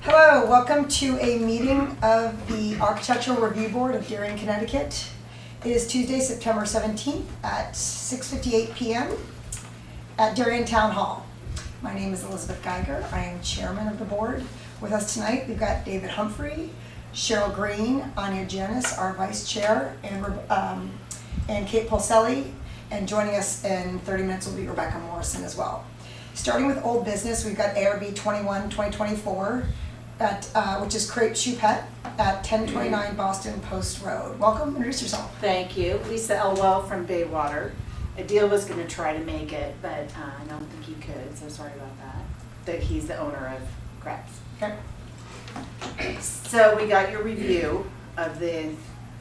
Hello, welcome to a meeting of the Architectural Review Board of Darien, Connecticut. It is Tuesday, September 17th at 6:58 p.m. at Darien Town Hall. My name is Elizabeth Geiger. I am chairman of the board. With us tonight, we've got David Humphrey, Cheryl Green, Anya Janis, our vice chair, and Kate Polselli. And joining us in 30 minutes will be Rebecca Morrison as well. Starting with old business, we've got ARB 21-2024, which is Crepe Choupette at 1029 Boston Post Road. Welcome, introduce yourself. Thank you. Lisa Elwell from Baywater. Adil was going to try to make it, but I don't think he could, so sorry about that. But he's the owner of Crepes. Okay. So we got your review of the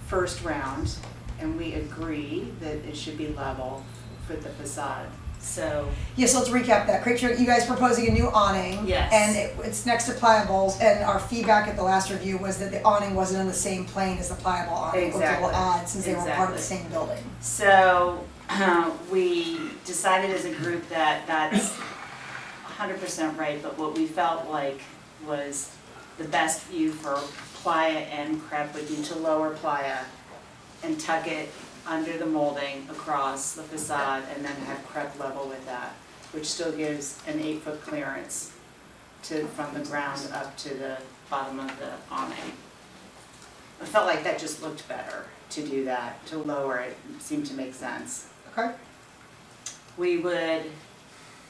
first round, and we agree that it should be level for the facade. So Yes, so let's recap that. Crepe Choupette, you guys proposing a new awning. Yes. And it's next to pliables, and our feedback at the last review was that the awning wasn't on the same plane as the pliable awning. It looked a little odd since they were part of the same building. So we decided as a group that that's 100% right, but what we felt like was the best view for playa and crepe would be to lower playa and tuck it under the molding across the facade and then have crepe level with that, which still gives an 8-foot clearance from the ground up to the bottom of the awning. I felt like that just looked better to do that, to lower it seemed to make sense. Okay. We would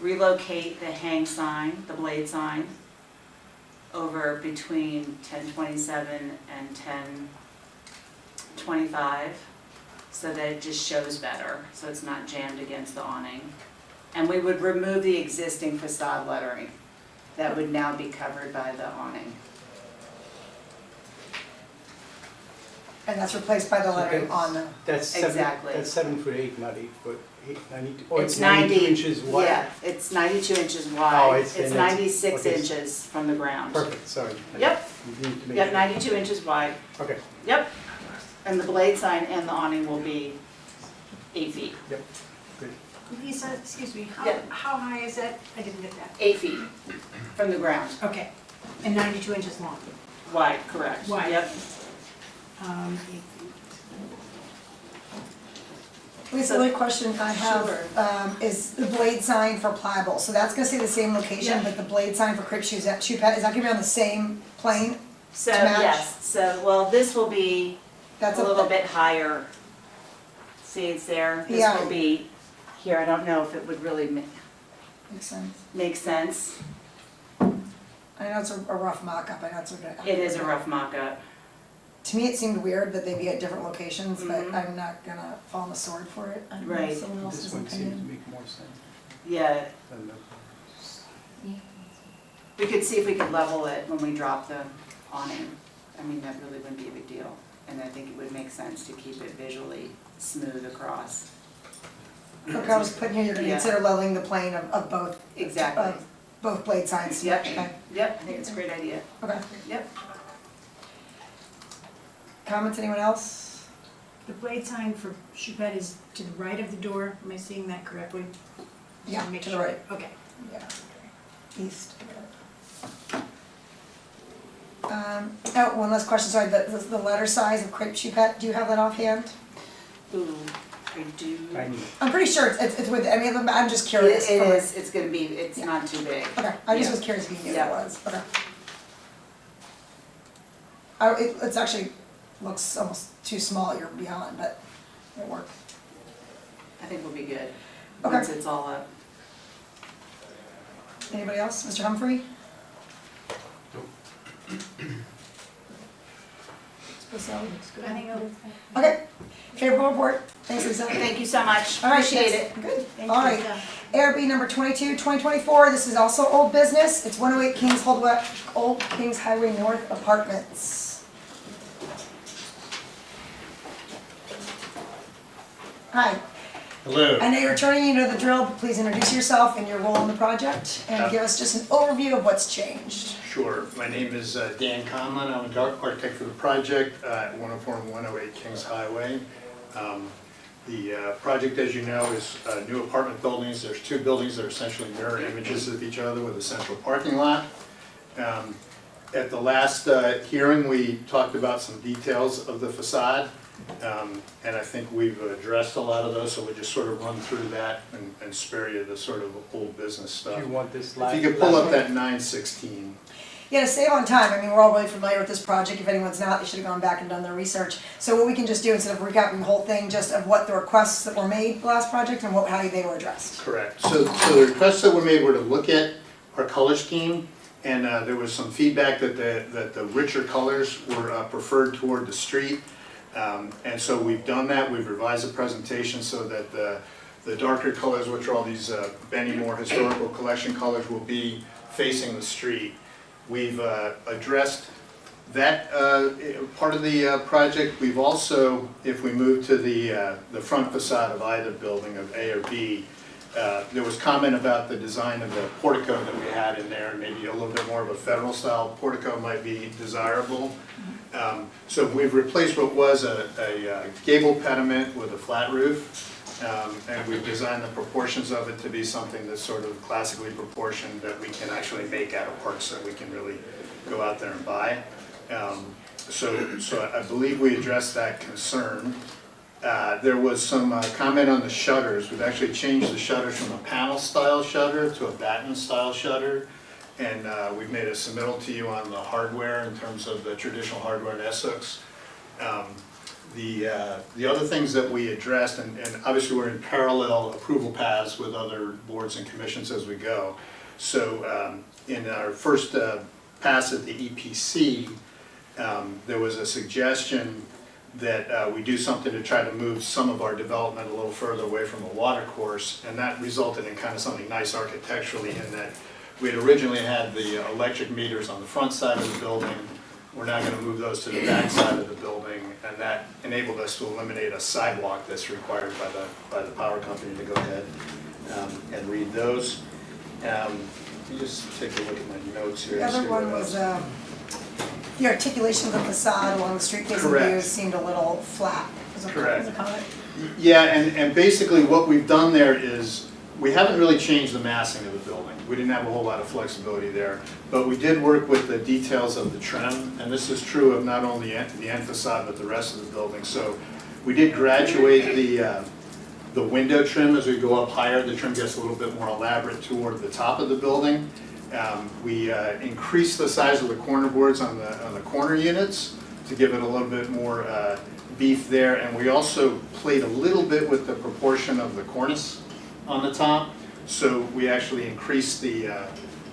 relocate the hang sign, the blade sign, over between 1027 and 1025 so that it just shows better, so it's not jammed against the awning. And we would remove the existing facade lettering that would now be covered by the awning. And that's replaced by the lettering on the. That's Exactly. That's 7 foot 8, not 8 foot 90. Oh, It's 92 inches wide. Yeah, it's 92 inches wide. Oh, It's it's 96 okay. inches from the ground. Perfect. Sorry. Yep. You need to make Yep, sure. 92 inches wide. Okay. Yep. And the blade sign and the awning will be 8 feet. Yep. Good. Lisa, excuse me, Yeah. how high is that? I didn't get that. 8 feet from the ground. Okay, and 92 inches long. Wide, correct. Wide. Yep. 8 feet. Lisa, the only question I Sure. have is the blade sign for pliable. So that's gonna stay the same location, Yeah. but the blade sign for Crepe Choupette, is that gonna be on the same plane? So, To match? yes, so, well, this will be a That's little bit higher. See, it's there. This Yeah. will be here. I don't know if it would really Makes sense. make sense. I know it's a rough mock-up, I know it's a. It is a rough mock-up. To me, it seemed weird that they'd be at different locations, but Mhm. I'm not gonna fall on the sword for it. I don't know Right. someone else's This one seems to opinion. make more sense Yeah, than the. we could see if we could level it when we drop the awning. I mean, that really wouldn't be a big deal. And I think it would make sense to keep it visually smooth across. Okay, I was putting here, you're gonna Yeah. consider leveling the plane of both. Exactly. Of both blade signs. Yep. Okay. Yep, I think it's a great idea. Okay. Yep. Comments, anyone else? The blade sign for Choupette is to the right of the door, am I seeing that correctly? Just Yeah, wanna make to the sure. right. Okay. Yeah. East. Oh, one last question, sorry, the letter size of Crepe Choupette, do you have that offhand? Ooh, I do. I need. I'm pretty sure it's with, I mean, I'm just curious. It from a- is, it's gonna be, it's Yeah. not too big. Okay, I just Yeah. was curious if you knew Yeah. what it was, okay. It's actually, looks almost too small, you're beyond, but it works. I think we'll be good, Okay. once it's all up. Anybody else? Mr. Humphrey? I think it'll. Okay, favorable report, thanks Lisa. Thank you so much, All right, appreciate yes, it. Good, Thank all you. right. ARB number 22, 2024, this is also old business, it's 108 Old Kings Highway North Apartments. Hi, Hello. I know you're returning, you know the drill, but please introduce yourself and your role in the project, and give us just an overview of what's changed. Sure. My name is Dan Conlon. I'm an architect for the project at 104 and 108 Kings Highway. The project, as you know, is new apartment buildings. There's two buildings that are essentially mirror images of each other with a central parking lot. At the last hearing, we talked about some details of the facade, and I think we've addressed a lot of those, so we'll just sort of run through that and spare you the sort of old business stuff. Do you want this If slide? you could pull up that 916. Yeah, to save on time, I mean, we're all really familiar with this project. If anyone's not, they should have gone back and done their research. So what we can just do, instead of recapping the whole thing, just of what the requests that were made last project and how they were addressed. Correct. So the requests that were made were to look at our color scheme, and there was some feedback that the richer colors were preferred toward the street. And so we've done that. We've revised the presentation so that the darker colors, which are all these Benny Moore historical collection colors, will be facing the street. We've addressed that part of the project. We've also, if we move to the front facade of either building, of A or B, there was comment about the design of the portico that we had in there, and maybe a little bit more of a federal style portico might be desirable. So we've replaced what was a gable pediment with a flat roof. And we've designed the proportions of it to be something that's sort of classically proportioned that we can actually make out of parts that we can really go out there and buy. So I believe we addressed that concern. There was some comment on the shutters. We've actually changed the shutters from a panel style shutter to a batten style shutter. And we've made a submittal to you on the hardware in terms of the traditional hardware and S-hooks. The other things that we addressed, and obviously we're in parallel approval paths with other boards and commissions as we go. So in our first pass at the EPC, there was a suggestion that we do something to try to move some of our development a little further away from a water course, and that resulted in kind of something nice architecturally in that we had originally had the electric meters on the front side of the building. We're now going to move those to the back side of the building, and that enabled us to eliminate a sidewalk that's required by the power company to go ahead and read those. You just take a look at my notes here. The and see other what one was, else. the articulation of the facade along the street facing Correct. views seemed a little flat. Was a- Correct. was a comment. Yeah, and basically what we've done there is, we haven't really changed the massing of the building. We didn't have a whole lot of flexibility there, but we did work with the details of the trim, and this is true of not only the end facade, but the rest of the building. So we did graduate the window trim as we go up higher. The trim gets a little bit more elaborate toward the top of the building. We increased the size of the corner boards on the corner units to give it a little bit more beef there, and we also played a little bit with the proportion of the cornice on the top. So we actually increased the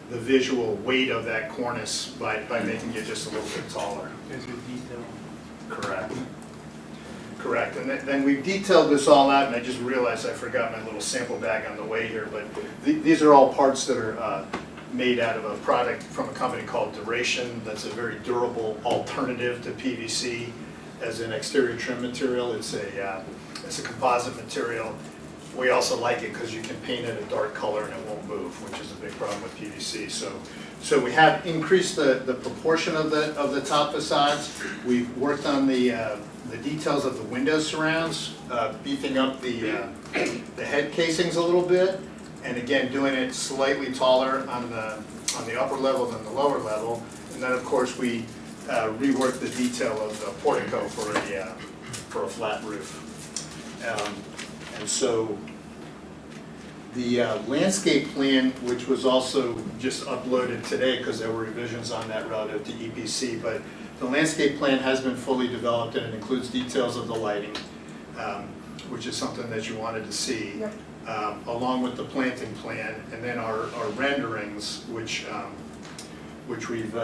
visual weight of that cornice by making it just a little bit taller. There's a detail. Correct. Correct. And then we detailed this all out, and I just realized I forgot my little sample bag on the way here, but these are all parts that are made out of a product from a company called Darien. That's a very durable alternative to PVC as an exterior trim material. It's a composite material. We also like it because you can paint it a dark color and it won't move, which is a big problem with PVC. So we have increased the proportion of the top facades. We've worked on the details of the window surrounds, beefing up the head casings a little bit, and again doing it slightly taller on the upper level than the lower level. And then of course we reworked the detail of the portico for a flat roof. And so the landscape plan, which was also just uploaded today because there were revisions on that relative to EPC, but the landscape plan has been fully developed and it includes details of the lighting, which is something that you wanted to see, Yep. along with the planting plan, and then our renderings, which we've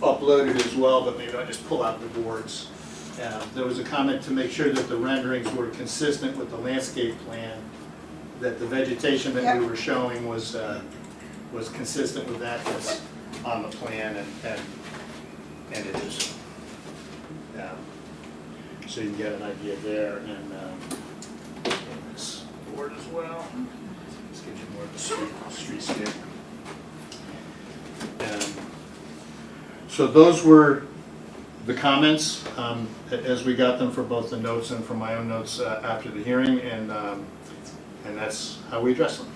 uploaded as well, but maybe I'll just pull out the boards. There was a comment to make sure that the renderings were consistent with the landscape plan, that the vegetation that we were showing was consistent with that that's on the plan, and it is. So you can get an idea there, and this board as well. This gives you more of a streetscape. So those were the comments as we got them for both the notes and for my own notes after the hearing, and that's how we address them.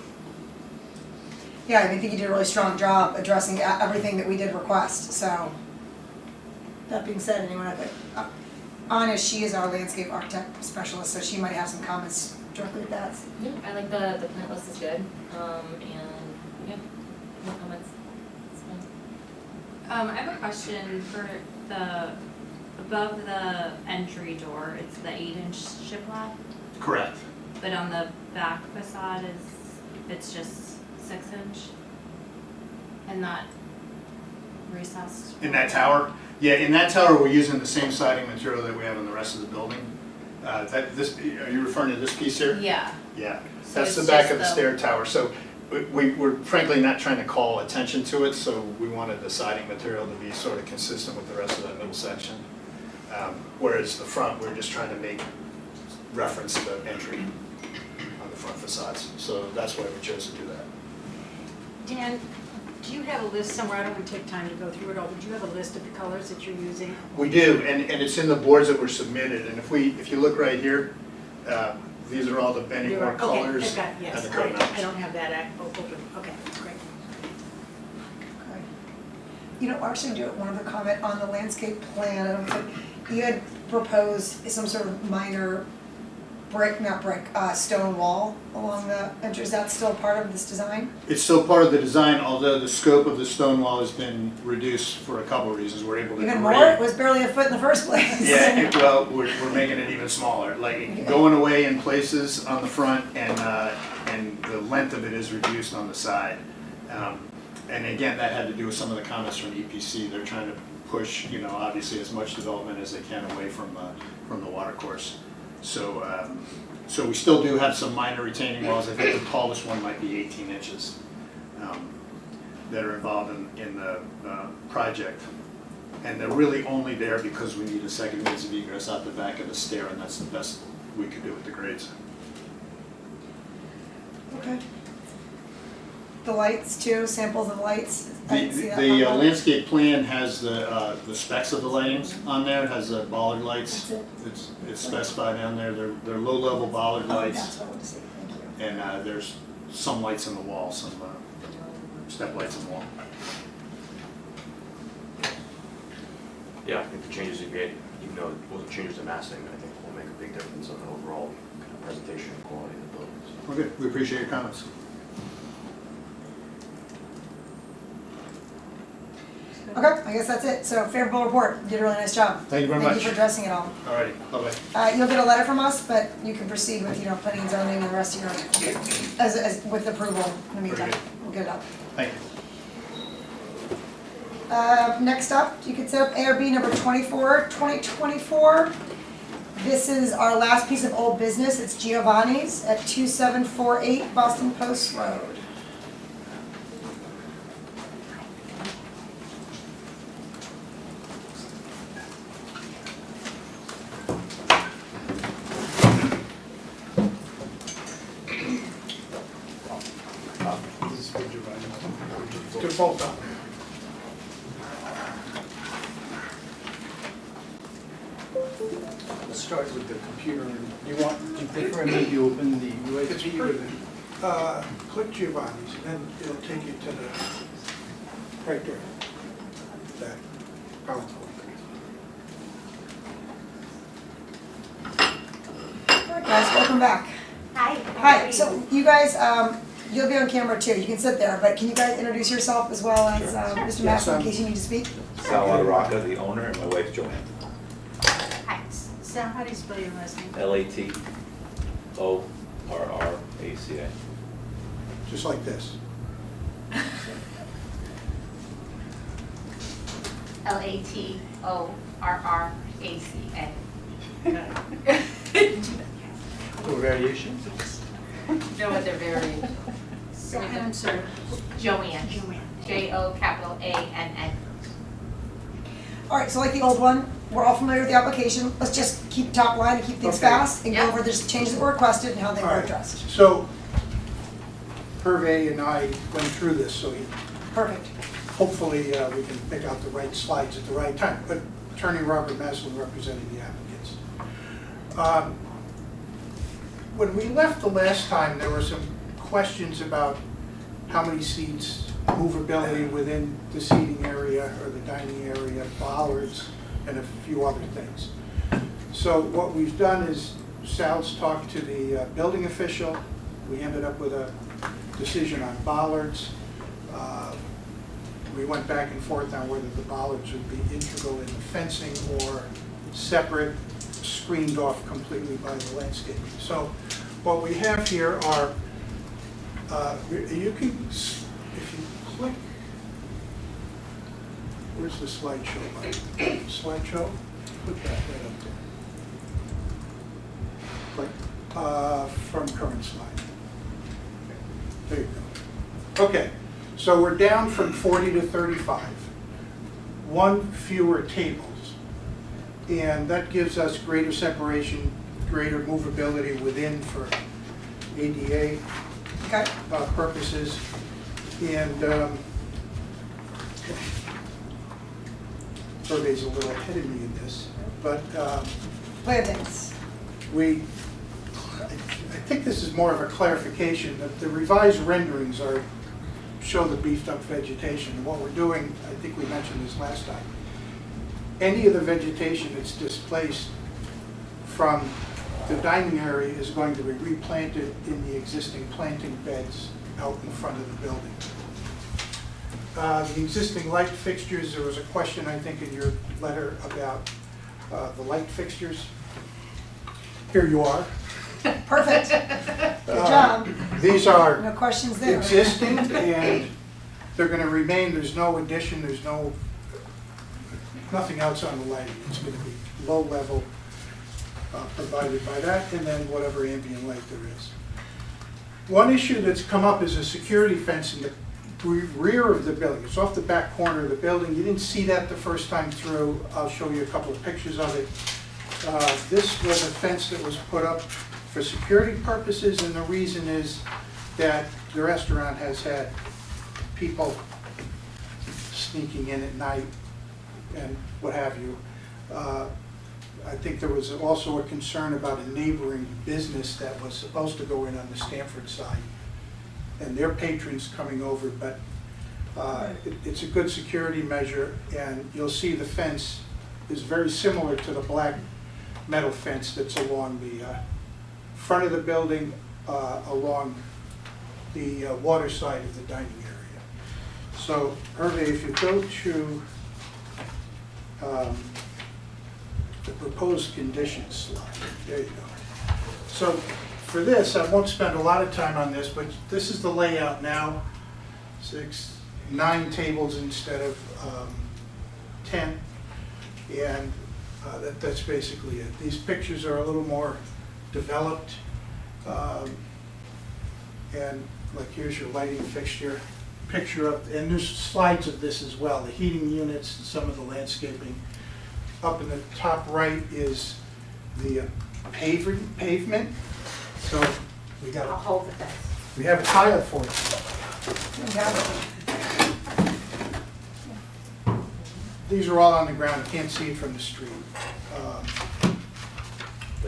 Yeah, I think you did a really strong job addressing everything that we did request, so. That being said, anyone have Anna, she is our landscape architect specialist, so she might have some comments directly with that. Yeah, I like the plant list is good, and yeah, no comments. It's fine. I have a question for above the entry door, it's the 8-inch shiplap, Correct. but on the back facade it's just 6-inch? And not recessed? In that tower? Yeah, in that tower, we're using the same siding material that we have in the rest of the building. Are you referring to this piece here? Yeah. Yeah, So that's the it's back just of the stair tower. So we're frankly not trying to call attention to it, so we wanted the siding material to be sort of consistent with the rest of that middle section. Whereas the front, we're just trying to make reference to the entry on the front facades. So that's why we chose to do that. Dan, do you have a list somewhere? I don't want to take time to go through it all, but do you have a list of the colors that you're using? We do, and it's in the boards that were submitted. And if you look right here, these are all the Benny Moore colors. Okay, I've got, and yes, the code numbers. I don't have that open, okay, great. Okay. You know, actually, do one other comment on the landscape plan. I don't think, you had proposed some sort of minor stone wall along the entrance. Is that still part of this design? It's still part of the design, although the scope of the stone wall has been reduced for a couple of reasons. We're able to Even grade. more? It was barely a foot in the first place. Yeah, well, we're making it even smaller, like going away in places on the front and the length of it is reduced on the side. And again, that had to do with some of the comments from EPC. They're trying to push, obviously as much development as they can away from the water course. So we still do have some minor retaining walls. I think the tallest one might be 18 inches that are involved in the project. And they're really only there because we need a second means of egress out the back of the stair, and that's the best we could do with the grades. Okay. The lights too, samples of lights. I didn't see that The on landscape plan has the specs of the lighting on there. It has the bollard lights. That's It's specified on there. They're low-level bollard Oh, lights. that's what I wanted to see, thank you. And there's some lights on the wall, some step lights on the wall. Yeah, I think the changes you made, even though it wasn't changes to massing, I think will make a big difference on the overall kind of presentation and quality of the buildings. Okay, we appreciate your comments. Okay, I guess that's it. So favorable report. You did a really nice job. Thank you very much. Thank you for addressing it all. All righty, bye-bye. You'll get a letter from us, but you can proceed with, planning and zoning and the rest of your, with approval in the meantime. Very good. We'll get it up. Thank you. Next up, you can set up ARB number 24, 2024. This is our last piece of old business. It's Giovanni's at 2748 Boston Post Road. This is for Giovanni. To both of them. Let's start with the computer. Do you prefer maybe open the USB or the? Click Giovanni's, and then it'll take you to the, right there, that PowerPoint. All right, guys, welcome back. Hi. Hi, so you guys, you'll be on camera too. You can sit there, but can you guys introduce yourself as well as Mr. Massey in case you need to speak? Sal Lataraka, the owner, and my wife Joanne. Hi. Sal, how do you spell your last name? Latorraca. Just like this. LATORRACA. Or variations? No other variant. I'm sorry. Joanne. Joanne. JOANN. All right, so like the old one, we're all familiar with the application. Let's just keep top line and keep things Okay. fast and go Yep. over the changes that were requested and how they All were right. addressed. So, Hervé and I went through this, so Perfect. hopefully we can pick out the right slides at the right time. But Attorney Robert Maslin representing the applicants. When we left the last time, there were some questions about how many seats, movability within the seating area or the dining area, bollards, and a few other things. So what we've done is Sal's talked to the building official. We ended up with a decision on bollards. We went back and forth on whether the bollards would be integral in the fencing or separate, screened off completely by the landscaping. So what we have here are, you can, if you click, where's the slideshow button? Slideshow? Click that right up there. Click, from current slide. There you go. Okay, so we're down from 40 to 35. One fewer tables. And that gives us greater separation, greater movability within for ADA Okay. purposes. And Survey's a little ahead of me in this, but Plantings. I think this is more of a clarification, that the revised renderings show the beefed up vegetation. And what we're doing, I think we mentioned this last time, any of the vegetation that's displaced from the dining area is going to be replanted in the existing planting beds out in front of the building. The existing light fixtures, there was a question, I think, in your letter about the light fixtures. Here you are. Perfect. Good job. These are No questions there. existing, and they're going to remain. There's no addition, there's nothing else on the lighting. It's going to be low level provided by that, and then whatever ambient light there is. One issue that's come up is a security fence in the rear of the building. It's off the back corner of the building. You didn't see that the first time through. I'll show you a couple of pictures of it. This was a fence that was put up for security purposes, and the reason is that the restaurant has had people sneaking in at night and what have you. I think there was also a concern about a neighboring business that was supposed to go in on the Stanford side, and their patrons coming over, but it's a good security measure, and you'll see the fence is very similar to the black metal fence that's along the front of the building, along the water side of the dining area. So, Hervé, if you go to the proposed conditions slide, there you go. So, for this, I won't spend a lot of time on this, but this is the layout now. 9 tables instead of 10, and that's basically it. These pictures are a little more developed, and like here's your lighting fixture, picture of, and there's slides of this as well, the heating units and some of the landscaping. Up in the top right is the pavement. So we got I'll hold the fence. we have a tile for it. These are all on the ground. You can't see it from the street.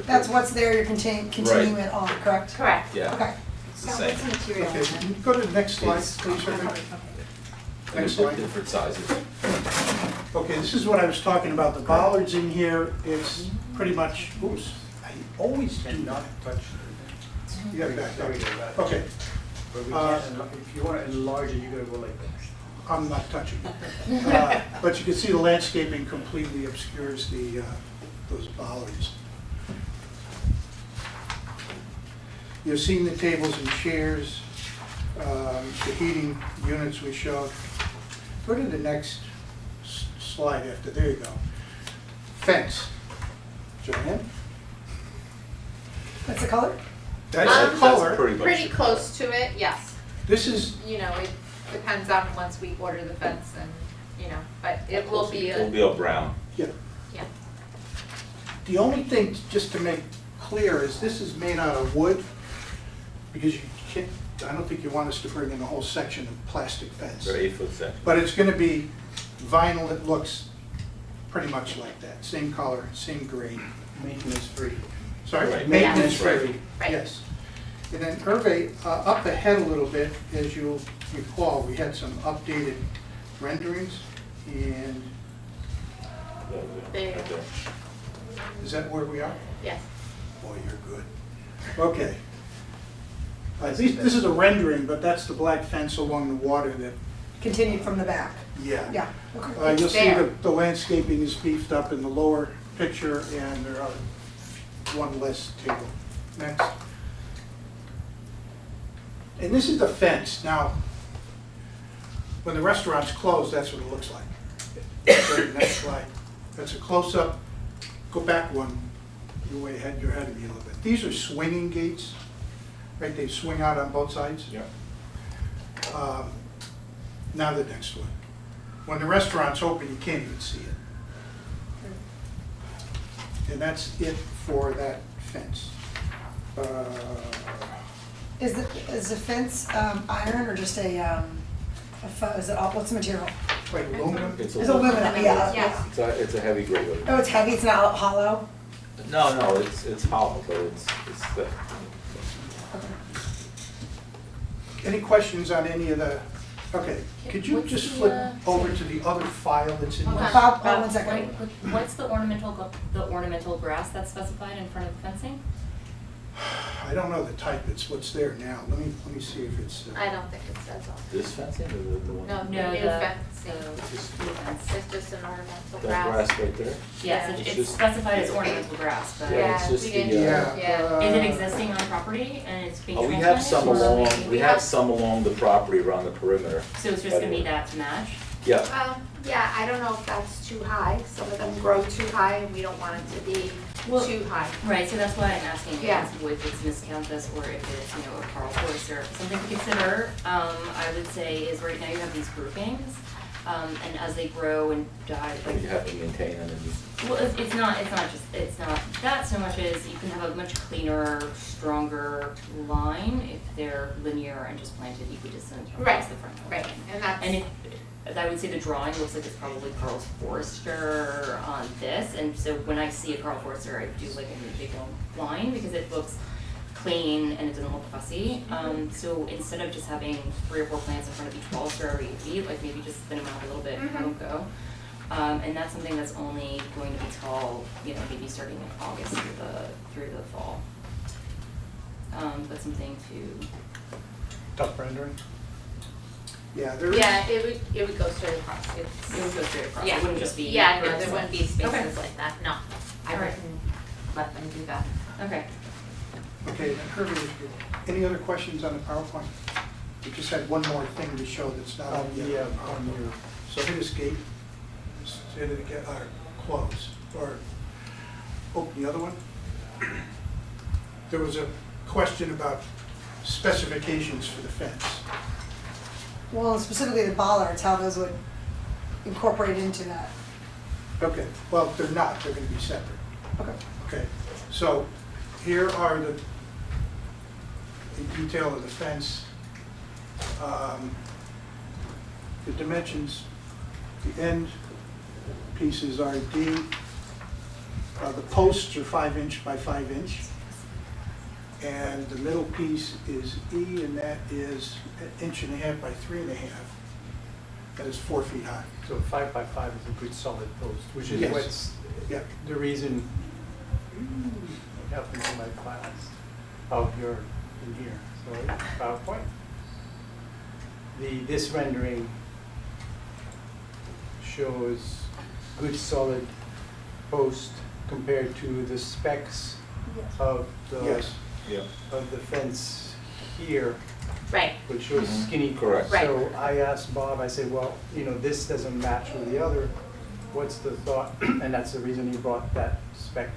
That's what's there, you're continuing it on, correct? Correct. Yeah. Okay. It's the Now, same. what's the material Okay, on can you go to the next slide, It's- please, Hervé? that? Next slide. Different sizes. Okay, this is what I was talking about. The bollards in here, it's pretty much, oops, I always do not touch. You got it back there. Okay, But we can't, if you want to enlarge it, you gotta go like this. I'm not touching it. But you can see the landscaping completely obscures those bollards. You've seen the tables and chairs, the heating units we showed. Go to the next slide after, there you go. Fence. Joanne? That's the color? That's the color. Pretty close to it, yes. This is, You know, it depends on once we order the fence and, you know, but it will be It'll a, be a brown. yeah. yeah. The only thing, just to make clear, is this is made out of wood, because you can't, I don't think you want us to bring in a whole section of plastic fence. They're 8-foot section. But it's gonna be vinyl that looks pretty much like that, same color, same grade. Maintenance free. Sorry? Right. Maintenance Right. free, Right. yes. And then Hervé, up ahead a little bit, as you'll recall, we had some updated renderings, and There. Right there. is that where we are? Yes. Boy, you're good. Okay. This is a rendering, but that's the black fence along the water that, Continued from the back. yeah. Yeah. Okay. You'll It's see there. the landscaping is beefed up in the lower picture, and there are one less table. Next. And this is the fence. Now, when the restaurant's closed, that's what it looks like. Okay, next slide. That's a close-up. Go back one. You're ahead of me a little bit. These are swinging gates, right? They swing out on both sides. Yeah. Now the next one. When the restaurant's open, you can't even see it. And that's it for that fence. Is the fence iron or just is it all, what's the material? Like aluminum? It's It's aluminum, yeah. Yeah. It's a heavy grade. Oh, it's heavy, it's not hollow? No, it's hollow, but it's thick. Any questions on any of the, okay, could you What's just the, flip over to the other file that's in Okay. this? Bob, one second. What's the ornamental grass that's specified in front of the fencing? I don't know the type, it's what's there now. Let me see if it's, I don't think it says on. This fencing or the one? No, No, new the fencing. new fence. It's just an ornamental That grass. grass right there? Yes, It's it's just- specified as ornamental grass, but Yeah, it's just we the, didn't- yeah. is it existing on property and it's being We transplanted? have some or- along, we have some along the property around the perimeter. So it's just gonna be that to match? Yeah, Yeah, I don't know if that's too high. Some of them grow too high and we don't want it to be Well- too high. Right, so that's why I'm asking Yeah. if it's miscanthus or if it's, a Carl Forster. Something to consider, I would say, is right now you have these groupings, and as they grow and die, but you have to maintain them and well, it's not that so much as you can have a much cleaner, stronger line if they're linear and just planted equidistant Right, across the front. Right, and that's. And I would say the drawing looks like it's probably Carl Forster on this, and so when I see a Carl Forster, I do like a big line because it looks clean and it doesn't look fussy. So instead of just having 3 or 4 plants in front of each wall for every 8 feet, like maybe just thin them out a little bit and have them go. And that's something that's only going to be tall, maybe starting in August through the fall. But something to. Tough rendering. Yeah, there is. Yeah, it would go straight across. It would go straight across, Yeah. it wouldn't just be. Yeah, no, vertical. there wouldn't be spaces Okay. like that, no. I Alright. wouldn't let them do that. Okay. Okay, then Kirby, any other questions on the PowerPoint? We just had one more thing to show that's not on yet. On your, So hit escape, just hit it again, or close, or open the other one. There was a question about specifications for the fence. Well, specifically the bollards, how those would incorporate into that. Okay, well, they're not, they're gonna be separate. Okay. Okay, so here are the detail of the fence. The dimensions, the end pieces are D. The posts are 5" by 5". And the middle piece is E, and that is 1.5" by 3.5". That is 4 feet high. so 5 by 5 is a good solid post, which is Yes. what's Yeah. the reason what happened to my files out here in here. So PowerPoint. This rendering shows good solid post compared to the specs of Yes. the fence here, Right, which shows Mhm. skinny. Correct. Right. So I asked Bob, I said, well, this doesn't match with the other. What's the thought? And that's the reason he brought that spec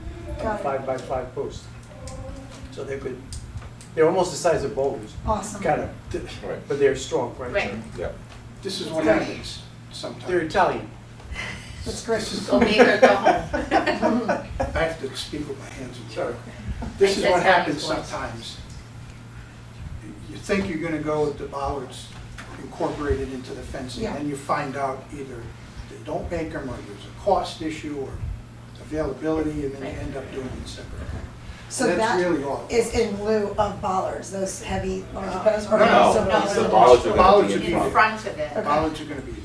Got it. 5 by 5 post. So they're good. They're almost the size of boulders, Awesome. kind of, right, but they're strong, right? Right. yeah. This is what happens sometimes. They're Italian. That's great. go big or go home. I have to speak with my hands. Sorry. This is That's what how it happens works. sometimes. You think you're gonna go with the bollards incorporated into the fencing, Yeah. and you find out either they don't make them, or there's a cost issue, or availability, and then you end up doing it separate. So That's that really all. is in lieu of bollards, those heavy large posts? or No, so no, bollards the are- bollards are gonna Bollards be are in In front. front of it. Okay. Bollards are gonna be there.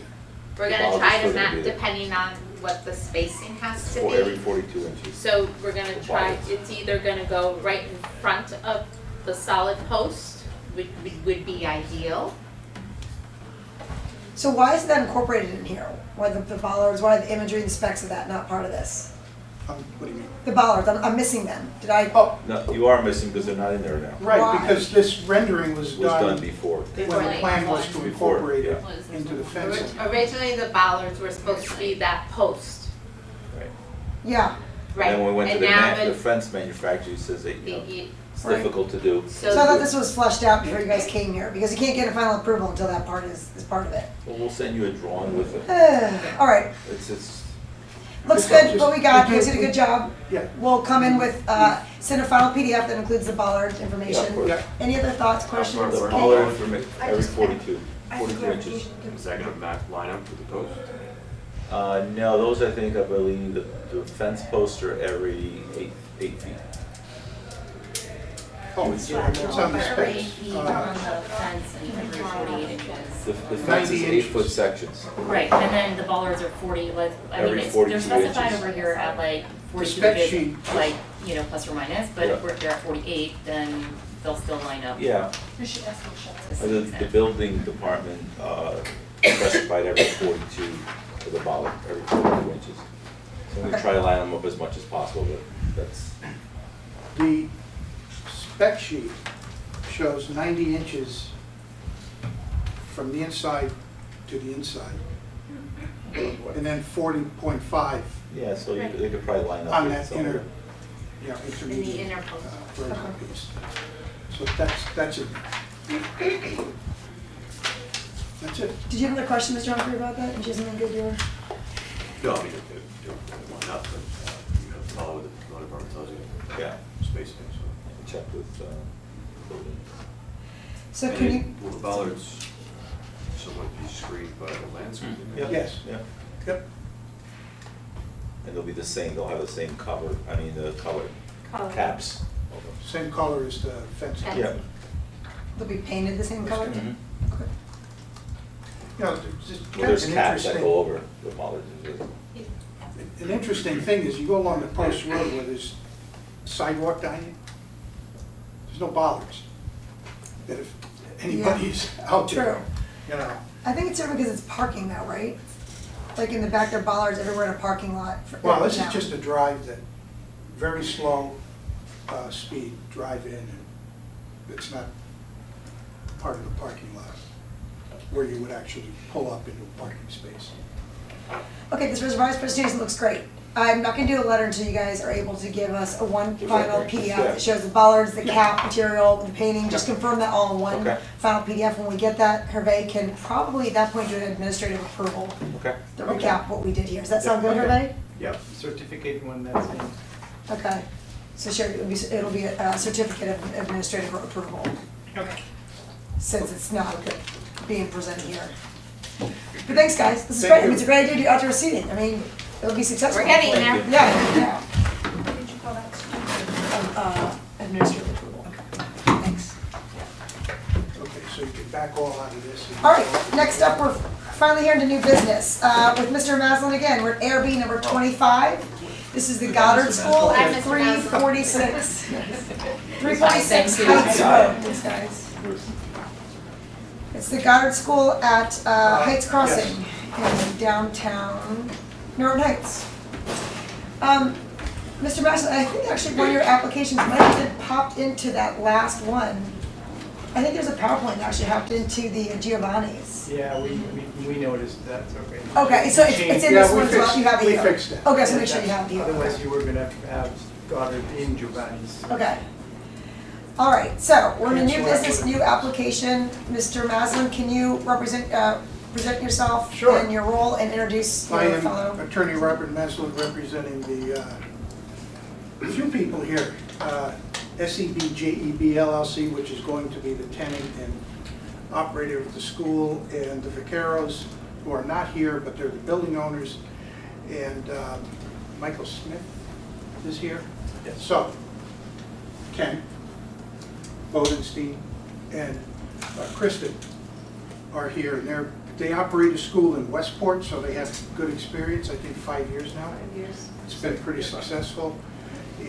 We're The gonna bollards try are to still gonna map, be there. depending on what the spacing has to For every be. 42 inches. So we're gonna The try, bollards. it's either gonna go right in front of the solid post, would be ideal. So why is that incorporated in here? Why the bollards, why the imagery and specs of that not part of this? What do you mean? The bollards, I'm missing them. Did I? Oh, No, you are missing because they're not in there now. right, Why? because this rendering was Was done done before. when the plan was to Before, incorporate it yeah. into the fencing. Originally, the bollards were supposed to be that post, Right. Yeah, right? And then when we went to And the now the fence manufacturer, he says that, you know, it's Right. difficult to do. so I thought this was fleshed out before you guys came here, because you can't get a final approval until that part is part of it. Well, we'll send you a drawing with it. All right, It's, looks Just- good, what we got, you guys did a good job. Yeah, We'll come in with, send a final PDF that includes the bollard yeah, of information. course. yeah. Any other thoughts, questions? The Okay. bollards were made I every just- 42 I have a 42 inches. clarification. Is that gonna line up with the post? No, those I think, I believe, the fence posts are every 8 feet. Oh, it's on the Every 8 specs. feet on the fence and every 48 inches. The fence is 90 8-foot inches. sections. Right, and then the bollards are 40, like, I mean, Every it's, 42 they're specified inches. over here at like 42 spec inches, sheet. like, you know, plus or minus, but if Yeah. they're at 48, then they'll still line up. Yeah, You should ask them to shut the building department specified every 42 for the bollard, every 42 inches. So we Okay. try to line them up as much as possible, but that's, The spec sheet shows 90 inches from the inside to the inside, and then 40.5 yeah, so they could probably line up. on with that some of inner, it. you know, in the intermediate inner post. vertical piece. So that's it. That's it. Did you have another question, Mr. Humphrey, about that? And Jason, good, you were? No, I mean, if you don't line up, but you have to follow what the building department tells you. Yeah. Spacing, so. And check with building. So And can it- you, Will the bollards somewhat be screened by the landscaping? Yes. Yeah, Yep. and they'll be the same, they'll have the same cover, I mean, the color caps. Same color as the fence. Fence. Yeah. they'll be painted the same color? Mhm. Okay. You know, it's just Well, there's an caps that interesting, go over the bollards. an interesting thing is you go along the post road where there's sidewalk down here, there's no bollards. That if anybody's out True. there, you know, I think it's different because it's parking now, right? Like in the back, there are bollards everywhere in a parking lot. well, this is now. just a drive that, very slow speed, drive in, and it's not part of the parking lot where you would actually pull up into a parking space. Okay, this revised presentation looks great. I'm not gonna do a letter until you guys are able to give us a one final PDF that shows the bollards, the cap material, the painting, just confirm that all in one Okay. final PDF. When we get that, Hervé can probably at that point do an administrative approval Okay. to recap what we did here. Does that sound good, Hervé? Yep, certificate when that's in. Okay, so sure, it'll be a certificate of administrative approval. Okay. Since it's not being presented here. But thanks, guys, this is Thank great, I mean, you. it's a great idea to do outdoor seating, I mean, it'll be successful. We're getting hopefully. there. Yeah, What did you call that? yeah, administrative approval, thanks. Okay, so you can back all out of this. and- All right, next up, we're finally here into new business, with Mr. Maslin again, we're at ARB number 25. This is the Goddard School Hi, at Mr. Maslin. 346. 346 Heights Road, these guys. It's the Goddard School at Heights Crossing in downtown Norton Heights. Mr. Maslin, I think actually one of your applications might have been popped into that last one. I think there's a PowerPoint that actually hopped into the Giovanni's. Yeah, we noticed that, okay. Okay, so it's in this Yeah, we one as well, fixed- you have it we here. fixed it. Okay, so make sure you have it here. Otherwise, you were gonna have Goddard in Giovanni's. Okay. All right, so we're in a new Cancel that business, one. new application. Mr. Maslin, can you present yourself Sure. and your role and introduce I your am fellow? Attorney Robert Maslin, representing a few people here. SEBJEB LLC, which is going to be the tenant and operator of the school, and the Vaqueros, who are not here, but they're the building owners, and Michael Smith is here. So, Ken Bodenstein and Kristen are here, and they operate a school in Westport, so they have good experience, I think 5 years now. 5 years. It's been pretty successful,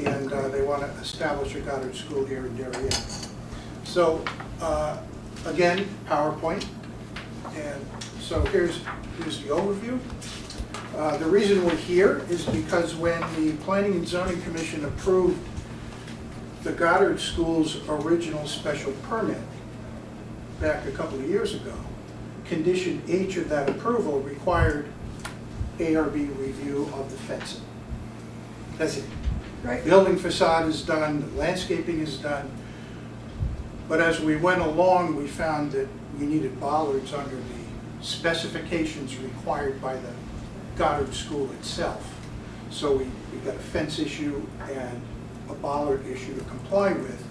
and they want to establish a Goddard school here in Darien. So, again, PowerPoint, and so here's the overview. The reason we're here is because when the Planning and Zoning Commission approved the Goddard School's original special permit back a couple of years ago, Condition H of that approval required ARB review of the fencing. That's it. Right. Building facade is done, landscaping is done, but as we went along, we found that we needed bollards under the specifications required by the Goddard School itself. So we got a fence issue and a bollard issue to comply with,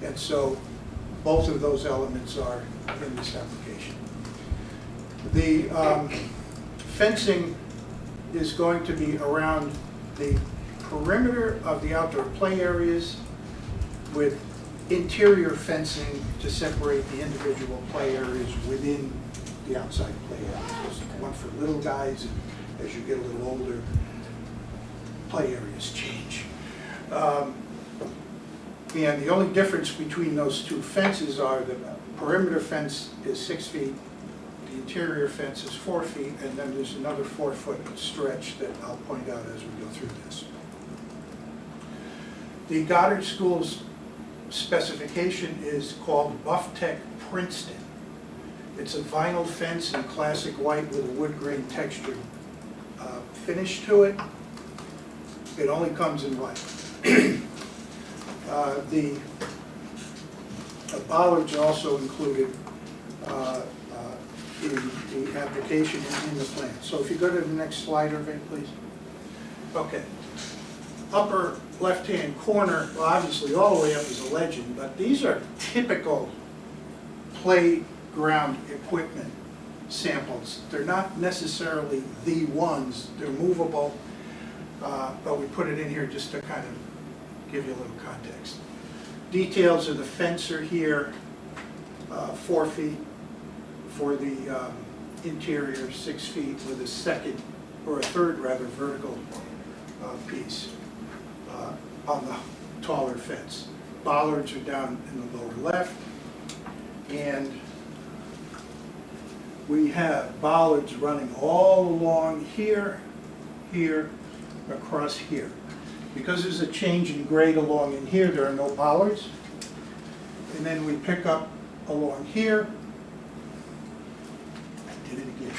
and so both of those elements are in this application. The fencing is going to be around the perimeter of the outdoor play areas with interior fencing to separate the individual play areas within the outside play areas. There's one for little guys, and as you get a little older, play areas change. And the only difference between those two fences are the perimeter fence is 6 feet, the interior fence is 4 feet, and then there's another 4-foot stretch that I'll point out as we go through this. The Goddard School's specification is called Buff Tech Princeton. It's a vinyl fence in classic white with a wood grain textured finish to it. It only comes in white. The bollards are also included in the application and in the plan. So if you go to the next slide, Irving, please. Okay. Upper left-hand corner, well, obviously all the way up is a legend, but these are typical playground equipment samples. They're not necessarily the ones, they're movable, but we put it in here just to kind of give you a little context. Details of the fence are here, 4 feet for the interior, 6 feet with a second, or a third rather, vertical piece on the taller fence. Bollards are down in the lower left, and we have bollards running all along here, here, across here. Because there's a change in grade along in here, there are no bollards. And then we pick up along here. I did it again.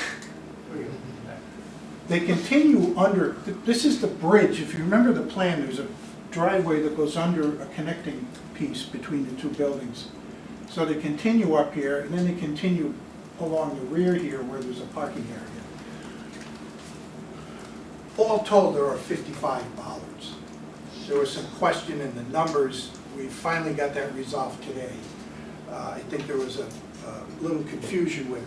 They continue under, this is the bridge. If you remember the plan, there's a driveway that goes under a connecting piece between the two buildings. So they continue up here, and then they continue along the rear here where there's a parking area. All told, there are 55 bollards. There was some question in the numbers. We finally got that resolved today. I think there was a little confusion with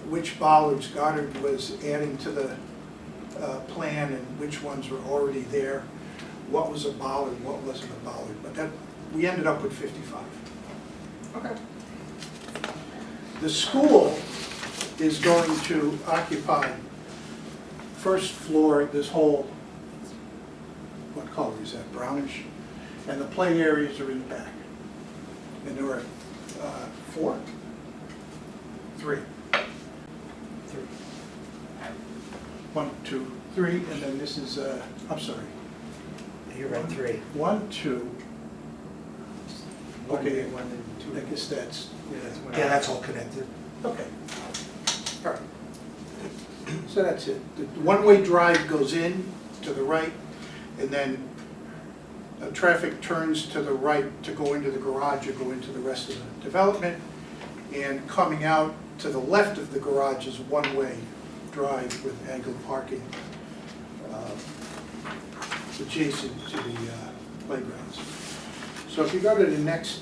which bollards Goddard was adding to the plan and which ones were already there. What was a bollard, what wasn't a bollard, but that, we ended up with 55. Okay. The school is going to occupy first floor, this whole, what color is that, brownish? And the play areas are in the back. And there are 4? 3. 1, 2, 3, and then this is, I'm sorry. You're at 3. 1, 2. Okay, 1 and 2. I guess that's, Yeah, that's all connected. okay. All right. So that's it. The one-way drive goes in to the right, and then traffic turns to the right to go into the garage or go into the rest of the development. And coming out to the left of the garage is one-way drive with angled parking adjacent to the playgrounds. So if you go to the next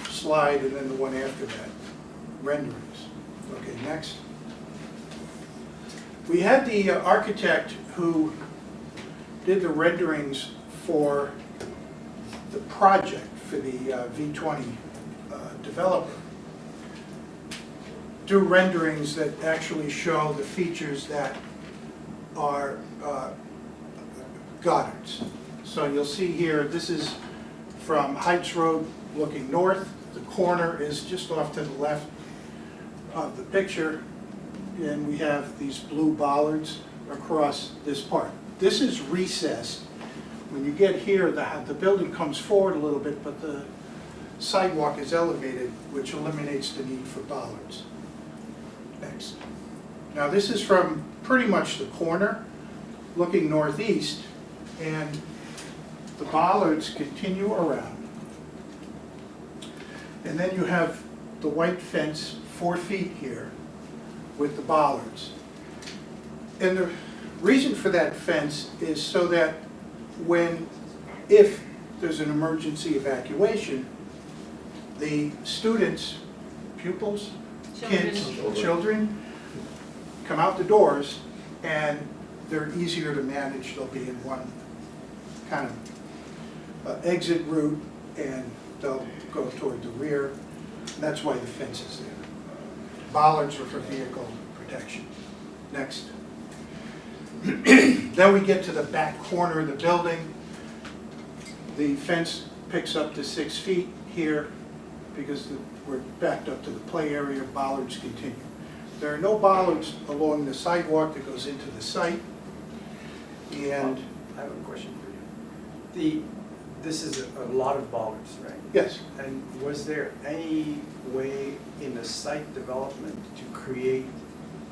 slide and then the one after that, renderings. Okay, next. We had the architect who did the renderings for the project, for the V20 developer, do renderings that actually show the features that are Bollards. So you'll see here, this is from Heights Road looking north. The corner is just off to the left of the picture, and we have these blue bollards across this part. This is recessed. When you get here, the building comes forward a little bit, but the sidewalk is elevated, which eliminates the need for bollards. Next. Now this is from pretty much the corner, looking northeast, and the bollards continue around. And then you have the white fence 4 feet here with the bollards. And the reason for that fence is so that if there's an emergency evacuation, the students, pupils, kids, children come out the doors, and they're easier to manage. They'll be in one kind of exit route, and they'll go toward the rear. And that's why the fence is there. Bollards are for vehicle protection. Next. Then we get to the back corner of the building. The fence picks up to 6 feet here because we're backed up to the play area. Bollards continue. There are no bollards along the sidewalk that goes into the site. And I have a question for you. This is a lot of bollards, right? yes, And was there any way in the site development to create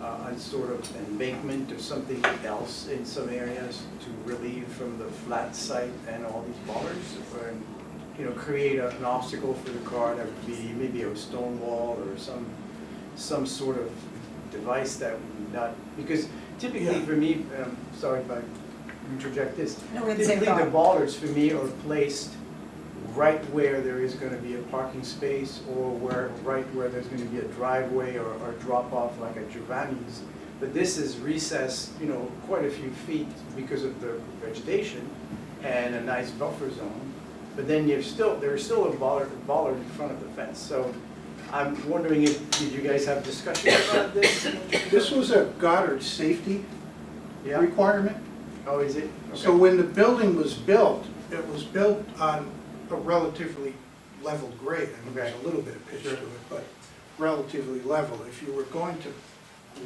a sort of embankment or something else in some areas to relieve from the flat site and all these bollards? Or, you know, create an obstacle for the car that would be maybe a stone wall or some sort of device that would not, because typically Yeah. for me, sorry if I interject this, No, we had the same typically the thought. bollards for me are placed right where there is going to be a parking space, or right where there's going to be a driveway or drop off like at Giovanni's. But this is recessed, you know, quite a few feet because of the vegetation and a nice buffer zone. But then there's still a bollard in front of the fence. So I'm wondering did you guys have discussion about this? this was a Goddard safety Yeah? requirement. Oh, is it? So Okay. when the building was built, it was built on a relatively level grade. I mean, there's a little bit of pitch to Sure. it, but relatively level. If you were going to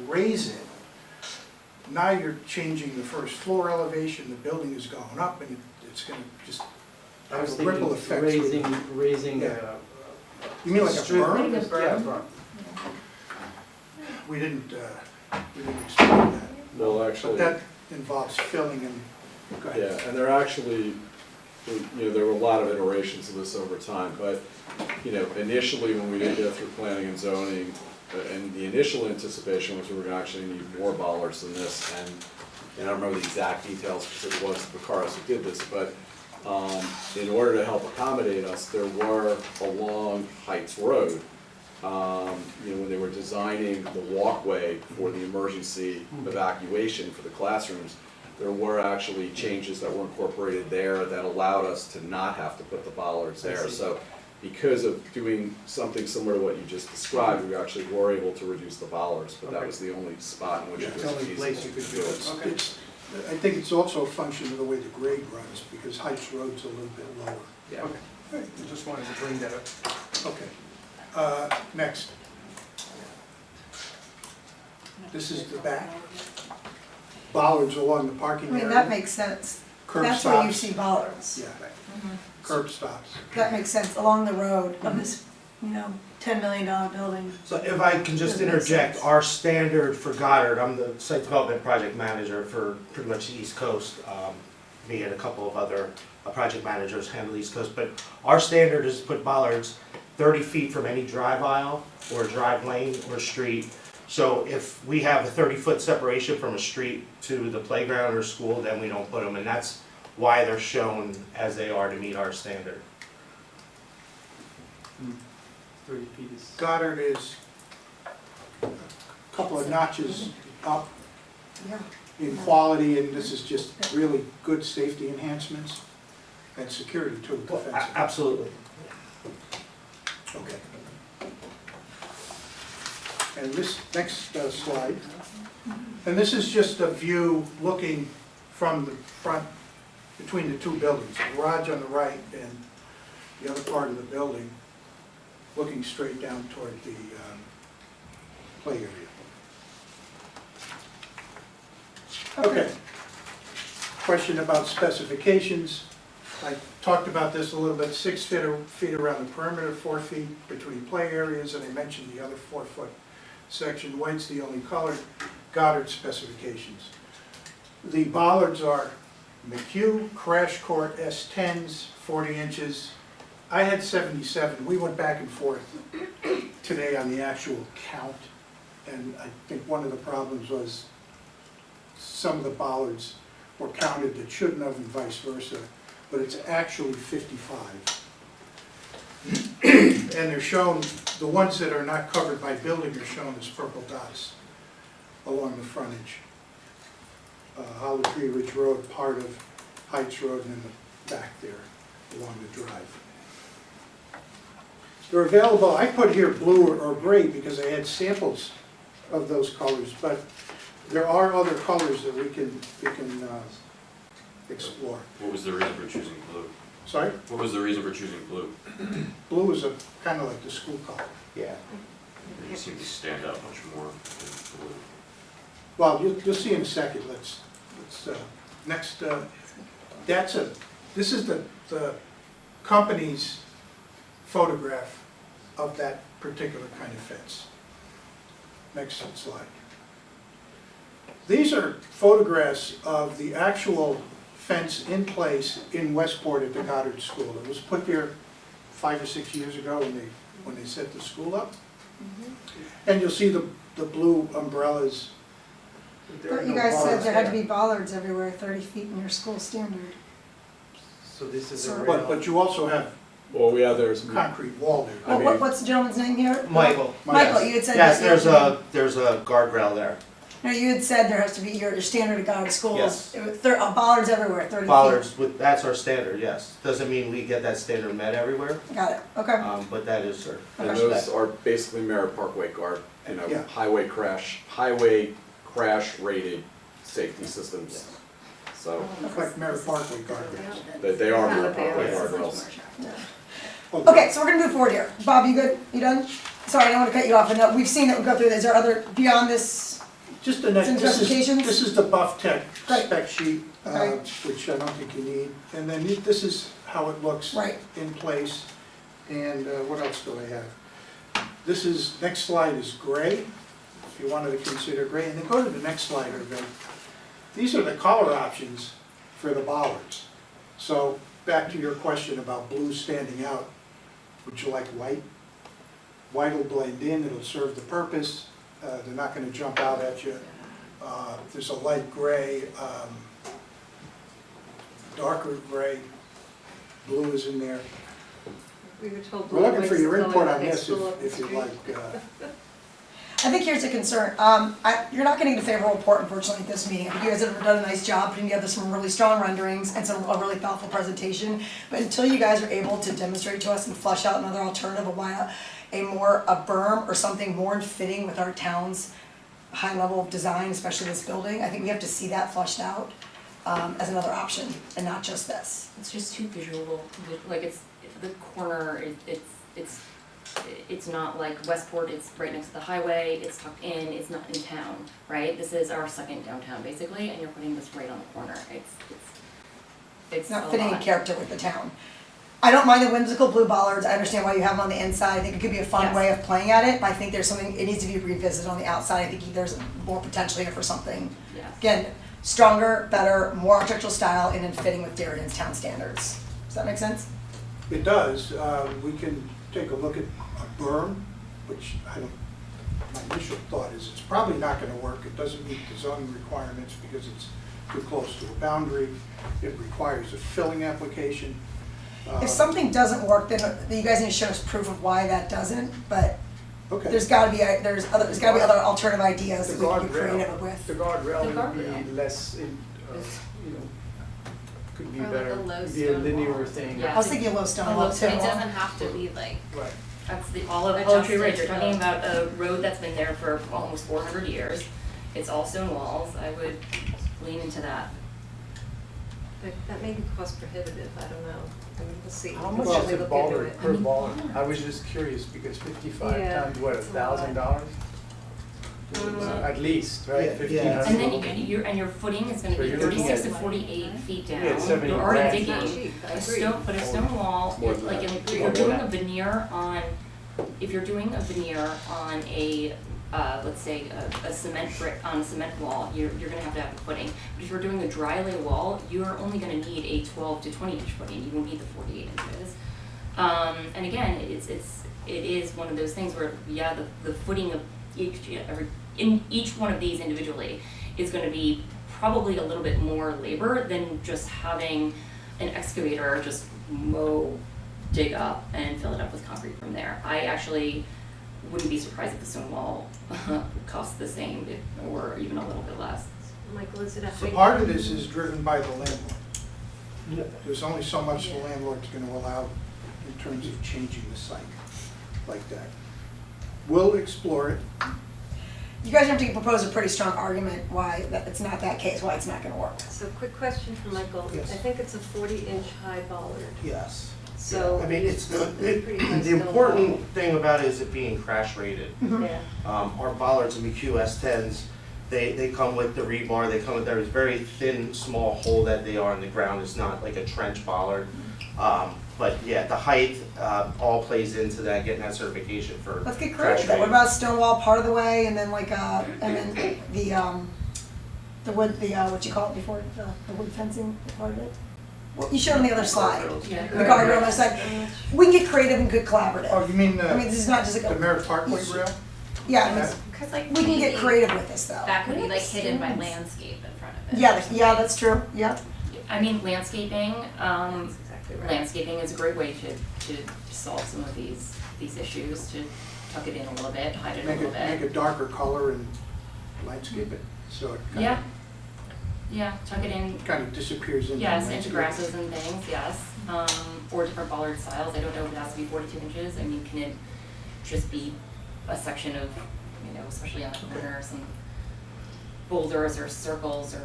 raise it, now you're changing the first floor elevation, the building is going up, and it's going to just I was have a ripple thinking effect. raising Yeah. You mean like a strip. berm? Like a berm? Yeah, berm. We didn't explain that. Well, But actually, that involves filling and, go ahead. yeah, and there actually, you know, there were a lot of iterations of this over time, but, you know, initially when we did go through planning and zoning, and the initial anticipation was we were gonna actually need more bollards than this, and I don't remember the exact details because it was the Vacaros who did this, but in order to help accommodate us, there were along Heights Road, you know, when they were designing the walkway for the emergency evacuation for the classrooms, there were actually changes that were incorporated there that allowed us to not have to put the bollards I there. see. So because of doing something similar to what you just described, we actually were able to reduce the bollards, but that Okay. was the only spot in which Yeah, it it's was the only place you feasible could to do do it. it. It's, I think it's also a function of the way the grade runs, because Heights Road's a little bit lower. Yeah. Okay, I just wanted to bring that up. Okay. Next. This is the back. Bollards along the parking I area. mean, that makes sense. Curb That's where you stops. see bollards. Yeah, curb stops. That makes sense, along the road of this, you know, $10 million building. So if I can just That makes interject, sense. our standard for Goddard, I'm the site development project manager for pretty much the East Coast. Me and a couple of other project managers handle the East Coast, but our standard is to put bollards 30 feet from any drive aisle or drive lane or street. So if we have a 30-foot separation from a street to the playground or school, then we don't put them, and that's why they're shown as they are to meet our standard. 30 feet is. Goddard is a couple of notches up Yeah. in quality, and this is just really good safety enhancements. And security too, with the Well, fencing. Absolutely. Okay. And this next slide, and this is just a view looking from the front between the two buildings, the garage on the right and the other part of the building, looking straight down toward the play area. Okay. Question about specifications. I talked about this a little bit, 6 feet around the perimeter, 4 feet between play areas, and I mentioned the other 4-foot section. White's the only color. Goddard specifications. The bollards are McHugh Crash Court S10s, 40 inches. I had 77. We went back and forth today on the actual count, and I think one of the problems was some of the bollards were counted that shouldn't have and vice versa, but it's actually 55. And they're shown, the ones that are not covered by building are shown as purple dots along the frontage. Hollow Tree Ridge Road, part of Heights Road, and in the back there along the drive. They're available, I put here blue or gray because I had samples of those colors, but there are other colors that we can explore. What was the reason for choosing blue? Sorry? What was the reason for choosing blue? Blue is kind of like the school color. Yeah. It seemed to stand out much more than blue. Well, you'll see in a second. Let's next. This is the company's photograph of that particular kind of fence. Next slide. These are photographs of the actual fence in place in Westport at the Goddard School. It was put there 5 or 6 years ago when they set the school up. And you'll see the blue umbrellas. There are But you no guys said bollards there had to there. be bollards everywhere, 30 feet in your school standard. So this is a So- rail. But you also have Well, there's, concrete wall there. I mean- What's the gentleman's name here? Michael. Michael, you had said. Yes, that- there's a guardrail there. No, you had said there has to be your standard of Goddard schools. Yes. Bollards everywhere, 30 feet. Bollards, that's our standard, yes. Doesn't mean we get that standard met everywhere, Got it, okay. but that is our. and those are basically Merritt Parkway guard, Yeah. highway crash rated safety systems. So, Like Merritt Parkway guardrails. they are Merritt Parkway guardrails. Okay, so we're gonna move forward here. Bob, you good? You done? Sorry, I don't wanna cut you off, but no, we've seen it, we'll go through this. Is there other, beyond this? Just the next, Some this justifications? is the Buff Tech Right. spec sheet, Okay. which I don't think you need. And then this is how it looks Right. in place. And what else do I have? Next slide is gray, if you wanted to consider gray. And then go to the next slide, everybody. These are the color options for the bollards. So back to your question about blue standing out, would you like white? White will blend in, it'll serve the purpose. They're not going to jump out at you. There's a light gray, darker gray, blue is in there. We were told We're blue looking for was your the input color on that they this school up the if you'd street. like. I think here's a concern. You're not getting a favorable report, unfortunately, at this meeting. I think you guys have done a nice job putting together some really strong renderings and a really thoughtful presentation. But until you guys are able to demonstrate to us and flesh out another alternative of why a berm or something more fitting with our town's high level of design, especially this building, I think we have to see that fleshed out as another option and not just this. It's just too visual, like the corner, it's not like Westport, it's right next to the highway, it's tucked in, it's not in town, right? This is our second downtown basically, and you're putting this right on the corner, it's Not a fitting in lot. character with the town. I don't mind the whimsical blue bollards, I understand why you have them on the inside, I think it could be a fun Yes. way of playing at it, but I think there's something, it needs to be revisited on the outside, I think there's more potential here for something. Yes. Again, stronger, better, more architectural style, and in fitting with Darien's town standards. Does that make sense? It does. We can take a look at a berm, which my initial thought is it's probably not going to work. It doesn't meet the zoning requirements because it's too close to a boundary. It requires a filling application. If something doesn't work, then you guys need to show us proof of why that doesn't, but Okay. there's gotta be other alternative ideas The that we can be guardrail, creative with. the guardrail The would be guardrail. less, could be Or like better, a low be a stone linear wall. thing. Yeah. I was thinking low stone A wall low too. stone It doesn't have to be like, Right. That's the olive A house, country you're ridge talking road. about a road that's been there for almost 400 years. It's all stone walls, I would lean into that. That may be cost prohibitive, I don't know. I mean, we'll see. How We'll much is certainly a look into baller it. per baller? I was just curious because 55 Yeah, times what, it's a lot. $1,000? At least, right? Yeah, 1,500. And then your footing is gonna So be you're looking 36 to at- 48 feet down. Yeah, 70 You're already grand. digging. It's not cheap, I A agree. stone, but a stone wall, More than like, that. if More you're than doing a that. veneer on, if you're doing a veneer on a, let's say, a cement brick, on a cement wall, you're gonna have a footing. But if you're doing a dry lay wall, you're only gonna need a 12 to 20 inch footing, you won't need the 48 inches. And again, it is one of those things where, yeah, the footing of in each one of these individually is gonna be probably a little bit more labor than just having an excavator just mow, dig up, and fill it up with concrete from there. I actually wouldn't be surprised if the stone wall costs the same, or even a little bit less. Michael, is it a So height? part of this is driven by the landlord. There's only so much the landlord's gonna allow in terms of changing the site like that. We'll explore it. You guys have to propose a pretty strong argument why that it's not that case, why it's not gonna work. So quick question for Michael. Yes. I think it's a 40-inch high bollard. Yes. So. I mean, it's, pretty high the stone important wall. thing about it is it being crash rated. Yeah. Our bollards and QS10s, they come with the rebar, they come with their very thin, small hole that they are in the ground. It's not like a trench bollard. But yeah, the height, all plays into that, getting that certification for Let's get crash creative. What rated. about stone wall part of the way and then like, and then the wood, what you call it before, the wood fencing part of it? Well, you showed on the other slide, Yeah. the guardrail on the other side. We can get creative and good Oh, collaborative. you mean I mean, this is not just like the a, Merritt Parkway rail? yeah, I mean, cause like we can get maybe creative with this though. that could be like hidden by landscape in front of it. Yeah, yeah, that's true, yeah. I mean, landscaping, That's exactly right. landscaping is a great way to solve some of these issues, to tuck it in a little bit, hide it a Make little it, make bit. a darker color and landscape it, so it Yeah, yeah, tuck it in, kind of disappears into yes, landscape. into grasses and things, yes. Or different bollard styles, I don't know if it has to be 42 inches, I mean, can it just be a section of, especially on the corner, some boulders or circles, or,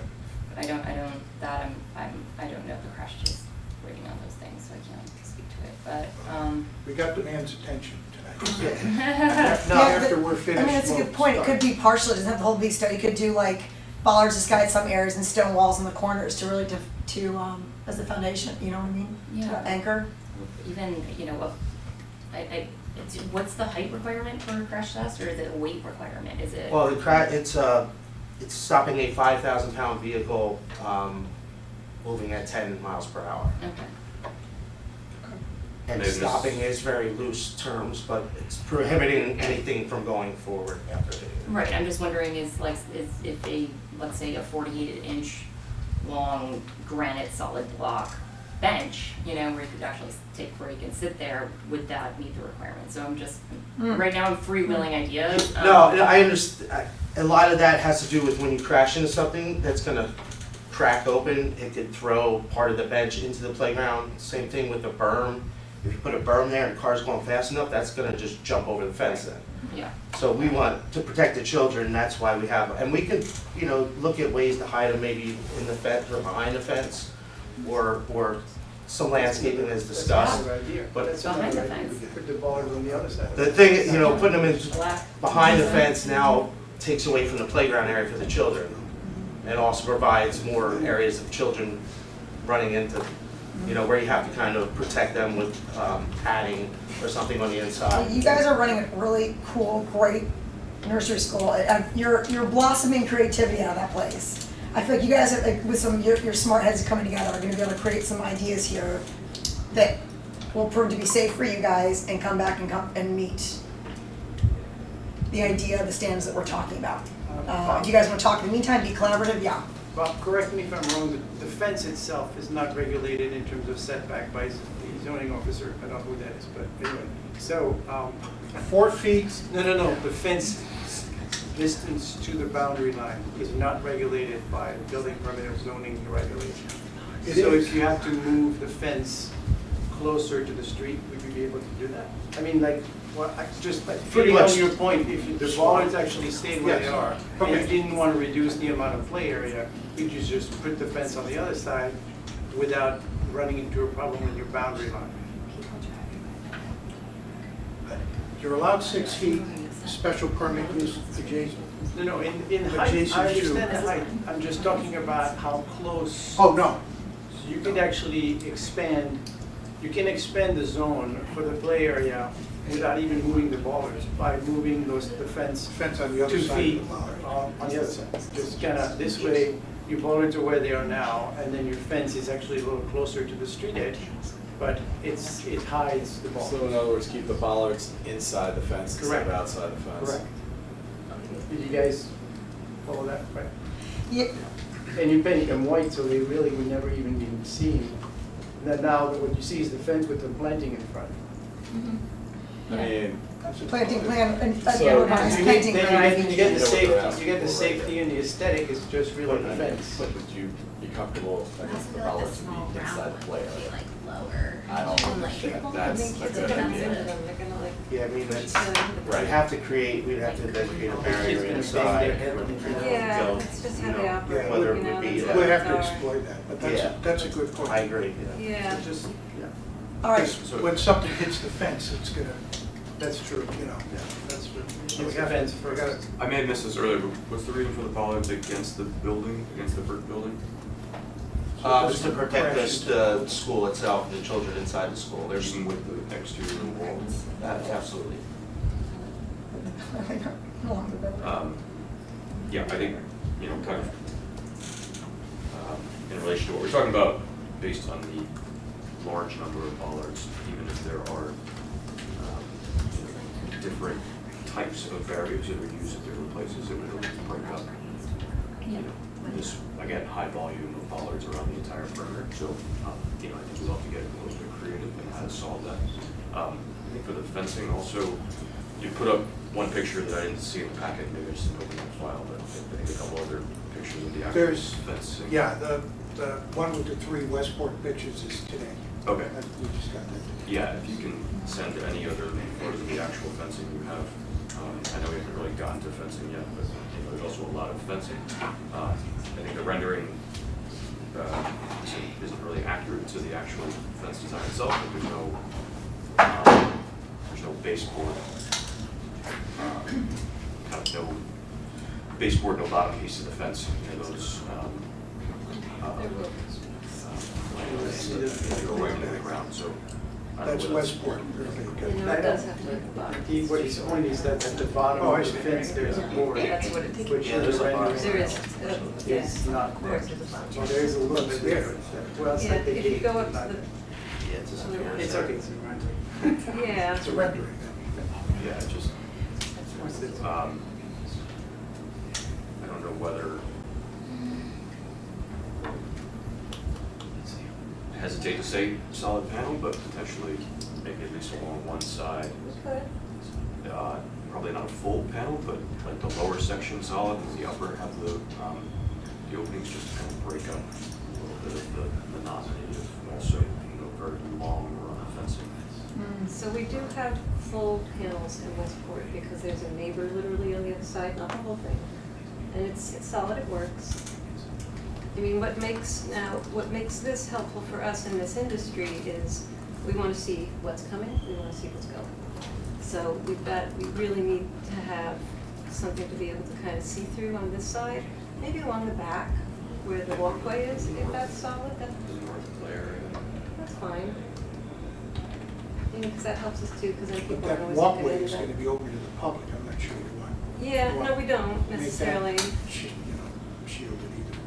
I don't know the crash test rating on those things, so I can't speak to it, but, We got the man's attention tonight. Yeah, After but- we're finished. I mean, that's a we'll good point. It start. could be partial, it doesn't have the whole big study. You could do like bollards to guide some areas and stone walls in the corners to really as a foundation, you know what I mean? Yeah. To anchor. even, what's the height requirement for a crash test, or is it a weight requirement, is it? Well, it's stopping a 5,000-pound vehicle, moving at 10 miles per hour. Okay, And Maybe this- stopping is very loose terms, but it's prohibiting anything from going forward after hitting it. right, I'm just wondering is if let's say a 48-inch long granite solid block bench, where you could actually take a break and sit there, would that meet the requirements? So I'm just, right now I'm freewheeling ideas. No, I understand, a lot of that has to do with when you crash into something that's gonna crack open, it could throw part of the bench into the playground. Same thing with the berm. If you put a berm there and the car's going fast enough, that's gonna just jump over the fence then. Yeah, So we want to protect the children, that's why we have, and we could, look at ways to hide them maybe in the fence or behind the fence, or some landscaping as That's discussed. another idea. but- That's Behind another the idea. fence. We could put the bollards on the other side. The thing, putting them in black. behind the fence now takes away from the playground area for the children. And also provides more areas of children running into, where you have to kind of protect them with padding or something on the inside. You guys are running a really cool, great nursery school. You're blossoming creativity out of that place. I feel like you guys, with some your smart heads coming together, are going to be able to create some ideas here that will prove to be safe for you guys and come back and meet the idea, the standards that we're talking about. If you guys want to talk in the meantime, be collaborative, yeah. Bob, correct me if I'm wrong, the fence itself is not regulated in terms of setback by the zoning officer. I don't know who that is, but anyway. So, 4 feet, no, the fence distance to the boundary line is not regulated by the building permit or zoning regulation. It So is. if you have to move the fence closer to the street, would you be able to do that? I mean, like, just like, Pretty fitting on much. your point, if the bollards actually stayed where they Yes. are, and you Okay. didn't want to reduce the amount of play area, you could just put the fence on the other side without running into a problem with your boundary line. You're allowed 6 feet, special permit use adjacent. No, in height, Adjacent I to- understand the height, I'm just talking about how close. Oh, no, You could actually expand, you can expand the zone for the play area without even moving the bollards, by moving the fence fence on the other 2 side feet of the bollard. on the other side. Just kind of, this way, your bollards are where they are now, and then your fence is actually a little closer to the street edge, but it hides the So in bollards. other words, keep the bollards inside the fence instead of Correct. outside the fence. Correct. Did you guys follow that, right? Yeah, And you paint them white, so they really would never even be seen. And then now, what you see is the fence with the planting in front. I mean, planting plan, and So- again, revised You planting get, plan. then you get the Yeah, safety, what they're you get the asking for, right safety and the aesthetic is just really the fence. but would you be comfortable, I guess, the bollards to be inside the play area? I don't think that's a good idea. Yeah, I mean, that's, Right. we'd have to create, we'd have to then create a Kids barrier gonna bang inside. their head on it, you know. Yeah, So, that's just you how they know, operate, whether it you know, would be, that's We'll how have to they are. explore that, but Yeah. that's a good point. I agree, Yeah. Just, yeah, All right, Because when something hits the fence, it's gonna, that's true. you know, that's what. It's the fence we first. gotta- I may have missed this earlier, but what's the reason for the bollards against the building, against the brick building? Just to protect the school itself, the children inside the school, there's, Even with the exterior walls? absolutely. along the building. Yeah, I think, you know, kind of, in relation to what we're talking about, based on the large number of bollards, even if there are, you know, different types of barriers that are used at different places, it would break up, you know, this, again, high volume of bollards around the entire perimeter. So, you know, I think we'll have to get a little bit creative in how to solve that. I think for the fencing also, you put up one picture that I didn't see in the packet, maybe I just didn't open that file, but I think a couple other pictures of the actual There's- fencing. Yeah, the one with the 3 Westport pitches is today. Okay. We just got that. Yeah, if you can send any other photos of the actual fencing you have. I know we haven't really gotten to fencing yet, but you know, there's also a lot of fencing. I think the rendering isn't really accurate to the actual fence design itself, but there's no baseboard, kind of no baseboard, no bottom piece of the fence, you know, those they go right into the ground, so. I don't know That's whether Westport. What he's pointing is that at the bottom Oh, I of the see. fence, there's a board. That's what it- Which Yeah, there's the a bar. rendering There is, is not there. Well, there is a little bit there. Well, it's Yeah, like the if you gate, go up to not- the, Yeah, it's just. It's okay, it's right. yeah. It's a rendering. Yeah, it just, What's this? I don't know whether, hesitate to say solid panel, but potentially maybe at least along one side. Probably not a full panel, but like the lower section solid and the upper have the openings just kind of break up a little bit of the monotony of also, you know, very long run fencing. So we do have full panels in Westport because there's a neighbor literally on the other side, not the whole thing. And it's solid, it works. I mean, what makes this helpful for us in this industry is we want to see what's coming, we want to see what's going. So we really need to have something to be able to kind of see through on this side, maybe along the back where the walkway is, if that's solid, The north glare area. that's fine. Because that helps us too, because then people But don't that always look at walkway it. is gonna be open to the public, I'm not sure you want. Yeah, you no, want we don't to make that necessarily. Shielded either.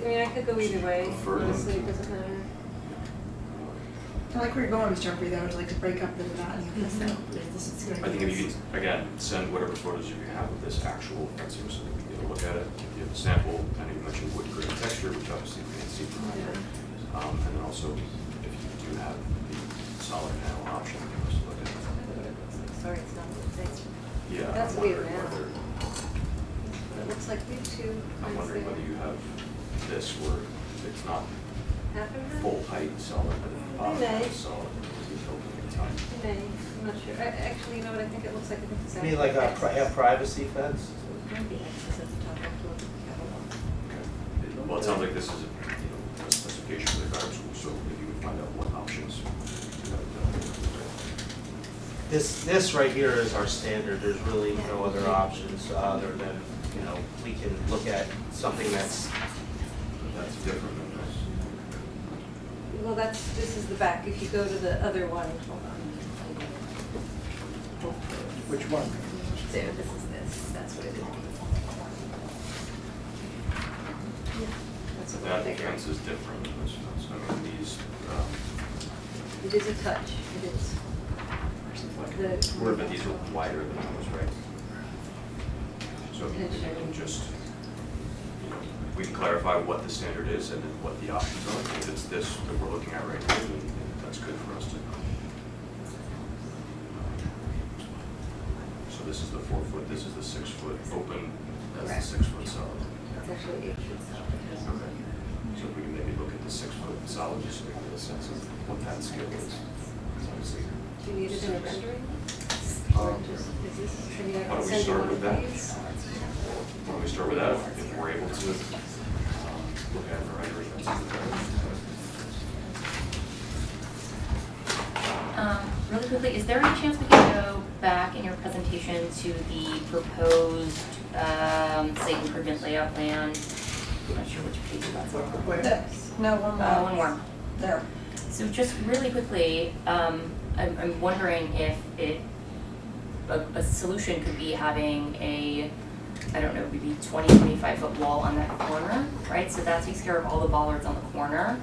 I mean, I could go either way, Prefer them honestly, to- it doesn't matter. I like where you're going, Mr. Humphrey, though, to like to break up the monotony of this, though. This is I think if you can, again, send whatever photos you have of this actual fencing so that we can get a look at it, give you a sample, I know you mentioned wood grain texture, which obviously we can't see from here. And then also, if you do have the solid panel option, give us a look at it. Sorry, it's not what it says. Yeah, That's I'm weird wondering now. whether, It looks like we have two. I'm wondering whether you have this where it's not half and half? full height solid, but then the bottom They half may. is solid, and it'll be filled in time. May, I'm not sure. Actually, you know what, I think it looks like, I think it's You mean like a access. privacy fence? Might be access at the top, I have to look at the catalog. Well, it sounds like this is a specification for the guidance school, so if you would find out what options, that would be great. This right here is our standard, there's really no other options other than, we can look at something that's, That's different than this. Well, this is the back. If you go to the other one, hold on. Which one? So this is this, that's what it is. Yeah, that's a little That bigger. fence is different than this fence. I mean, these, It is a touch, it is. but these are wider than those, right? So if you can just, we can clarify what the standard is and then what the options are. If it's this that we're looking at right now, then that's good for us to. So this is the 4 foot, this is the 6 foot open, that's Correct. the 6 foot solid. It's actually 8 feet solid. Okay. So if we can maybe look at the 6 foot solid, just so we get a sense of what that scale is. It's obviously. Do you need it in a rendering? Or just, is this, can you Why don't we send you start one with of that? these? Why don't we start with that, if we're able to look at the rendering, that's the better. Really quickly, is there any chance we can go back in your presentation to the proposed site improvement layout plan? I'm not sure which page that's on. This. No, one more. One more. There. So just really quickly, I'm wondering if a solution could be having a, I don't know, maybe 20, 25 foot wall on that corner, right? So that takes care of all the bollards on the corner.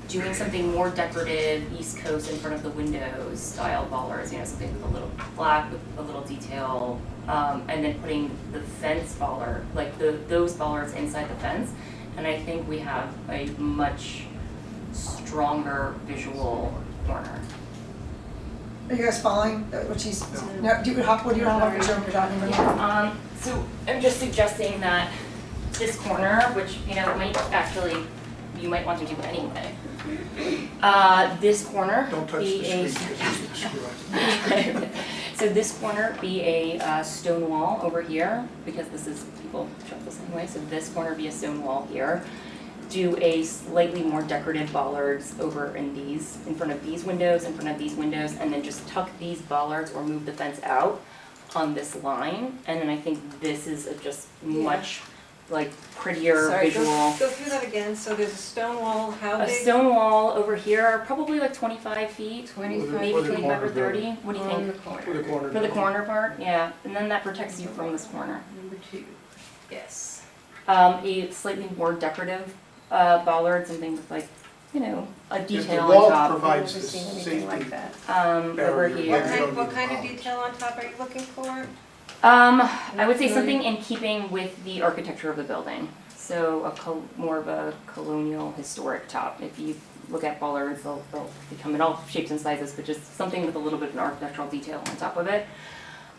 Doing something more decorative, East Coast in front of the windows style bollards, something with a little black with a little detail, and then putting the fence bollard, like those bollards inside the fence. And I think we have a much stronger visual corner. Are you guys following what she's, no, do you have what you're talking about? So I'm just suggesting that this corner, which, might actually, you might want to do anyway. This corner Don't touch be the a. screen because it's screw up. So this corner be a stone wall over here, because this is, people shop this anyway, so this corner be a stone wall here. Do a slightly more decorative bollards over in front of these windows, in front of these windows, and then just tuck these bollards or move the fence out on this line. And then I think this is a just much prettier Sorry, visual. go through that again. So there's a stone wall, how A big? stone wall over here, probably 25 feet, 25 maybe For the 25 or corner 30. What do you on think? the corner. For the corner. For the corner part, yeah, and then that protects you from this corner. Number 2. Yes. A slightly more decorative bollards and things with a If detail the wall on top. provides I've the never seen anything like safety, that. Over barrier, here. but you don't What need kind of bollards. detail on top are you looking for? I would say something in keeping with the architecture of the building. So more of a colonial historic top. If you look at bollards, they'll become in all shapes and sizes, but just something with a little bit of an architectural detail on top of it.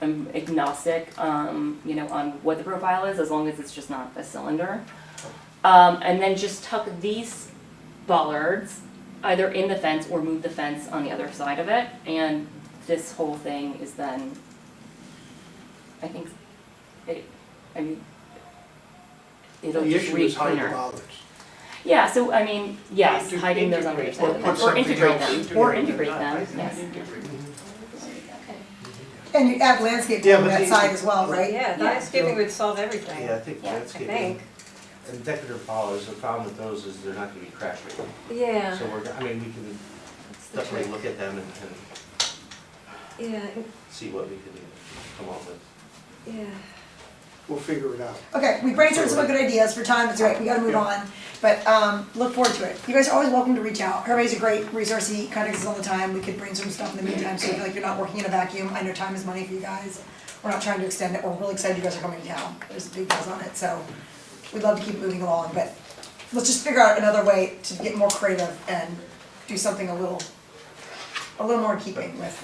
I'm agnostic, on what the profile is, as long as it's just not a cylinder. And then just tuck these bollards either in the fence or move the fence on the other side of it. And this whole thing is then, I think, it'll The just issue read is hiding the cleaner. bollards. Yeah, so yes, hiding those on the other Or side, put or something integrate else. them, or integrate them, yes. And you add landscaping Yeah, on but that the- side as well, right? Yeah, Yeah. landscaping would solve everything. I think Yeah, I I landscaping. think. And decorative bollards, the problem with those is they're not gonna be crash rated. Yeah. So we can That's the definitely trick. look at them and Yeah, see what we can come up with. yeah. We'll figure it out. Okay, we brainstormed some good ideas for time, it's all right, we gotta move on, but, look forward to it. You guys are always welcome to reach out, everybody's a great resource, he contacts us all the time, we could brainstorm stuff in the meantime, so you feel like you're not working in a vacuum, I know time is money for you guys. We're not trying to extend it, we're really excited you guys are coming to town, there's big deals on it, so we'd love to keep moving along, but let's just figure out another way to get more creative and do something a little more in keeping with,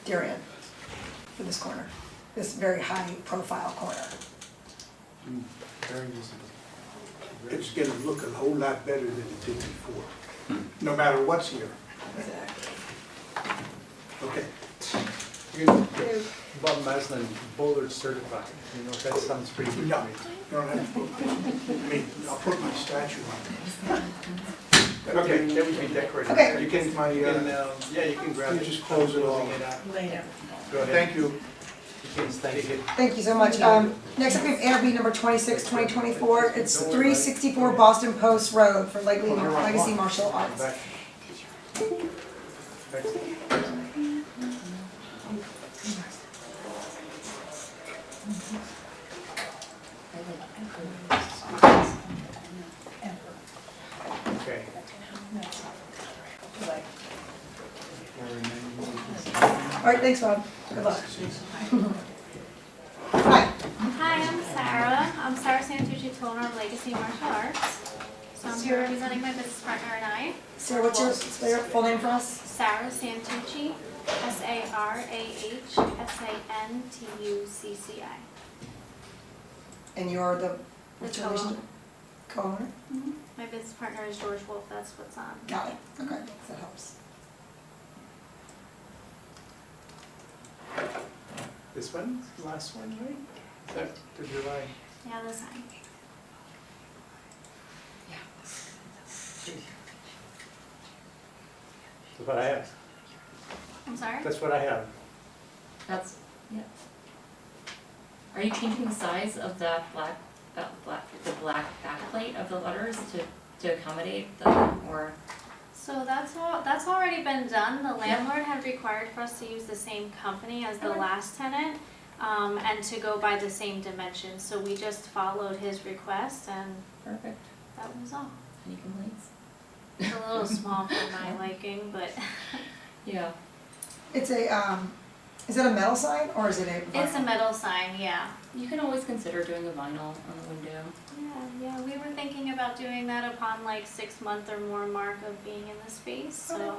Darien for this corner, this very high profile corner. Very easy. it's gonna look a whole lot better than it did before, no matter what's here. Okay. You can get Bob Maslin Bollard certified, you know, that sounds pretty good No, to me. you don't have to put, I mean, I'll put my statue on Okay, that would be decorated. Okay. You can, My, you can, yeah, you can grab you it. just close it all. Closing it out. Later. Go ahead. Thank you. You can take it. Thank you so much. Next up, we have ARB number 26, 2024. It's 364 Boston Post Road for Legacy Martial Arts. Back. Back. Okay. All right, thanks, Bob. Good luck. Hi. Hi, I'm Sarah. I'm Sarah Santucci, owner of Legacy Martial Arts. So I'm here representing my business partner and I. Sarah, what's your full name for us? Sarah Santucci, SARAHSANTUCCI. And you're the, what's your co-owner. relation? Co-owner? My business partner is George Wolf, that's what's on. Got it. Okay, that helps. This one, last one, right? Is that the July? Yeah, the sign. That's what I have. I'm sorry? That's what I have. That's, yeah. Are you changing the size of the black backplate of the letters to accommodate the, or? So that's already been done. The landlord had required for us to use the same company as the last tenant, and to go by the same dimensions. So we just followed his request and Perfect. that was all. Any complaints? It's a little small for my liking, but Yeah. It's a, is it a metal sign or is it a? it's a metal sign, yeah. You can always consider doing the vinyl on the window. Yeah, we were thinking about doing that upon like 6 month or more mark of being in the space, so.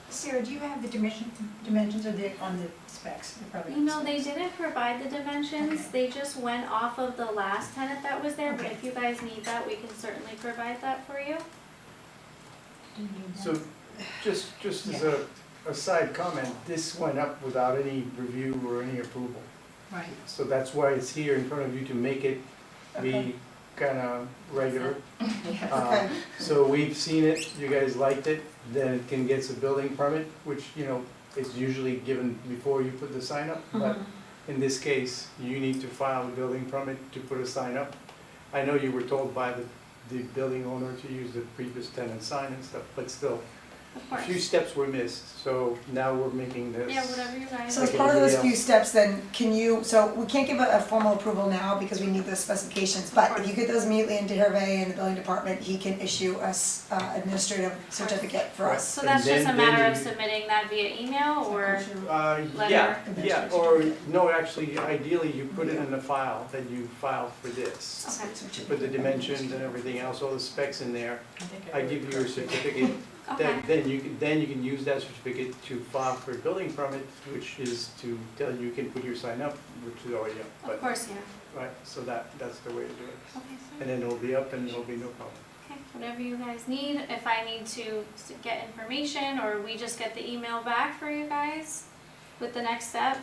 Sarah, do you have the dimensions or they on the specs? They're probably You know, they didn't provide the dimensions, Okay. they just went off of the last tenant that was there, but Okay. if you guys need that, we can certainly provide that for you. Do you need that? So, just as a side comment, this went up without any review or any approval. Right. So that's why it's here in front of you to make it Okay. be kind of regular. Yes. Okay. So we've seen it, you guys liked it, then it can get a building permit, which, you know, is usually given before you put the sign up. But in this case, you need to file a building permit to put a sign up. I know you were told by the building owner to use the previous tenant sign and stuff, but still, Of a course. few steps were missed, so now we're making this. Yeah, whatever you guys. So as Okay, part of those anybody few steps, then, can you, so we can't give a formal approval now because we need those specifications, but if you get those immediately into Hervé and the building department, he can issue us administrative certificate for us. So that's And just a then matter of you- submitting that via email or? Yeah, Letter. yeah, or, no, actually, ideally, you put it in the file that you filed for this. Okay. You put the dimensions and everything else, all the specs in there. I give you a certificate, Okay. then you can use that certificate to file for a building permit, which is to tell you can put your sign up, which is already up. Of But, course, yeah. right, so that's the way to do it. Okay, so. And then it'll be up and there'll be no problem. Okay, whatever you guys need, if I need to get information or we just get the email back for you guys with the next step.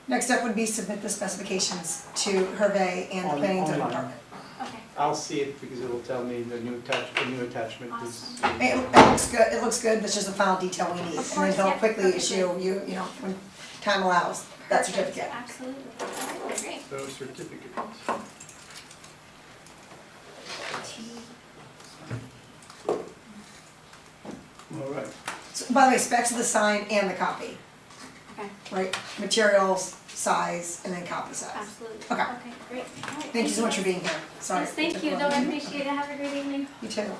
Next step would be submit the specifications to Hervé and the planning and zoning Online. department. Okay, I'll see it because it'll tell me the new attachment is. It looks good, that's just the final detail we need, Of and then course, he'll yeah, quickly perfect. issue you know, when time allows, that perfect, certificate. absolutely, alright, great. So certificate. All right. So, by the way, specs of the sign and the copy, Okay, right? Materials, size, and then copy size. absolutely, Okay. okay, great, alright. Thank you so much for being here, sorry. Yes, thank you, no, I appreciate it, have a great evening. You too.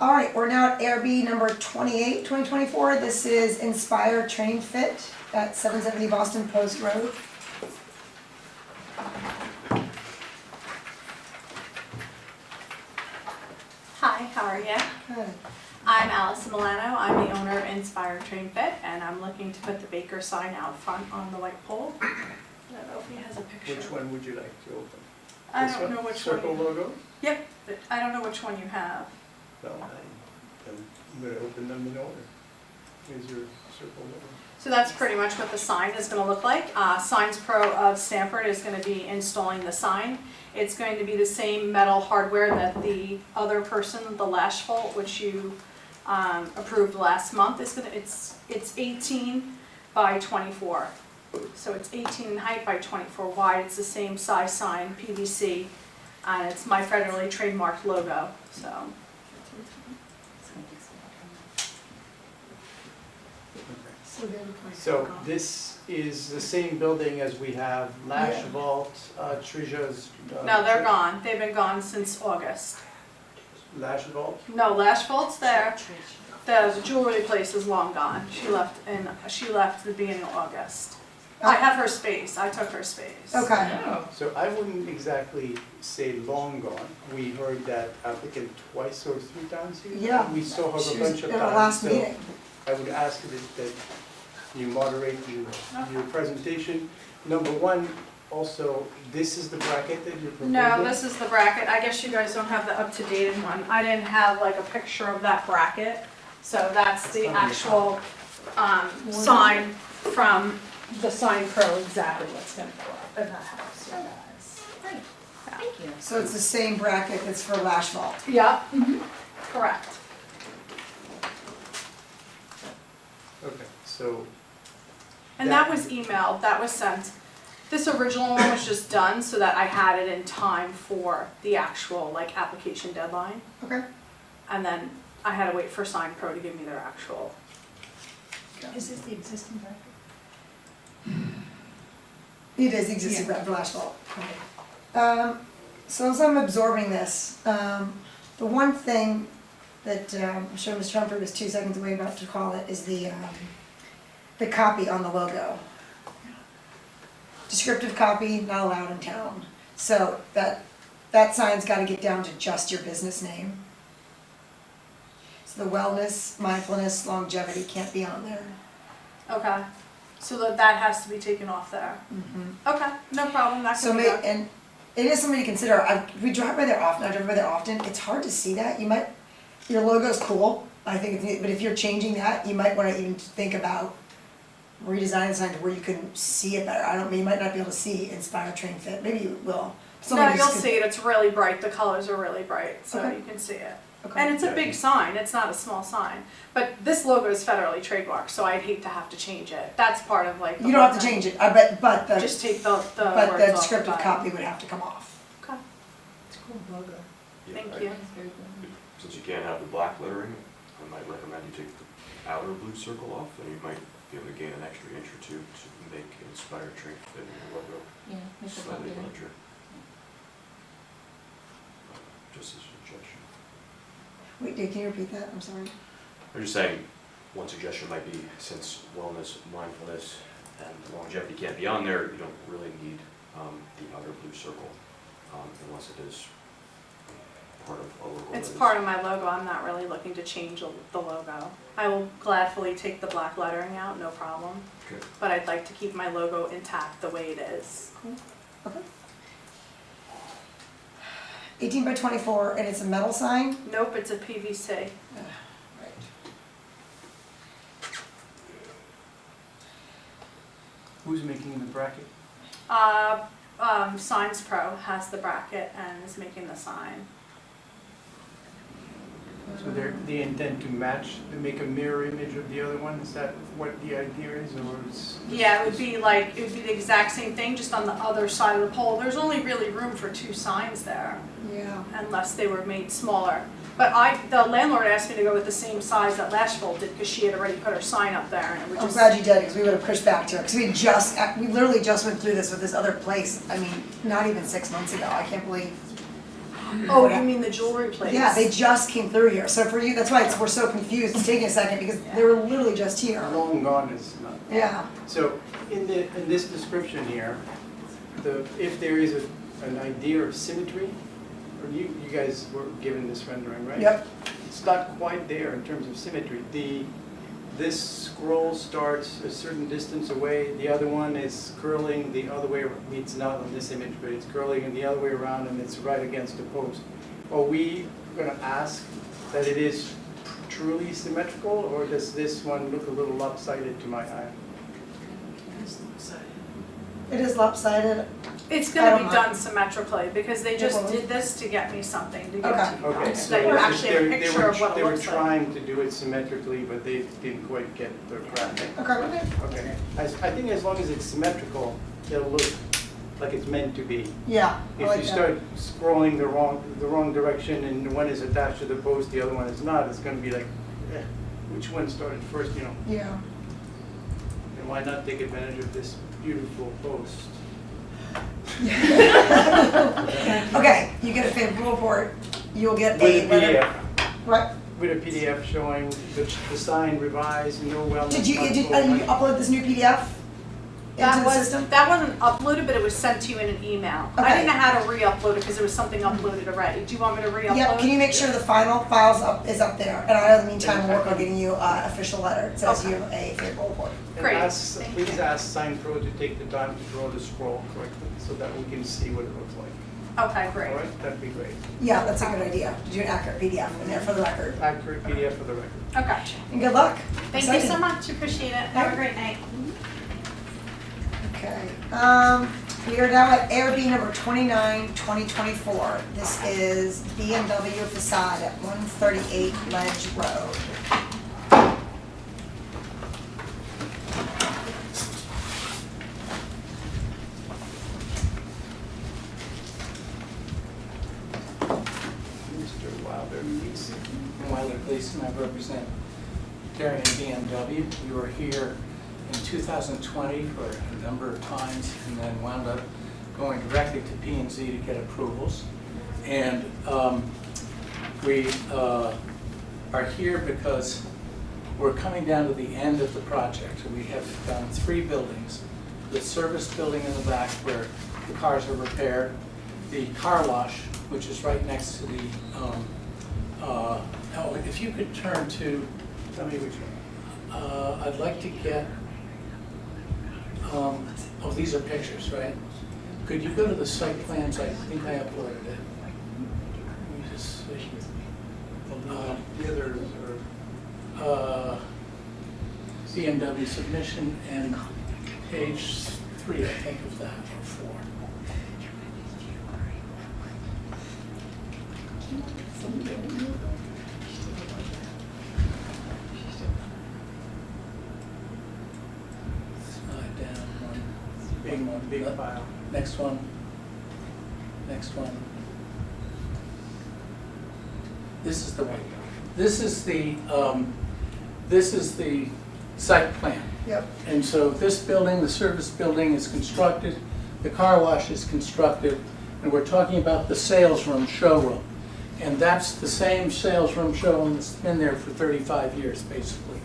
All right, we're now at ARB number 28, 2024. This is Inspire Train Fit at 770 Boston Post Road. Hi, how are you? Good. I'm Allison Milano. I'm the owner of Inspire Train Fit, and I'm looking to put the baker sign out front on the white pole. I don't know if he has a picture. Which one would you like to open? I This don't one? know which Circle one. logo? Yep, but I don't know which one you have. No, I'm gonna open them in order. Here's your circle logo. So that's pretty much what the sign is gonna look like. Signs Pro of Stanford is gonna be installing the sign. It's going to be the same metal hardware that the other person, the Lashbolt, which you approved last month, is gonna, it's 18 by 24. So it's 18 in height by 24 wide. It's the same size sign, PVC, and it's my federally trademarked logo, so. So this is the same building as we have Lash Vault, Trija's. No, they're gone. They've been gone since August. Lash Vault? No, Lash Vault's there. The jewelry place is long gone. She left the beginning of August. I have her space. I took her space. Okay. So I wouldn't exactly say long gone. We heard that applicant twice or 3 times here. Yeah. We saw her She a was bunch of in times. our last so meeting. I would ask that you moderate your presentation. Number one, also, this is the bracket that you're proposing? No, this is the bracket. I guess you guys don't have the up-to-date one. I didn't have like a picture of that bracket. So that's the actual sign from the Sign Pro, exactly what's gonna go up in that house. Yeah. Great, thank you. So it's the same bracket that's for Lash Vault. Yeah, correct. Okay, so. And that was emailed, that was sent. This original one was just done so that I had it in time for the actual like application deadline. Okay. And then I had to wait for Sign Pro to give me their actual. Is this the existing bracket? It is existing for Lash Vault. So as I'm absorbing this, the one thing that I'm sure Mr. Humphrey was 2 seconds away about to call it is the copy on the logo. Descriptive copy, not allowed in town. So that sign's gotta get down to just your business name. So the wellness, mindfulness, longevity can't be on there. Okay, so that has to be taken off there. Okay, no problem, that So can be may, done. and it is something to consider. We drive by there often, I drive by there often, it's hard to see that. You might, your logo's cool, I think it's neat, but if you're changing that, you might wanna even think about redesigning the sign to where you can see it better. You might not be able to see Inspire, Train, Fit, maybe you will. No, you'll see it, it's really bright, the colors are really bright, so Okay. you can see it. Okay. And it's a big sign, it's not a small sign. But this logo is federally trademarked, so I'd hate to have to change it. That's part of like the You don't have to whole change it, but the, Just take the words but off the the descriptive bottom. copy would have to come off. Okay, It's a cool logo. Yeah, thank I- you. Since you can't have the black lettering, I might recommend you take the outer blue circle off, and you might be able to gain an extra inch or two to make Inspire, Train, Fit in your logo Yeah, make it slightly popular. larger. Just a suggestion. Wait, Dave, can you repeat that? I'm sorry. I'm just saying, one suggestion might be, since wellness, mindfulness, and longevity can't be on there, you don't really need the outer blue circle, unless it is part of a logo. It's that is- part of my logo, I'm not really looking to change the logo. I will gladly take the black lettering out, no problem. Okay. But I'd like to keep my logo intact the way it is. Okay. 18 by 24, and it's a metal sign? Nope, it's a PVC. Right. Who's making the bracket? Signs Pro has the bracket and is making the sign. So they intend to match, to make a mirror image of the other one? Is that what the idea is, or is? Yeah, it would be the exact same thing, just on the other side of the pole. There's only really room for 2 signs there, Yeah. unless they were made smaller. But the landlord asked me to go with the same size that Lashbolt did, because she had already put her sign up there, and it would I'm just. glad you did, because we would have pushed back to it, because we literally just went through this with this other place, I mean, not even 6 months ago, I can't believe. Oh, you mean the jewelry place? Yeah, they just came through here, so for you, that's why we're so confused, it's taking a second, because they were literally just here. Long gone is not. Yeah. So in this description here, if there is an idea of symmetry, or you guys were given this rendering, right? Yep. It's not quite there in terms of symmetry. The this scroll starts a certain distance away, the other one is curling the other way, it's not on this image, but it's curling in the other way around and it's right against the post. Are we gonna ask that it is truly symmetrical, or does this one look a little lopsided to my eye? It is lopsided. It's I gonna don't be mind. done symmetrically, because they just Okay. did this to get me something, to give Okay. to you Okay, guys, so that you so actually have a they picture of what it They were looks like. trying to do it symmetrically, but they didn't quite get the graphic. Okay. Okay, I think as long as it's symmetrical, it'll look like it's meant to be. Yeah, I If like you that. start scrolling the wrong direction and one is attached to the post, the other one is not, it's gonna be like, which one started first, you know? Yeah. And why not take advantage of this beautiful post? Okay, you get a favorable report, you'll get With a a letter. PDF, Right, with a PDF showing the sign revised, no wellness. did you control. upload this new PDF into the system? That wasn't uploaded, but it was sent to you in an email. I Okay. didn't know how to re-upload it because there was something uploaded already. Do you want me to re-upload? Yep, can you make sure the final files is up there? And I, in the meantime, will work on getting you an official letter that says you have a favorable report. And Great, ask- thank Please you. ask Sign Pro to take the time to draw the scroll correctly, so that we can see what it looks like. Okay, All great. right, that'd be great. Yeah, that's a good idea, to do an accurate PDF in there for the record. Accurate PDF for the record. Okay. And good luck. Thank you so Exciting. much, appreciate it. Have a great night. Okay, we are now at ARB number 29, 2024. This is BMW facade at 138 Ledge Road. Mr. Wilder, please. Wilder, please, and I represent Darien BMW. We were here in 2020 for a number of times and then wound up going directly to P&Z to get approvals. And we are here because we're coming down to the end of the project. We have done 3 buildings. The service building in the back where the cars are repaired, the car wash, which is right next to the, if you could turn to, Tell me which one. I'd like to get, oh, these are pictures, right? Could you go to the site plans? I think I uploaded it. Let me just see. The others are. BMW submission and page 3, I think, of that, or 4. Slide down one. Big file. Next one. Next one. This is the one. This is the site plan. Yep. And so this building, the service building is constructed, the car wash is constructed, and we're talking about the sales room showroom. And that's the same sales room showroom that's been there for 35 years, basically.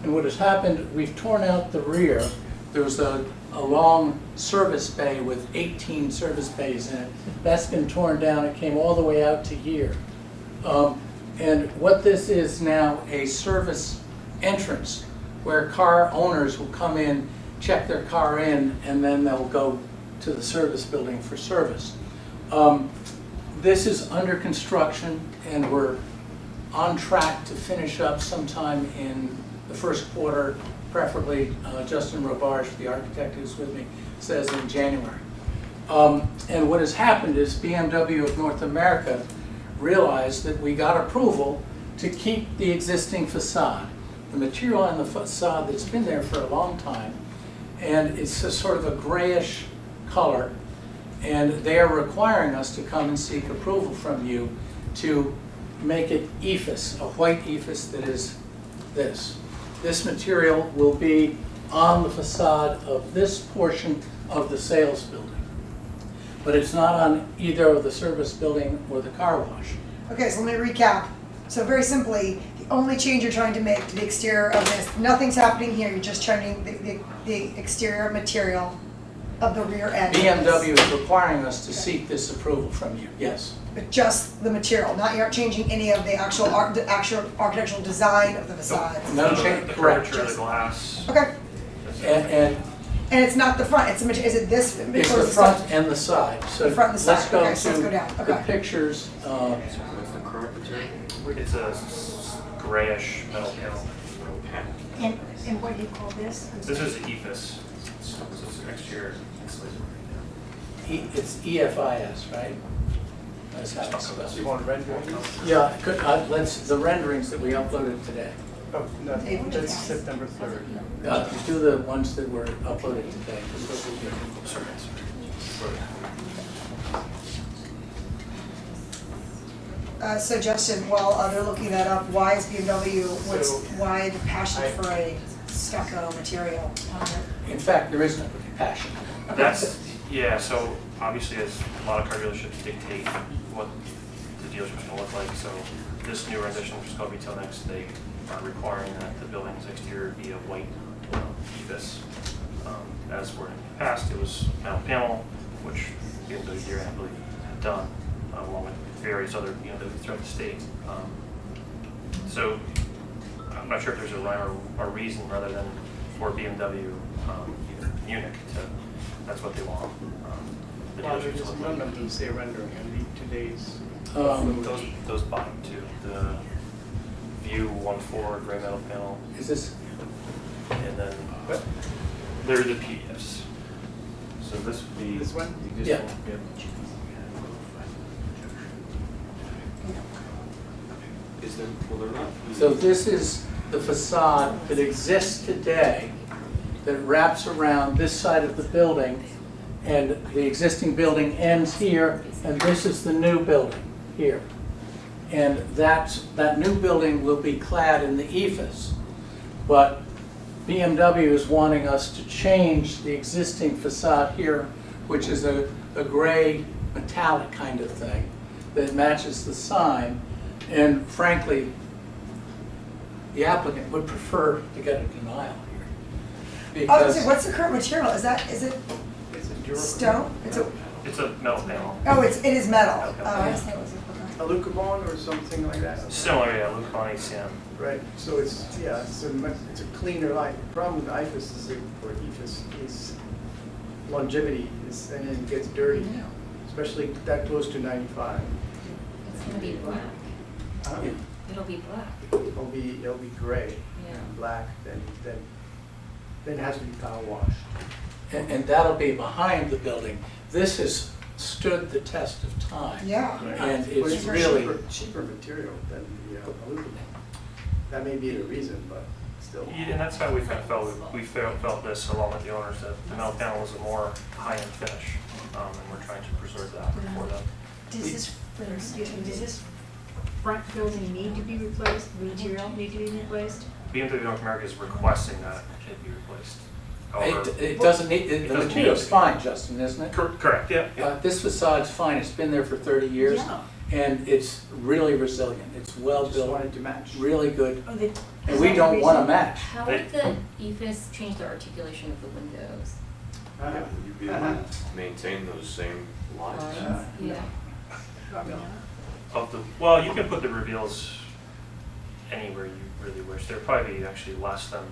And what has happened, we've torn out the rear. There was a long service bay with 18 service bays in it. That's been torn down. It came all the way out to here. And what this is now, a service entrance where car owners will come in, check their car in, and then they'll go to the service building for service. This is under construction, and we're on track to finish up sometime in the first quarter, preferably Justin Robarge, the architect who's with me, says in January. And what has happened is BMW of North America realized that we got approval to keep the existing facade. The material on the facade that's been there for a long time, and it's a sort of a grayish color, and they are requiring us to come and seek approval from you to make it ephes, a white ephes that is this. This material will be on the facade of this portion of the sales building. But it's not on either of the service building or the car wash. Okay, so let me recap. So very simply, the only change you're trying to make to the exterior of this, nothing's happening here, you're just changing the exterior material of the rear end. BMW is requiring us to seek this approval from you, yes. But just the material, not you're not changing any of the actual architectural design of the facades. No change, The correct. curvature of the glass. Okay, And and it's not the front, it's the material, is it this? it's or the is it front and the side. So The front and the let's side. go Okay, so let's go down. to the Okay. pictures. What's the current material? It's a grayish metal panel. And what do you call this? This is EFIS, so it's exterior insulated. It's EFIS, right? That's how it's spelled. You want renderings? Yeah, let's, the renderings that we uploaded today. Oh, no, that's September 3rd. Do the ones that were uploaded today. 'Cause those will be- So Justin, while they're looking that up, why is BMW, why the passion for a stucco material on it? In fact, there is no passion. That's, yeah, so obviously as a lot of car dealerships dictate what the dealership's gonna look like, so this new rendition, which is called Retail Next, they are requiring that the building's exterior be a white EFIS. As were in the past, it was metal panel, which BMW Darien, I believe, had done, along with various other BMW throughout the state. So I'm not sure if there's a rhyme or reason rather than for BMW Munich to, that's what they want. The Well, dealerships there's look none like. of them say rendering, and today's. Those bottom two, the View 1.4 gray metal panel, Is this, and then they're the PDFs. So this would be. This one? Yeah. Is there, well, they're not. so this is the facade that exists today that wraps around this side of the building, and the existing building ends here, and this is the new building here. And that new building will be clad in the EFIS, but BMW is wanting us to change the existing facade here, which is a gray metallic kind of thing that matches the sign. And frankly, the applicant would prefer to get a denial here. I was gonna say, Because what's the current material? Is it It's a durable. stone? It's a metal panel. Oh, it is metal. Oh, I just thought it was a. A Lucabon or something like that? Similar, yeah, Lucon ACM. Right, so it's a cleaner line. The problem with IFAS is or EFIS is longevity, and it gets dirty, especially that close to 95. It's gonna be black. Yeah. It'll be black. It'll be gray, Yeah. black, then it has to be power washed. and that'll be behind the building. This has stood the test of time. Yeah. And But it's a really, cheaper material than the aluminum. That may be the reason, but still. Yeah, and that's how we kind of felt this along with the owners, that the metal panel was a more high-end finish, and we're trying to preserve that for them. Does this front building need to be replaced, the material need to be replaced? BMW North America is requesting that it be replaced. However, it doesn't need, It the doesn't material's need- fine, Justin, isn't it? Correct, yeah. This facade's fine, it's been there for 30 years, Yeah. and it's really resilient, it's well Just built, wanted to match. really good, Oh, they- and is we that don't the want to reason? match. How would the EFIS change the articulation of the windows? Uh-huh. You'd be able to maintain those same lines. Yeah. Well, you can put the reveals anywhere you really wish. They're probably actually less than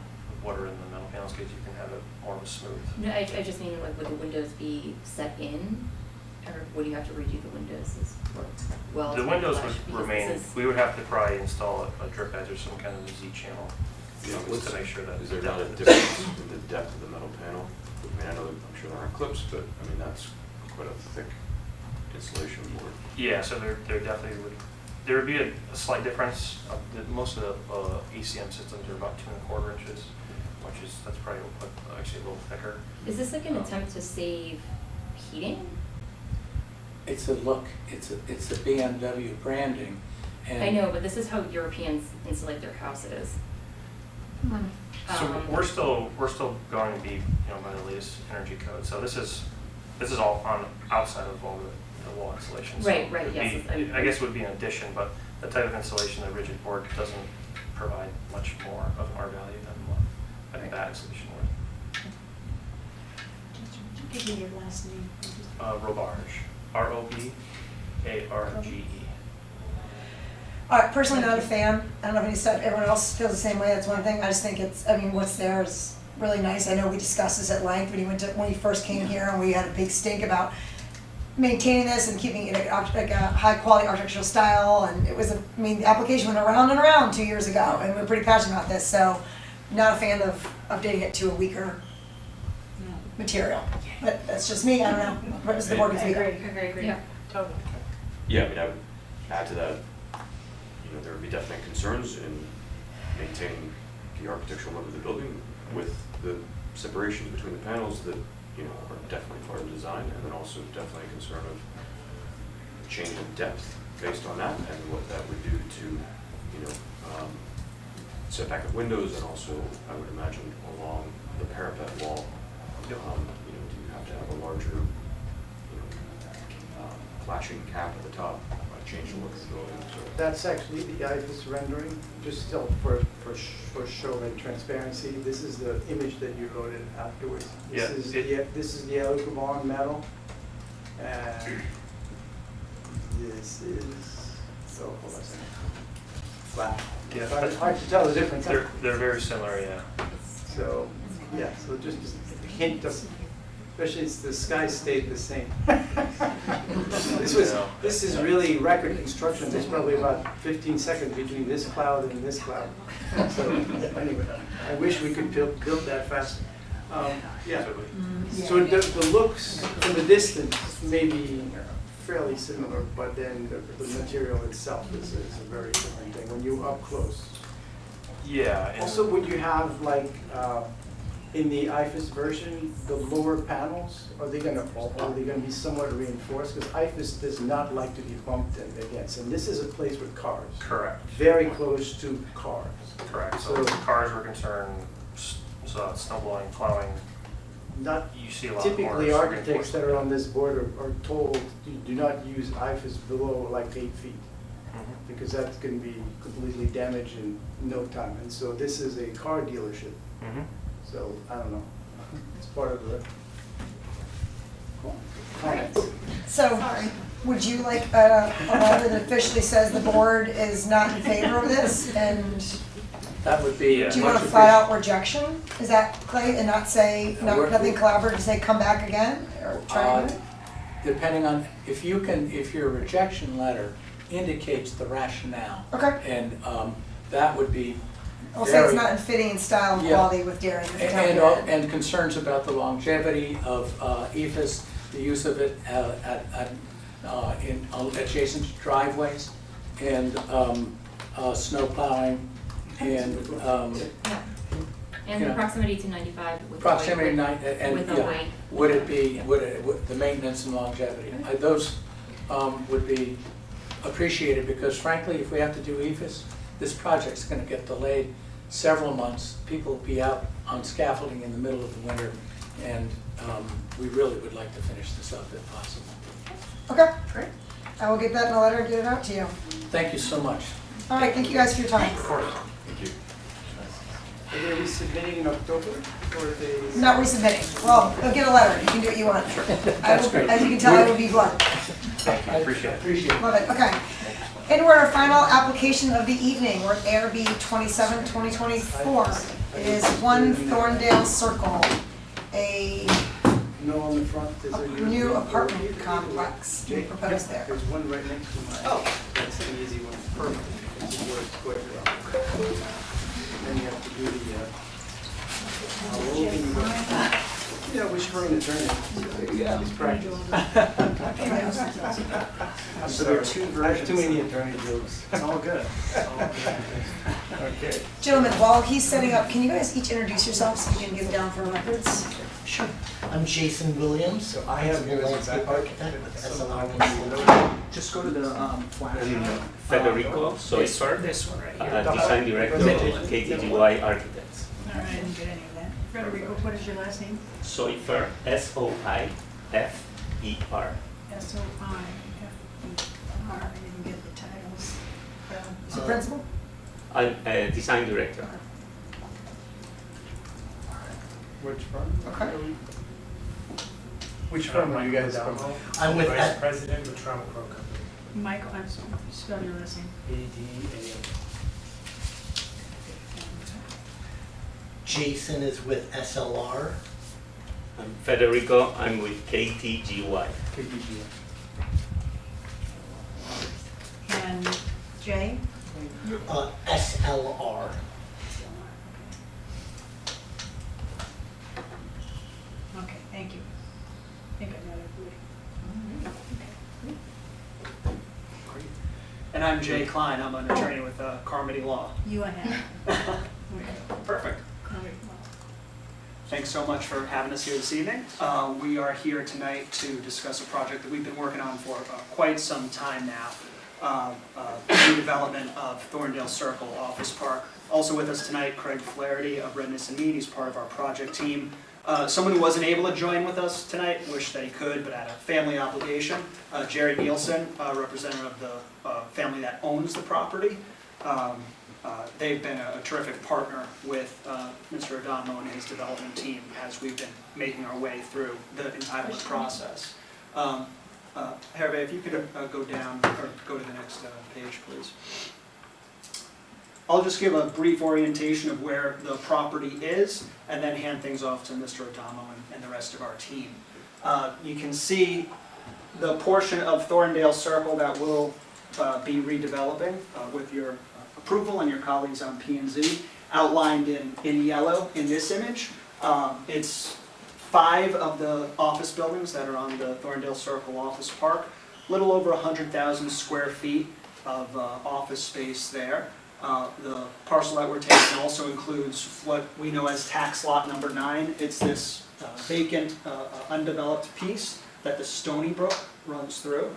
what are in the metal panels, because you can have it more of a smooth. No, I just mean like would the windows be set in, or would you have to redo the windows as well? The as windows flash? would Because remain, this is- we would have to probably install a drip edge or some kind of Z channel, Yeah, just to make sure that. Is there not a the- difference in the depth of the metal panel? I mean, I know, I'm sure there are clips, but I mean, that's quite a thick insulation board. Yeah, so there definitely would, there would be a slight difference. Most of the ECM systems are about 2¼ inches, that's probably actually a little thicker. Is this like an attempt to save heating? It's a look, it's the BMW branding, and. I know, but this is how Europeans insulate their houses. So we're still going to be, by the latest energy code. So this is all on outside of all the wall insulation. So Right, it'd yes, be- I guess it would be an addition, but the type of insulation, the rigid board, doesn't provide much more of R value than what I think that insulation would. Give me your last name. Robarge, R-O-B-A-R-G-E. Personally not a fan. I don't know if everyone else feels the same way, that's one thing. I just think what's there is really nice. I know we discussed this at length when you first came here, and we had a big stink about maintaining this and keeping it like a high quality architectural style, and the application went around and around 2 years ago, and we're pretty passionate about this, so not a fan of updating it to a weaker material. But that's just me, I don't know. What does the board think? I agree. Yeah. Totally. Yeah, I mean, I would add to that, there would be definite concerns in maintaining the architectural look of the building with the separations between the panels that, are definitely part of the design, and then also definitely a concern of change in depth based on that, and what that would do to, setback of windows, and also, I would imagine, along the parapet wall. Do you have to have a larger, flashing cap at the top, change the look of the building? So That's actually the IFAS rendering, just still for show and transparency. This is the image that you loaded afterwards. This is the yellow Gavon metal, and this is, hold on a second. Wow. Yeah. Hard to tell the difference. Huh? They're very similar, yeah. So, so just a hint of, especially as the sky stayed the same. This is really record construction. There's probably about 15 seconds between this cloud and this cloud. So anyway, I wish we could build that fast. So the looks from the distance may be fairly similar, but then the material itself is a very different thing when you're up close. Yeah. Also, would you have in the IFAS version, the lower panels, are they gonna be somewhat reinforced? Because IFAS does not like to be bumped against, and this is a place with cars. Correct. Very close to cars. Correct. So cars were concerned, snow blowing, plowing. Not you see a lot typically more architects that are on this board are told you do not use IFAS below like 8 feet. Because that's going to be completely damaged in no time. And so this is a car dealership. So I don't know. It's part of the. So, would you like a letter that officially says the board is not in favor of this, and That would be. do you want a flat out rejection? Is that Clay, and not say, nothing collaborative, say come back again, or try again? Depending on, if your rejection letter indicates the rationale. Okay. And that would be I'll say it's not in fitting in style and quality with Darien. And concerns about the longevity of EFS, the use of it in adjacent to driveways, and snow plowing, and the proximity to 95 with proximity the night, and with the weight. would the maintenance and longevity? Those would be appreciated, because frankly, if we have to do EFS, this project's going to get delayed several months. People will be out on scaffolding in the middle of the winter, and we really would like to finish this up if possible. Okay, great. I will get that in a letter and get it out to you. Thank you so much. All right, thank you guys for your time. Of course. Thank you. Are they resubmitting in October, or are they? Not resubmitting. Well, you'll get a letter. You can do what you want. That's great. As you can tell, I will be blunt. Thank you, appreciate it. Love it, okay. And we're our final application of the evening. We're at ARB 27-2024. It is 1 Thorndale Circle, a No on the front, is there? new apartment complex being proposed there. There's one right next to mine. Oh. That's an easy one. Perfect. This is where it's going from. Then you have to do we should bring an attorney. Yeah. He's practicing. So there are two versions. I have too many attorney jokes. It's all good. Okay. Gentlemen, while he's setting up, can you guys each introduce yourselves so we can get it down for records? Sure. I'm Jason Williams. So I am a landscape architect with SLR. Just go to the Federico Soifer, this one right here. design director of KTGY Architects. All right, I didn't get any of that. Federico, what is your last name? Soifer, S-O-I-F-E-R. S-O-I-F-E-R. I didn't get the titles. Is he principal? I'm a design director. Which firm? Okay. Which firm are you guys from? I'm with Vice President with Trammell Crow Company. Michael, I'm sorry, spell your last name. ADAM. Jason is with SLR. I'm Federico, I'm with KTGY. And Jay? SLR. Okay, thank you. I think I got everybody. And I'm Jay Klein. I'm an attorney with Carmody Law. You I have. Perfect. Thanks so much for having us here this evening. We are here tonight to discuss a project that we've been working on for quite some time now. Redevelopment of Thorndale Circle Office Park. Also with us tonight, Craig Flaherty of Redness and Mead. He's part of our project team. Someone who wasn't able to join with us tonight, wished that he could, but had a family obligation. Jerry Nielsen, representative of the family that owns the property. They've been a terrific partner with Mr. Adamo and his development team as we've been making our way through the entitlement process. Hervé, if you could go down, or go to the next page, please. I'll just give a brief orientation of where the property is and then hand things off to Mr. Adamo and the rest of our team. You can see the portion of Thorndale Circle that will be redeveloping with your approval and your colleagues on P&Z, outlined in yellow in this image. It's 5 of the office buildings that are on the Thorndale Circle Office Park, a little over 100,000 square feet of office space there. The parcel that we're taking also includes what we know as tax lot number 9. It's this vacant, undeveloped piece that the Stony Brook runs through.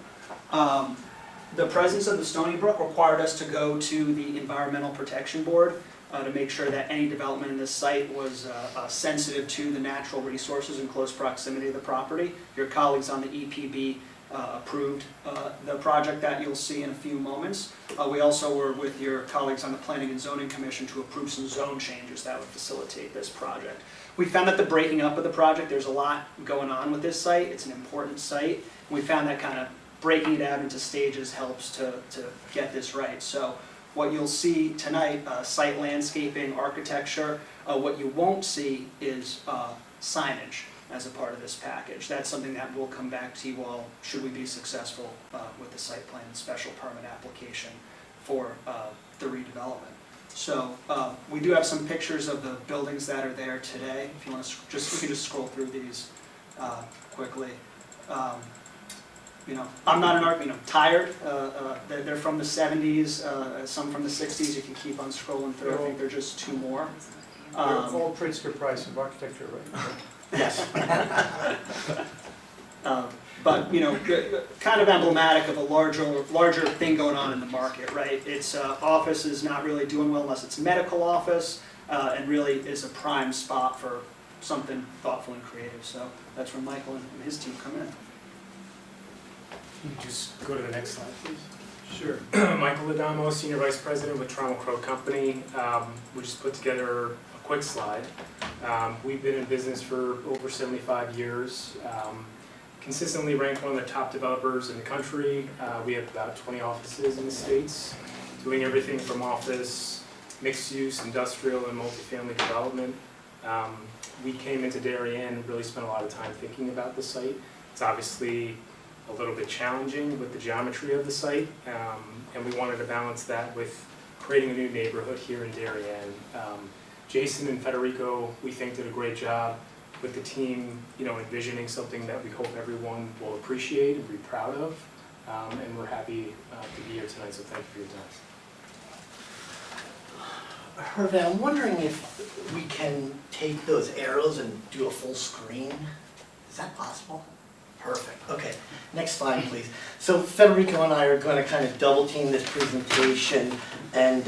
The presence of the Stony Brook required us to go to the Environmental Protection Board to make sure that any development in this site was sensitive to the natural resources in close proximity to the property. Your colleagues on the EPB approved the project that you'll see in a few moments. We also were with your colleagues on the Planning and Zoning Commission to approve some zone changes that would facilitate this project. We found that the breaking up of the project, there's a lot going on with this site. It's an important site. We found that kind of breaking it out into stages helps to get this right. So what you'll see tonight, site landscaping, architecture. What you won't see is signage as a part of this package. That's something that will come back to you all should we be successful with the site plan and special permit application for the redevelopment. So we do have some pictures of the buildings that are there today. If you want to you can just scroll through these quickly. You know, I'm not an architect, tired. They're from the 70s, some from the 60s. You can keep on scrolling through. I think they're just 2 more. They're all Pritzker Prize of architecture, right? Yes. But you know, kind of emblematic of a larger thing going on in the market, right? It's office is not really doing well unless it's medical office, and really is a prime spot for something thoughtful and creative. So that's where Michael and his team come in. Can you just go to the next slide, please? Sure. Michael Adamo, Senior Vice President with Trammell Crow Company. We just put together a quick slide. We've been in business for over 75 years. Consistently ranked one of the top developers in the country. We have about 20 offices in the States, doing everything from office, mixed use, industrial, and multifamily development. We came into Darien and really spent a lot of time thinking about the site. It's obviously a little bit challenging with the geometry of the site, and we wanted to balance that with creating a new neighborhood here in Darien. Jason and Federico, we think, did a great job with the team, you know, envisioning something that we hope everyone will appreciate and be proud of, and we're happy to be here tonight, so thank you for your time. Hervé, I'm wondering if we can take those arrows and do a full screen. Is that possible? Perfect. Okay, next slide, please. So Federico and I are going to kind of double team this presentation and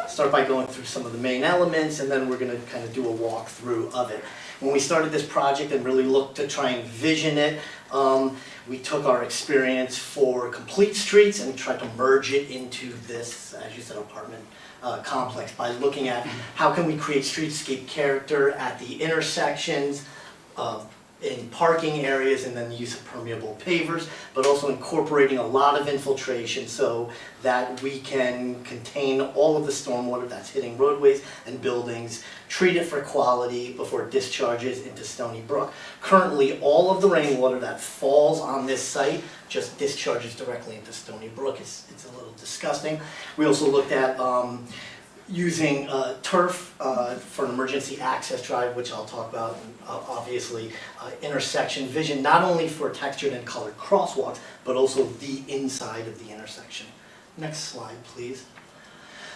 start by going through some of the main elements, and then we're going to kind of do a walkthrough of it. When we started this project and really looked to try and vision it, we took our experience for complete streets and tried to merge it into this, as you said, apartment complex by looking at how can we create streetscape character at the intersections, in parking areas, and then the use of permeable pavers, but also incorporating a lot of infiltration so that we can contain all of the stormwater that's hitting roadways and buildings, treat it for quality before it discharges into Stony Brook. Currently, all of the rainwater that falls on this site just discharges directly into Stony Brook. It's a little disgusting. We also looked at using turf for an emergency access drive, which I'll talk about, and obviously intersection vision, not only for textured and colored crosswalks, but also the inside of the intersection. Next slide, please.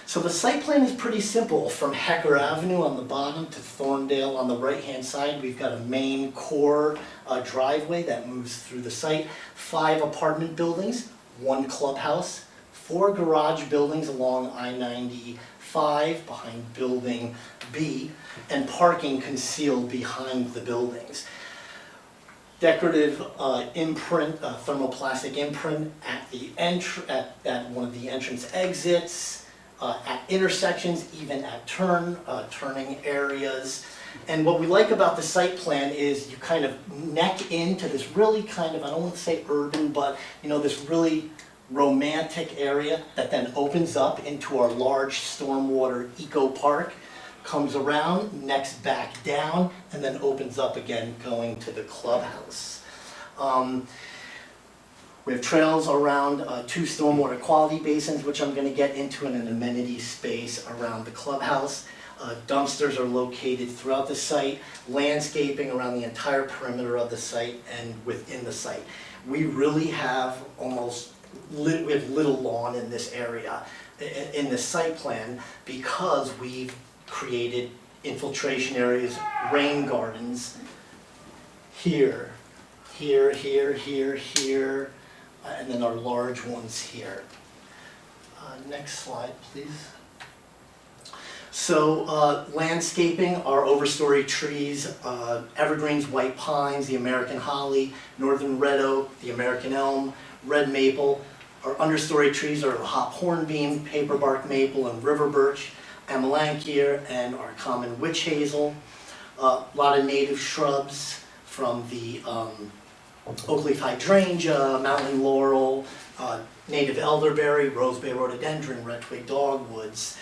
So the site plan is pretty simple. From Hecker Avenue on the bottom to Thorndale on the right-hand side, we've got a main core driveway that moves through the site, 5 apartment buildings, 1 clubhouse, 4 garage buildings along I-95 behind Building B, and parking concealed behind the buildings. Decorative imprint, thermoplastic imprint at the at one of the entrance exits, at intersections, even at turning areas. And what we like about the site plan is you kind of neck into this really kind of, I don't want to say urban, but you know, this really romantic area that then opens up into our large stormwater eco park, comes around, necks back down, and then opens up again going to the clubhouse. We have trails around 2 stormwater quality basins, which I'm going to get into, in an amenity space around the clubhouse. Dumpsters are located throughout the site, landscaping around the entire perimeter of the site and within the site. We really have we have little lawn in this area, in the site plan, because we've created infiltration areas, rain gardens, here, here, here, here, here, and then our large ones here. Next slide, please. So landscaping, our overstory trees, evergreens, white pines, the American holly, northern red oak, the American elm, red maple. Our understory trees are hop hornbeam, paperbark maple, and river birch, amelanchier, and our common witch hazel. A lot of native shrubs from the oakleaf hydrangea, mountain laurel, native elderberry, rosebay rhododendron, red twig dogwoods.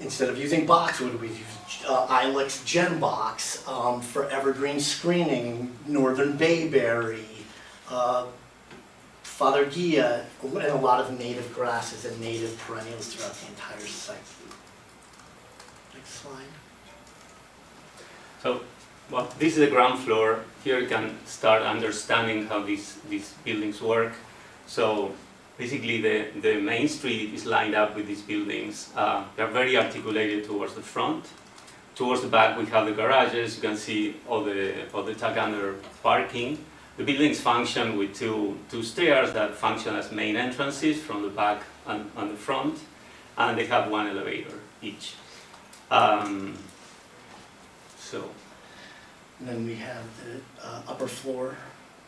Instead of using boxwood, we've used ilex gembox for evergreen screening, northern bayberry, fathergia, and a lot of native grasses and native perennials throughout the entire site. Next slide. So, well, this is the ground floor. Here you can start understanding how these buildings work. So basically the main street is lined up with these buildings. They're very articulated towards the front. Towards the back we have the garages. You can see all the tag under parking. The buildings function with two stairs that function as main entrances from the back and the front, and they have 1 elevator each. And then we have the upper floor.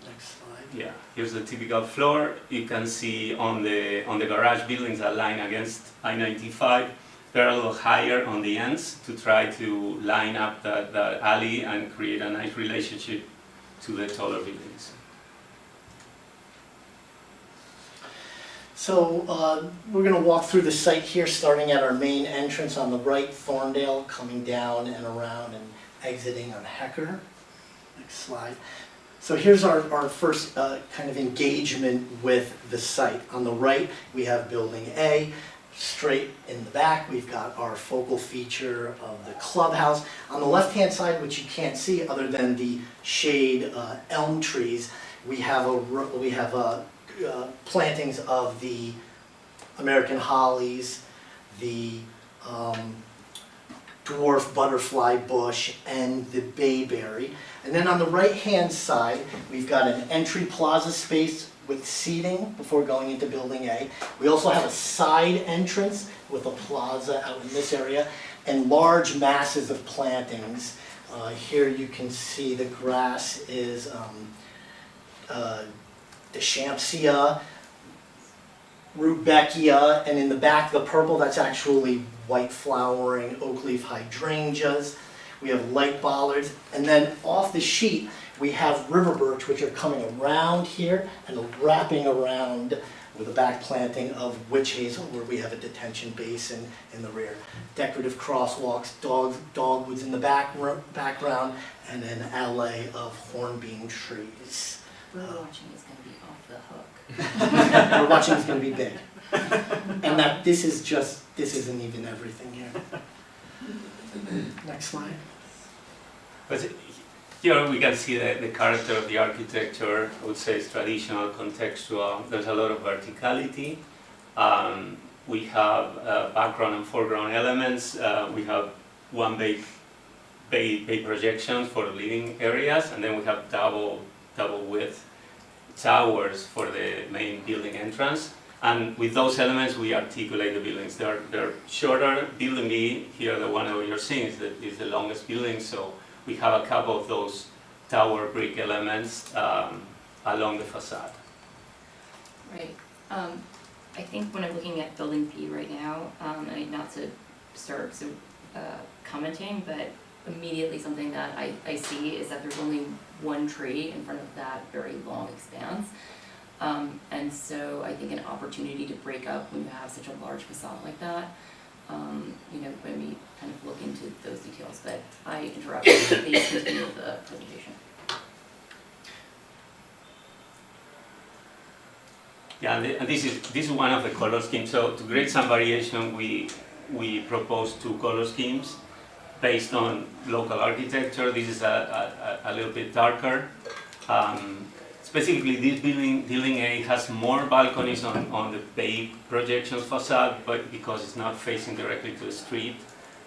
Next slide. Yeah, here's the typical floor. You can see on the garage buildings that line against I-95, they're a little higher on the ends to try to line up the alley and create a nice relationship to the taller buildings. So we're going to walk through the site here, starting at our main entrance on the right, Thorndale, coming down and around and exiting on Hecker. Next slide. So here's our first kind of engagement with the site. On the right, we have Building A. Straight in the back, we've got our focal feature of the clubhouse. On the left-hand side, which you can't see other than the shade elm trees, we have plantings of the American hollies, the dwarf butterfly bush, and the bayberry. And then on the right-hand side, we've got an entry plaza space with seating before going into Building A. We also have a side entrance with a plaza out in this area, and large masses of plantings. Here you can see the grass is Deschampsia, Rudbeckia, and in the back, the purple, that's actually white flowering oak leaf hydrangeas. we have light bollards, and then off the sheet, we have river birch, which are coming around here and wrapping around with a back planting of witch hazel, where we have a detention basin in the rear. Decorative crosswalks, dogwoods in the background, and an alley of hornbeam trees. Bird watching is gonna be off the hook. Bird watching is gonna be big. And that this isn't even everything here. Next slide. But here we can see the character of the architecture. I would say it's traditional, contextual. There's a lot of verticality. We have background and foreground elements. We have one bay projections for the living areas, and then we have double width towers for the main building entrance. And with those elements, we articulate the buildings. They're shorter. Building B, here the one that you're seeing is the longest building, so we have a couple of those tower brick elements along the facade. Right. I think when I'm looking at building B right now, and not to start commenting, but immediately something that I see is that there's only one tree in front of that very long expanse. And so I think an opportunity to break up when you have such a large facade like that, maybe kind of look into those details, but I interrupt. Please continue with the presentation. Yeah, and this is one of the color schemes. So to create some variation, we propose two color schemes based on local architecture. This is a little bit darker. Specifically, this building A has more balconies on the bay projections facade, but because it's not facing directly to the street.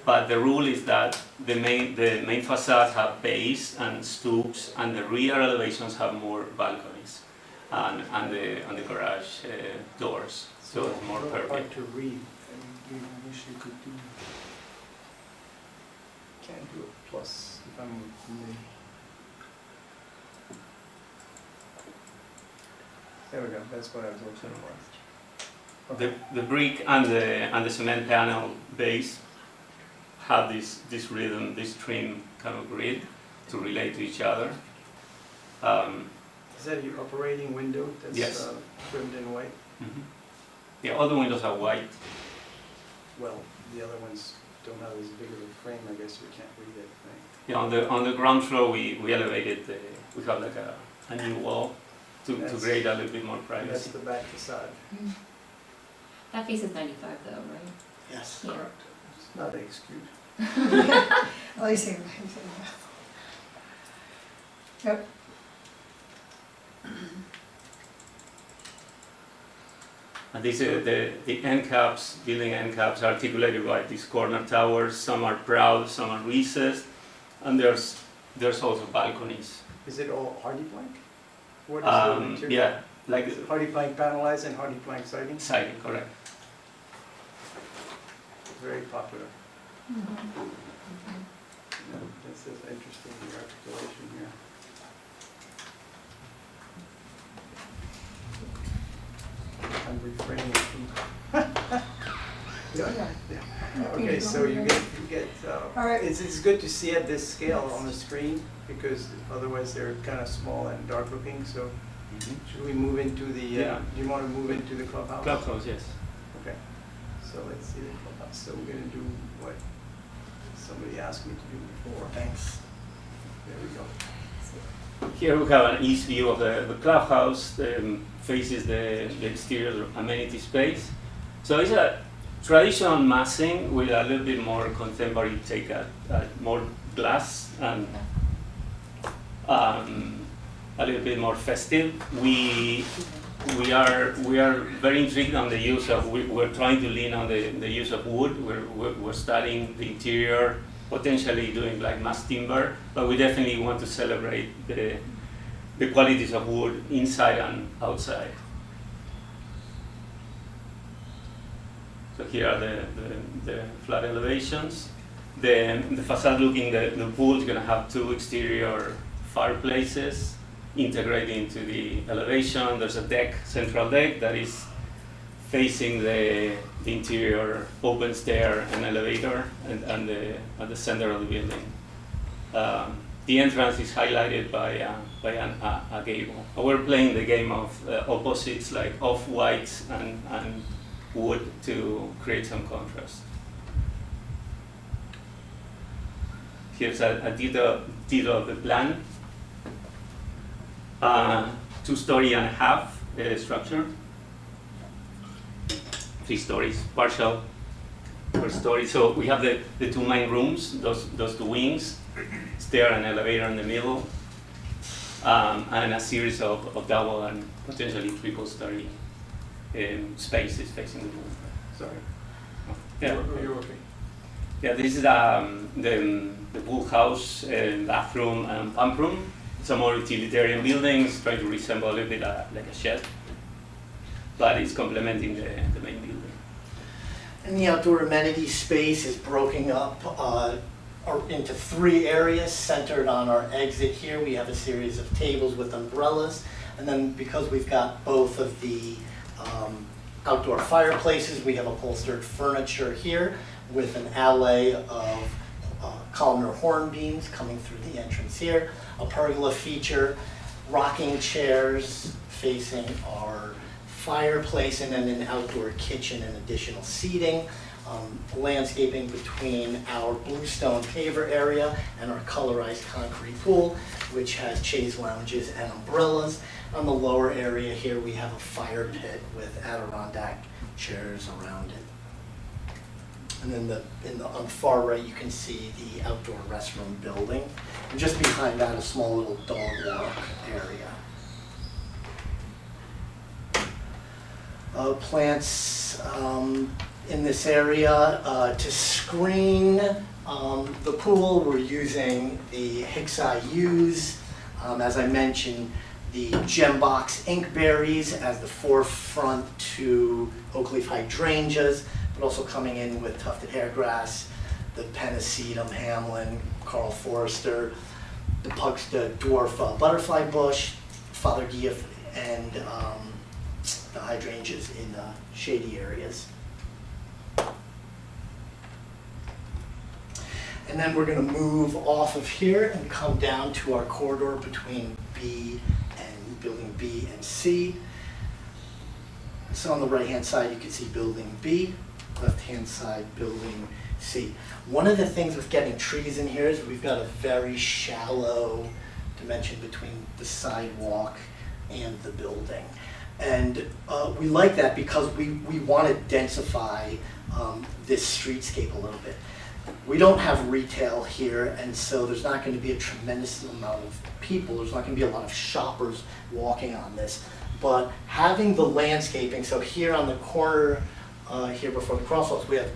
But the rule is that the main facades have bays and stoops, and the rear elevations have more balconies and the garage doors. So it's more perfect. Hard to read. I wish you could do. Can't do a plus if I'm me. There we go. That's what I was looking for. Okay. The brick and the cement panel base have this rhythm, this trim kind of grid to relate to each other. Is that your operating window that's yes. trimmed in white? Mm-hmm. Yeah, all the windows are white. Well, the other ones don't have as big of a frame. I guess you can't read it. Right? Yeah, on the ground floor we elevated. We have like a new wall to create a little bit more privacy. That's the back facade. Mm. That faces 95 though, right? Yes. Yeah. Correct. It's not an excuse. Well, you see. Yep. And these are the end caps, building end caps, articulated by these corner towers. Some are proud, some are recessed, and there's also balconies. Is it all hardy plank? What is the material? Yeah, like is it hardy plank panelized and hardy plank siding? Siding, correct. Very popular. Mm-hmm. Yeah, this is interesting, the articulation here. I'm refraining from. Yeah. Okay, so you get. All right. It's good to see at this scale on the screen because otherwise they're kind of small and dark looking. So should we move into the? Yeah. Do you want to move into the clubhouse? Clubhouse, yes. Okay. So let's see the clubhouse. So we're going to do what somebody asked me to do before. Thanks. There we go. Here we have an east view of the clubhouse. Faces the exterior amenity space. So it's a traditional massing with a little bit more contemporary take at more glass and a little bit more festive. We are very intrigued on the use of. We're trying to lean on the use of wood. We're studying the interior, potentially doing like mass timber, but we definitely want to celebrate the qualities of wood inside and outside. So here are the flat elevations. The facade looking, the pool is going to have two exterior fireplaces integrated into the elevation. There's a deck, central deck, that is facing the interior open stair and elevator and at the center of the building. The entrance is highlighted by a gable. We're playing the game of opposites, like off-white and wood, to create some contrast. Here's a detail of the plan. 2-story and a half structure. 3 stories, partial per story. So we have the 2 main rooms, those 2 wings. Stair and elevator in the middle, and a series of double and potentially triple-story spaces facing the pool. Sorry. Yeah. You're okay. Yeah, this is the pool house, bathroom, and pump room. It's a more utilitarian building. It's trying to resemble a little bit like a shed, but it's complementing the main building. And the outdoor amenity space is broken up into 3 areas centered on our exit here. We have a series of tables with umbrellas, and then because we've got both of the outdoor fireplaces, we have upholstered furniture here with an alley of columnar horn beams coming through the entrance here, a pergola feature, rocking chairs facing our fireplace, and then an outdoor kitchen and additional seating. Landscaping between our bluestone paver area and our colorized concrete pool, which has chaise lounges and umbrellas. On the lower area here, we have a fire pit with Adirondack chairs around it. And then on the far right, you can see the outdoor restroom building. And just behind that, a small little dog walk area. Plants in this area to screen the pool. We're using the Hicks-IUs. As I mentioned, the Gembox inkberries as the forefront to oak leaf hydrangeas, but also coming in with tufted hairgrass, the Pennisetum, Hamlin, Carl Forrester, the dwarf butterfly bush, Fothergia, and the hydrangeas in shady areas. And then we're going to move off of here and come down to our corridor between building B and C. So on the right-hand side, you can see building B, left-hand side, building C. One of the things with getting trees in here is we've got a very shallow dimension between the sidewalk and the building. And we like that because we want to densify this streetscape a little bit. We don't have retail here, and so there's not going to be a tremendous amount of people. There's not going to be a lot of shoppers walking on this. But having the landscaping, so here on the corner, here before the crosswalks, we have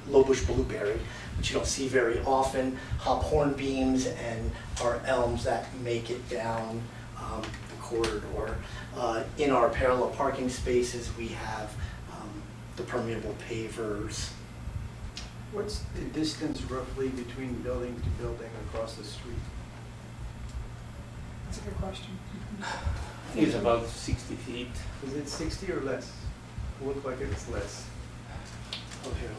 low bush blueberry, which you don't see very often, hop hornbeams, and our elms that make it down the corridor. In our parallel parking spaces, we have the permeable pavers. What's the distance roughly between building to building across the street? That's a good question. I think it's about 60 feet. Is it 60 or less? It looks like it's less. Oh, here,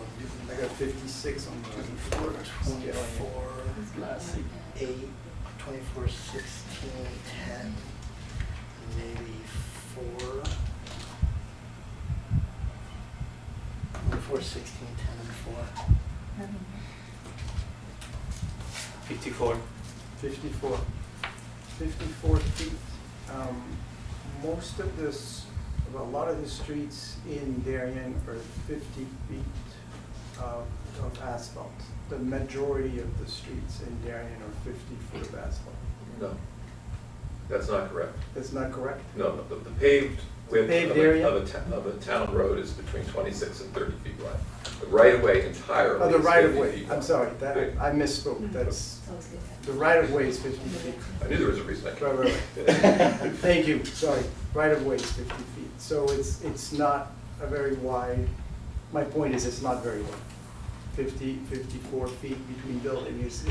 I got 56 on the 24, plus 8, 24, 16, 10, maybe 4. 24, 16, 10, and 4. 54. 54. 54 feet. Most of this, a lot of the streets in Darien are 50 feet of asphalt. The majority of the streets in Darien are 50 foot of asphalt. No, that's not correct. That's not correct? No, the paved width Paved of area? a town road is between 26 and 30 feet wide. The right-of-way entirely Oh, the is right of 50 way. feet I'm wide. sorry, that I misspoke. That's the right of way is 50 feet. I knew there was a reason I Right, could. right. Thank you. Sorry. Right of way is 50 feet. So it's not a very wide. My point is it's not very wide. 54 feet between buildings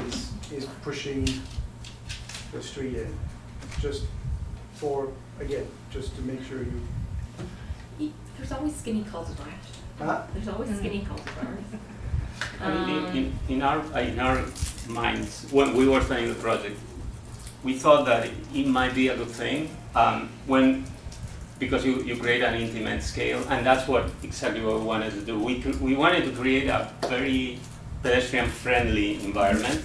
is pushing the street in. Just for, again, just to make sure you. There's always skinny cultivars. Huh? There's always skinny cultivars. In our minds when we were planning the project. We thought that it might be a good thing because you create an intimate scale, and that's exactly what we wanted to do. We wanted to create a very pedestrian-friendly environment.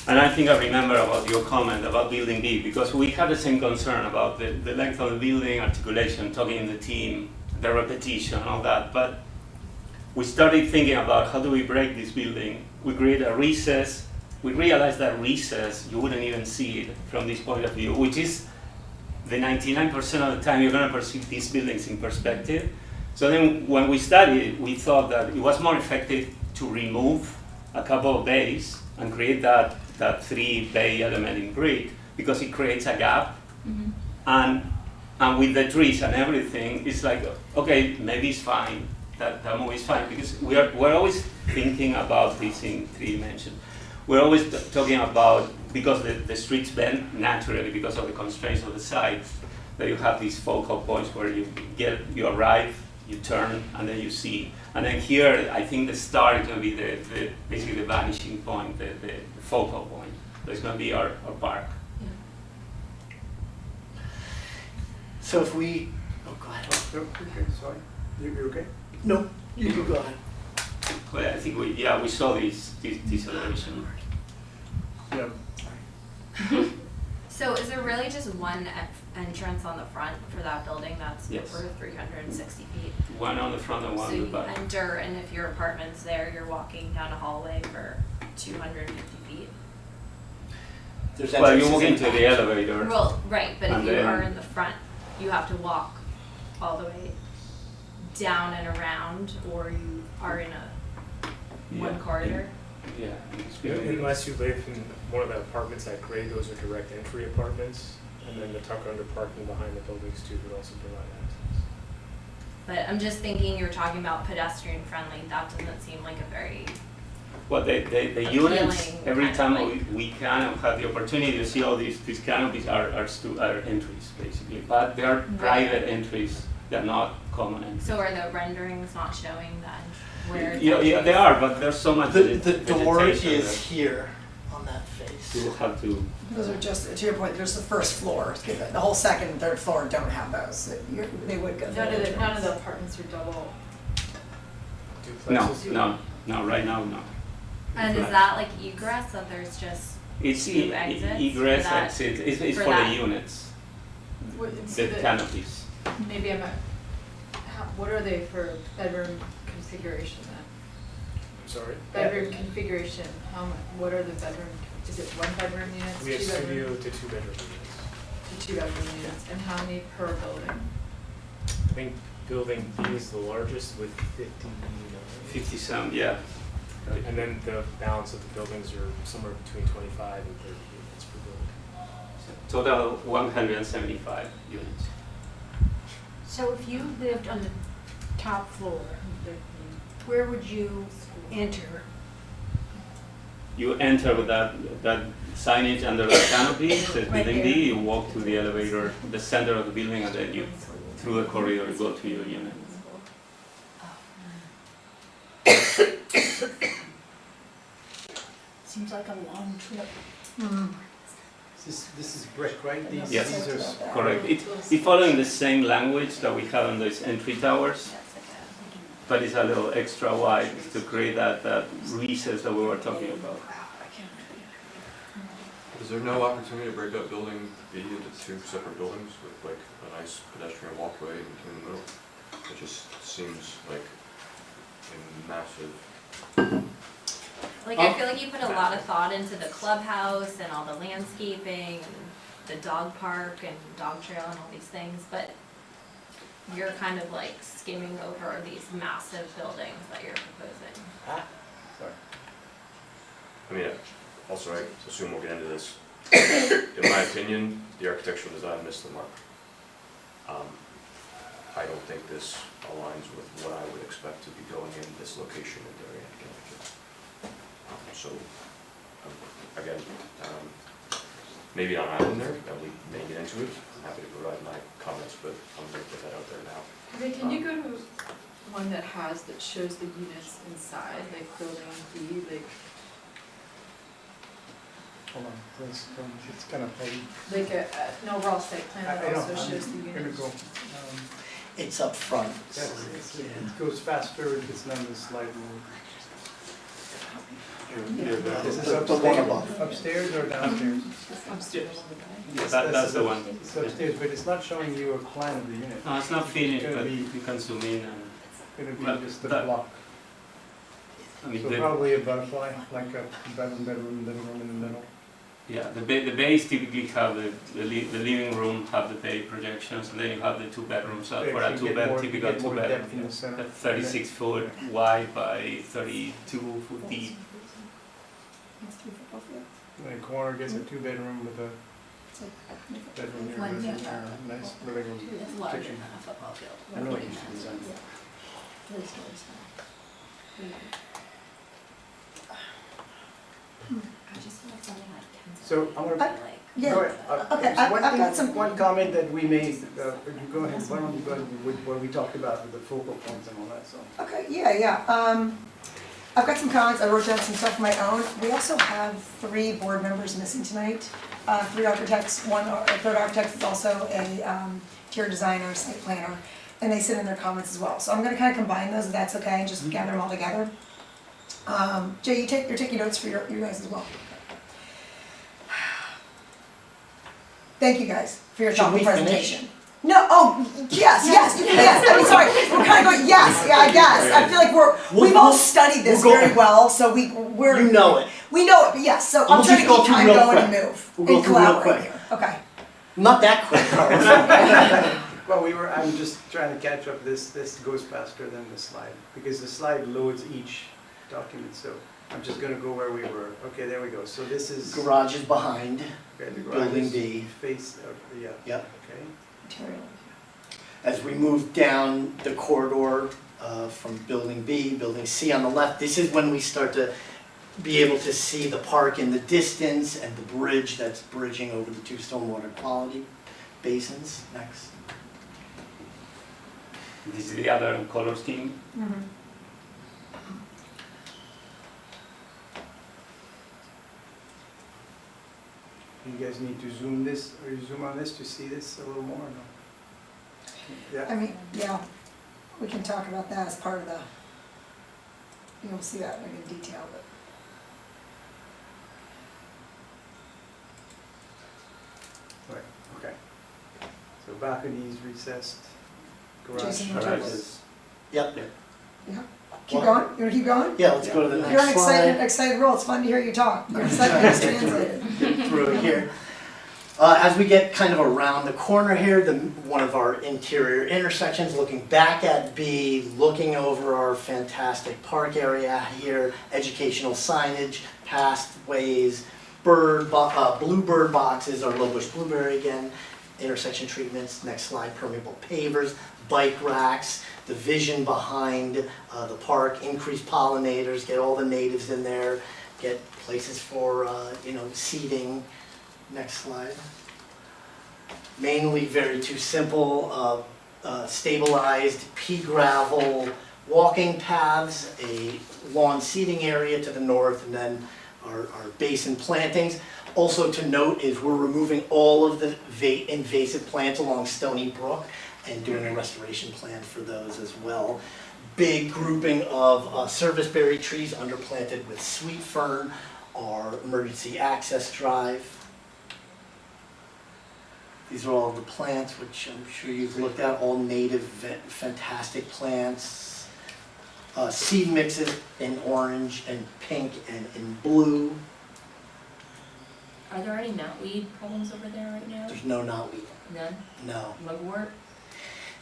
And I think I remember about your comment about building B, because we had the same concern about the length of the building, articulation, talking in the team, the repetition, all that. But we started thinking about how do we break this building. We create a recess. We realized that recess, you wouldn't even see it from this point of view, which is the 99% of the time you're going to perceive these buildings in perspective. So then when we studied, we thought that it was more effective to remove a couple of bays and create that 3-bay element in brick, because it creates a gap. Mm-hmm. And with the trees and everything, it's like, okay, maybe it's fine. That movie is fine, because we're always thinking about this in 3 dimensions. We're always talking about, because the streets bend naturally because of the constraints of the site, that you have these focal points where you arrive, you turn, and then you see. And then here, I think the star is going to be basically the vanishing point, the focal point. So it's going to be our park. So if we, go ahead. No, okay, sorry. You okay? No, you can go ahead. Well, I think we saw this elevation. Yeah. So is there really just one entrance on the front for that building that's Yes. over 360 feet? One on the front and one So on the you back. enter, and if your apartment's there, you're walking down a hallway for 250 feet? Well, you walk into the elevator. Well, right, but if and you then- are in the front, you have to walk all the way down and around, or you are in one Yeah. corridor? Yeah. Unless you live in one of the apartments at grade, those are direct entry apartments, and then the tucker under parking behind the buildings too would also provide access. But I'm just thinking, you're talking about pedestrian friendly, that doesn't seem like a very, Well, the units, appealing every kind time of we kind of have the opportunity to see all these canopies are entries, basically. But they are private entries, they're not common entries. so are the renderings not showing that where? it's Yeah, actually- they are, but there's so much The door vegetation is that here on that face. you will have to. Those are just, to your point, there's the first floor. The whole second and third floor don't have those. They would go through the entrance. None of the apartments are double. No, right now, no. And is that like egress, so there's just It's two exits? egress, for that- exit, it's for the that? units, So the canopies. Maybe what are they for bedroom configuration then? I'm sorry? Bedroom configuration, what are the bedroom, is it 1-bedroom units, We have 2-bedroom? studio to 2-bedroom units. To 2-bedroom units, and how many per building? I think building B is the largest with 59. 57, yeah. And then the balance of the buildings are somewhere between 25 and 30 units per building. Total 175 units. So if you lived on the top floor, where would you enter? You enter with that signage under the canopy, says Right building there. D, you walk to the elevator, the center of the building, and then you, through the corridor, you go to your unit. Seems like a long trip. This is brick, right? These Yes, are correct. It's following the same language that we have on these entry towers, but it's a little extra wide to create that recess that we were talking about. Is there no opportunity to break up building B into 2 separate buildings with like a nice pedestrian walkway in between the middle? It just seems like a massive. Like, I feel like you put a lot of thought into the clubhouse and all the landscaping and the dog park and dog trail and all these things, but you're kind of like skimming over these massive buildings that you're proposing. Sorry. I mean, also I assume we'll get into this. In my opinion, the architectural design missed the mark. I don't think this aligns with what I would expect to be going in this location in Darien, Connecticut. So, again, maybe on island there, and we may get into it. I'm happy to provide my comments, but I'm going to put that out there now. Okay, can you go to one that shows the units inside, like building B, like Hold on, it's kind of heavy. Like an overall site plan that I know, also shows the I'm units. gonna go. It's up front. It goes faster, it gets done in slide mode. This is The one above. upstairs or downstairs? Upstairs. Yes, that's the one. It's upstairs, but it's not showing you a plan of the unit. No, it's not finished, It's gonna but be- you can zoom in and, It's Well, gonna be just a that- block. I mean, So the, probably a butterfly, like a bedroom, living room in the middle. yeah, the bays typically have the living room, have the bay projections, and then you have the two bedrooms. Yeah, For so a you get more- typical get more two bedroom, depth in the center. 36 foot wide by 32 foot deep. The corner gets a two bedroom with a bedroom here, One, bedroom yeah. there, nice living room, It's larger kitchen. than a football field. I know it used to be done. I just feel like something like Kansas. So I'm gonna, Yeah, go ahead. okay, There's I've one got thing- some. One comment that we made, you go ahead, why don't you go ahead with what we talked about with the focal points and all that, so. Okay, yeah. I've got some comments, I wrote down some stuff of my own. We also have 3 board members missing tonight. 3 architects, a third architect is also a interior designer, site planner, and they sit in their comments as well. So I'm gonna kind of combine those, if that's okay, and just gather them all together. Jay, you're taking notes for you guys as well. Thank you guys for your Should thoughtful we finish? presentation. No, yes, I mean, sorry, we're kind of going, yes, yeah, I guess. I feel like we've all studied this we'll go- very well, so we're. You know it. We know it, but yes, so I'm We'll trying to just go keep through time real going and quick. move We'll go and through real collaborate quick. here, okay. Not that quick, Carl. Well, I'm just trying to catch up, this goes faster than the slide, because the slide loads each document, so I'm just gonna go where we were. Okay, there we go, so this is. Garage is behind. Okay, the garage Building is B. Face, yeah. Yep. Okay. As we move down the corridor from Building B, Building C on the left, this is when we start to be able to see the park in the distance and the bridge that's bridging over the 2 stormwater quality basins. Next. This is the other color scheme. You guys need to zoom this, or you zoom on this to see this a little more, or no? Yeah. I mean, yeah, we can talk about that as part of the, you'll see that in detail, but. Right, okay. So balconies, recessed, garage. Jason, you want to talk about- Yep. Yeah, keep going, you wanna keep going? Yeah, let's go to the You're an next slide. excited role, it's fun to hear you talk, your excitement is translated. Through here. As we get kind of around the corner here, one of our interior intersections, looking back at B, looking over our fantastic park area here, educational signage, pathways, bluebird boxes, our low bush blueberry again, intersection treatments, next slide, permeable pavers, bike racks, the vision behind the park, increase pollinators, get all the natives in there, get places for seating. Next slide. Mainly very too simple, stabilized pea gravel walking paths, a lawn seating area to the north, and then our basin plantings. Also to note is we're removing all of the invasive plants along Stony Brook and doing a restoration plan for those as well. Big grouping of serviceberry trees underplanted with sweet fern, our emergency access drive. These are all the plants, which I'm sure you've looked at, all native, fantastic plants. Seed mixes in orange and pink and in blue. Are there any knotweed problems over there right now? There's no knotweed. None? No. Mugwort?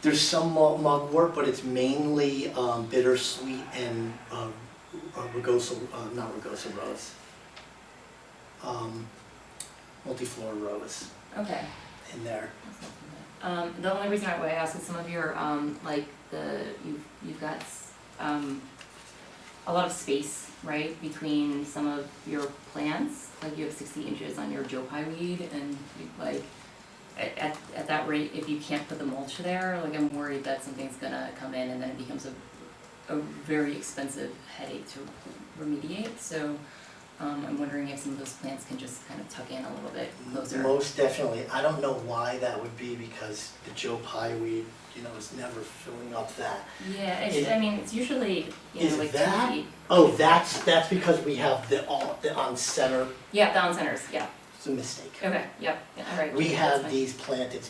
There's some mugwort, but it's mainly bittersweet and rugosa, not rugosa rose. Multiflora rose. Okay. In there. The only reason I would ask is some of your, you've got a lot of space, right, between some of your plants. Like you have 60 inches on your Joe Pye weed, and at that rate, if you can't put the mulch there, like I'm worried that something's gonna come in and then it becomes a very expensive headache to remediate. So I'm wondering if some of those plants can just kind of tuck in a little bit closer. Most definitely. I don't know why that would be, because the Joe Pye weed, is never filling up that. Yeah, it's usually, like 2 feet. Oh, that's because we have the on center. Yeah, the on-centers, yeah. It's a mistake. Okay, yep, all right. We that's have fine. these planted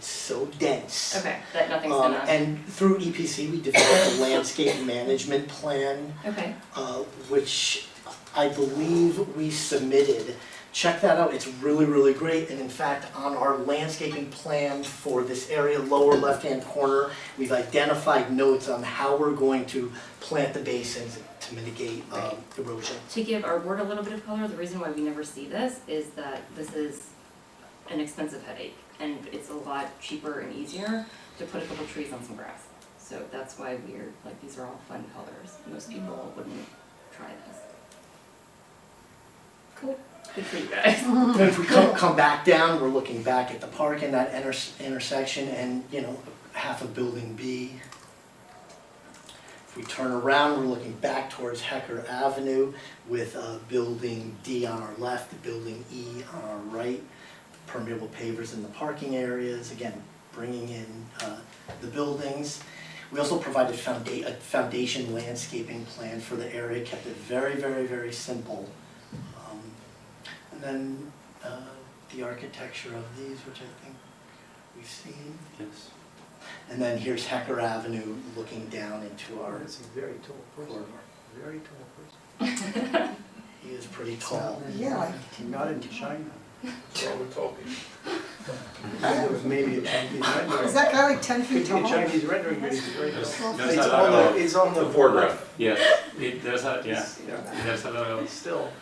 so dense. Okay, that nothing's gonna. And through EPC, we developed a landscape management plan. Okay. Which I believe we submitted. Check that out, it's really, really great. And in fact, on our landscaping plan for this area, lower left-hand corner, we've identified notes on how we're going to plant the basins to mitigate erosion. To give our board a little bit of color, the reason why we never see this is that this is an expensive headache, and it's a lot cheaper and easier to put a couple trees on some grass. So that's why we're, like, these are all fun colors. Most people wouldn't try this. Cool. Good for you guys. And if we come back down, we're looking back at the park and that intersection and, half of Building B. If we turn around, we're looking back towards Hecker Avenue with Building D on our left, Building E on our right, permeable pavers in the parking areas, again, bringing in the buildings. We also provided a foundation landscaping plan for the area, kept it very, very, very simple. And then the architecture of these, which I think we've seen. Yes. And then here's Hecker Avenue looking down into our It's a very tall person. corridor. Very tall person. He is pretty tall. Yeah. Not in China. What's wrong with tall people? There was maybe a Chinese rendering. Is that guy like 10 feet Could be tall? a Chinese rendering, but he's very tall. There's It's a lot of- it's on the foreground. Yes, there's a, there's a lot of. Still,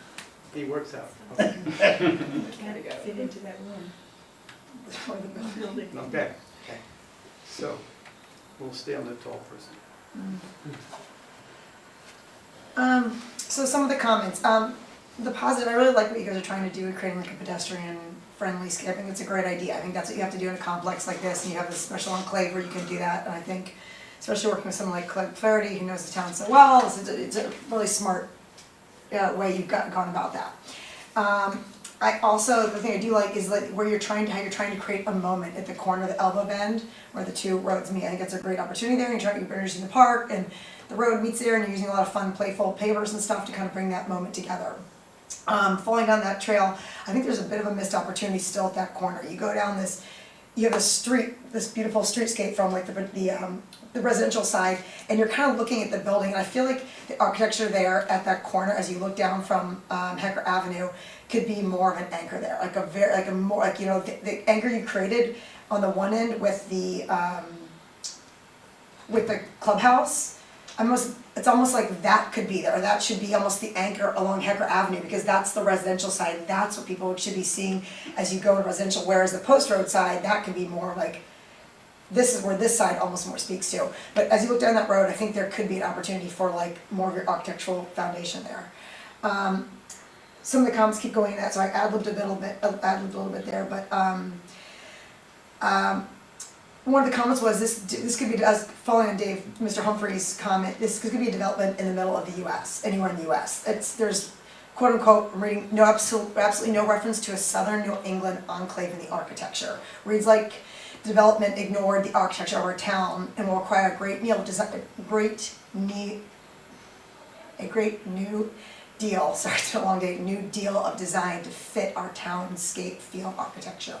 he works out. Can't fit into that room. For the building. Okay. So, we'll stay on the tall person. So some of the comments. The positive, I really like what you guys are trying to do with creating like a pedestrian-friendly scape. I think it's a great idea. I think that's what you have to do in a complex like this, and you have this special enclave where you can do that. And I think, especially working with someone like Clint Flaherty, who knows the town so well, it's a really smart way you've gone about that. I also, the thing I do like is like where how you're trying to create a moment at the corner of the elbow bend where the two roads meet. I think that's a great opportunity there. You're trying to be introducing the park and the road meets there, and you're using a lot of fun, playful pavers and stuff to kind of bring that moment together. Falling down that trail, I think there's a bit of a missed opportunity still at that corner. You go down this, you have a street, this beautiful streetscape from like the residential side, and you're kind of looking at the building, and I feel like the architecture there at that corner, as you look down from Hecker Avenue, could be more of an anchor there, the anchor you created on the one end with the clubhouse. It's almost like that could be there, or that should be almost the anchor along Hecker Avenue, because that's the residential side, that's what people should be seeing as you go to residential, whereas the post road side, that can be more like, this is where this side almost more speaks to. But as you look down that road, I think there could be an opportunity for like more of your architectural foundation there. Some of the comments keep going in that, so I ad-libbed a little bit there, but one of the comments was this could be, as following on Mr. Humphrey's comment, this could be a development in the middle of the U.S., anywhere in the U.S. There's quote unquote, I'm reading, absolutely no reference to a southern New England enclave in the architecture. Reads like development ignored the architecture of our town and will require a great new deal, sorry, it's been a long day, new deal of design to fit our townscape feel architecture.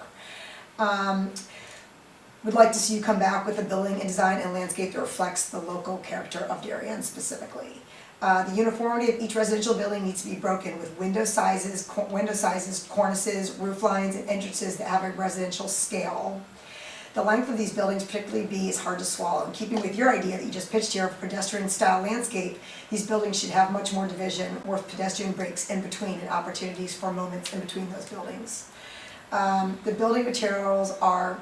Would like to see you come back with a building and design and landscape that reflects the local character of Darien specifically. The uniformity of each residential building needs to be broken with window sizes, cornices, roof lines, and entrances that have a residential scale. The length of these buildings, particularly B, is hard to swallow. In keeping with your idea that you just pitched here of pedestrian-style landscape, these buildings should have much more division with pedestrian breaks in between and opportunities for moments in between those buildings. The building materials are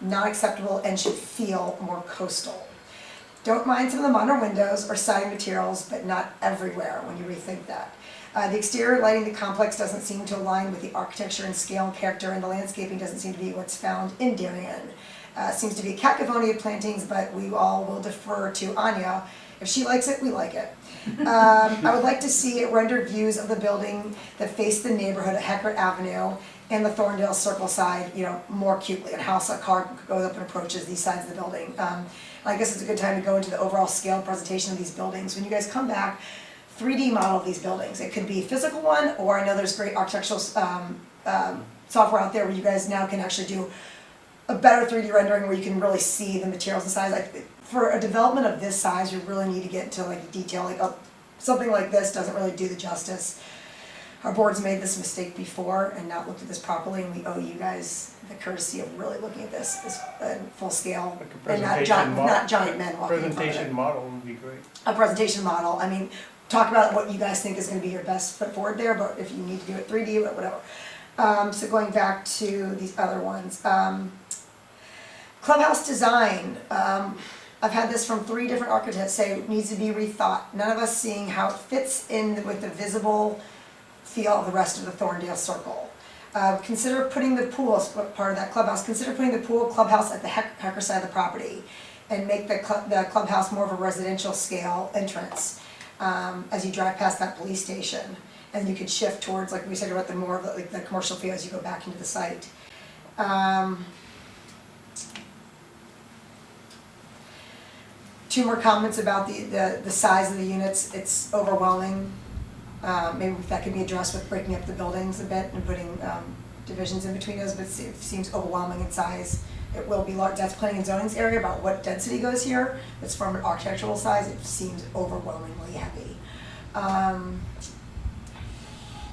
not acceptable and should feel more coastal. Don't mind some of the modern windows or siding materials, but not everywhere when you rethink that. The exterior lighting of the complex doesn't seem to align with the architecture and scale and character, and the landscaping doesn't seem to be what's found in Darien. Seems to be a cacophony of plantings, but we all will defer to Anya. If she likes it, we like it. I would like to see rendered views of the building that face the neighborhood at Heckert Avenue and the Thorndale Circle side, more acutely, and how a car goes up and approaches these sides of the building. I guess it's a good time to go into the overall scale presentation of these buildings. When you guys come back, 3D model of these buildings. It could be a physical one, or I know there's great architectural software out there where you guys now can actually do a better 3D rendering where you can really see the materials and size. Like for a development of this size, you really need to get into like detail. Like something like this doesn't really do the justice. Our board's made this mistake before and not looked at this properly, and we owe you guys the courtesy of really looking at this in full scale, and not giant men walking in front of it. Presentation model would be great. A presentation model. I mean, talk about what you guys think is going to be your best foot forward there, but if you need to do it 3D, whatever. So going back to these other ones. Clubhouse design. I've had this from 3 different architects say it needs to be rethought. None of us seeing how it fits in with the visible feel of the rest of the Thorndale Circle. Consider putting the pool as part of that clubhouse. Consider putting the pool clubhouse at the Hecker side of the property and make the clubhouse more of a residential scale entrance as you drive past that police station. And you could shift towards, like we said, about the more of the commercial feel as you go back into the site. 2 more comments about the size of the units. It's overwhelming. Maybe that could be addressed with breaking up the buildings a bit and putting divisions in between those, but it seems overwhelming in size. It will be large. That's planning and zoning's area about what density goes here. It's from an architectural size. It seems overwhelmingly heavy.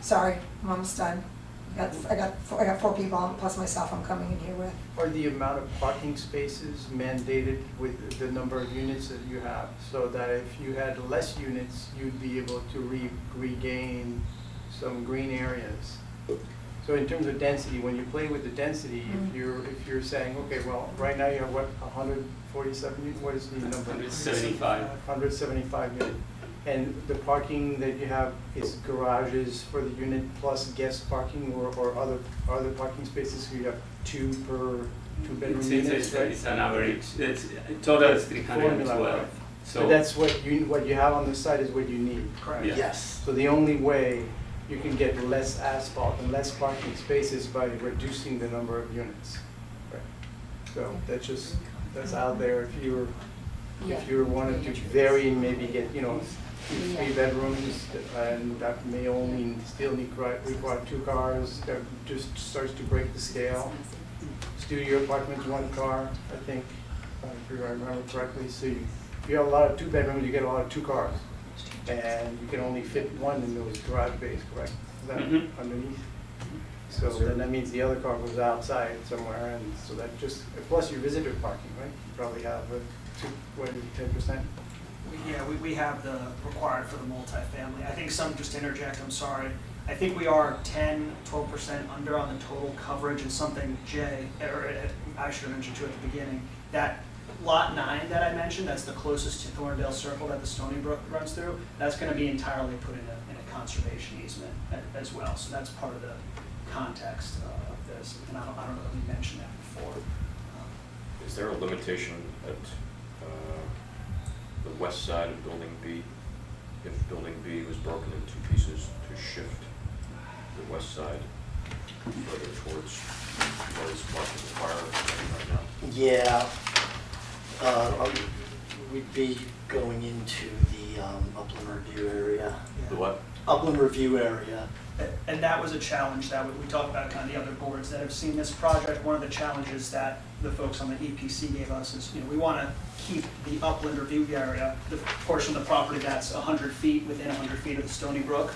Sorry, I'm almost done. I got 4 people plus myself I'm coming in here with. Are the amount of parking spaces mandated with the number of units that you have? So that if you had less units, you'd be able to regain some green areas. So in terms of density, when you play with the density, if you're saying, okay, well, right now you have what, 147 units? What is the number? 175. 175 units. And the parking that you have is garages for the unit plus guest parking or other parking spaces? So you have 2 per 2-bedroom units, right? It's an average. Total is 312. So but that's what you have on the site is what you need. Correct. Yeah. Yes. So the only way you can get less asphalt and less parking spaces by reducing the number of units. Right. So that's out there if you wanted to vary and maybe get 3 bedrooms, and that may only still require 2 cars. That just starts to break the scale. Studio apartments, 1 car, I think, if I remember correctly. So if you have a lot of 2 bedrooms, you get a lot of 2 cars, and you can only fit 1 in those garage bays, correct? Is that underneath? So then that means the other car goes outside somewhere, and so that just plus your visitor parking, right? You probably have 10%. Yeah, we have the required for the multifamily. I think just to interject, I'm sorry. I think we are 12% under on the total coverage, and something I should have mentioned too at the beginning, that lot 9 that I mentioned, that's the closest to Thorndale Circle that the Stony Brook runs through, that's going to be entirely put in a conservation easement as well. So that's part of the context of this, and I don't know if we mentioned that before. Is there a limitation at the west side of Building B? If Building B was broken into pieces, to shift the west side further towards what is marked as fire right now? Yeah. We'd be going into the upland review area. The what? Upland review area. And that was a challenge that we talked about kind of the other boards that have seen this project. One of the challenges that the folks on the EPC gave us is, we want to keep the upland review area, the portion of the property that's 100 feet, within 100 feet of the Stony Brook,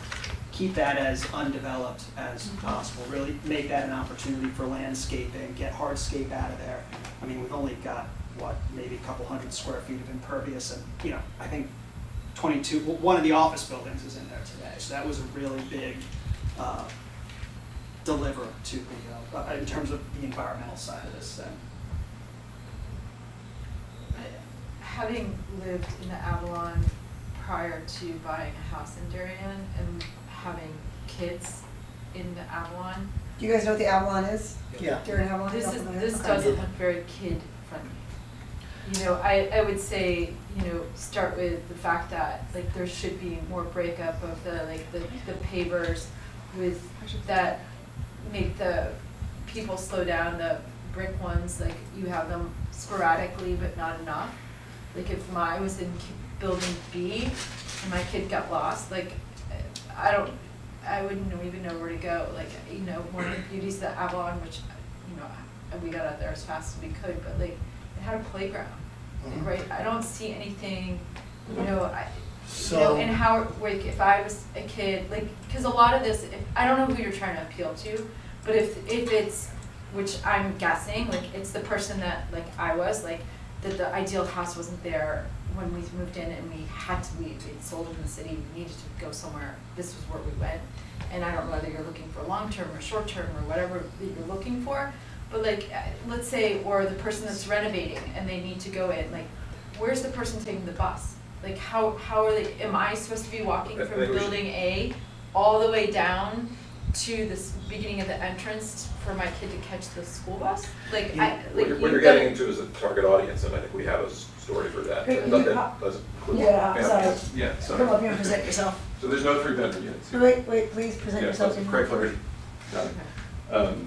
keep that as undeveloped as possible. Really make that an opportunity for landscaping, get hardscape out of there. I mean, we've only got, maybe a couple 100 square feet of impervious, and, I think one of the office buildings is in there today. So that was a really big deliver to the, in terms of the environmental side of this thing. Having lived in the Avalon prior to buying a house in Darien and having kids in the Avalon. Do you guys know what the Avalon is? Yeah. Darien Avalon? This doesn't look very kid you know, I would say, you know, start with the fact that, like, there should be more breakup of the, like, the pavers with, that make the people slow down, the brick ones, like, you have them sporadically but not enough. Like, if I was in building B and my kid got lost, like, I wouldn't even know where to go. Like, you know, one of the beauties of the Avalon, which, you know, we got out there as fast as we could, but, like, it had a playground. Like, right, I don't see anything, you know, you know, and how, like, if I was a kid, like, because a lot of this, I don't know who you're trying to appeal to, but if it's, which I'm guessing, like, it's the person that, like, I was, like, that the ideal house wasn't there when we moved in and we had to leave. It sold in the city, we needed to go somewhere, this was where we went. And I don't know whether you're looking for long-term or short-term or whatever that you're looking for, but, like, let's say, or the person that's renovating and they need to go in, like, where's the person taking the bus? Like, how are they, am I supposed to be walking from building A all the way down to the beginning of the entrance for my kid to catch the school bus? Like, What you're getting into is a target audience, and I think we have a story for that. Yeah, sorry. Come up here and present yourself. So there's no 3-bedroom units here. Wait, please present yourself. Craig Flaherty. Got it.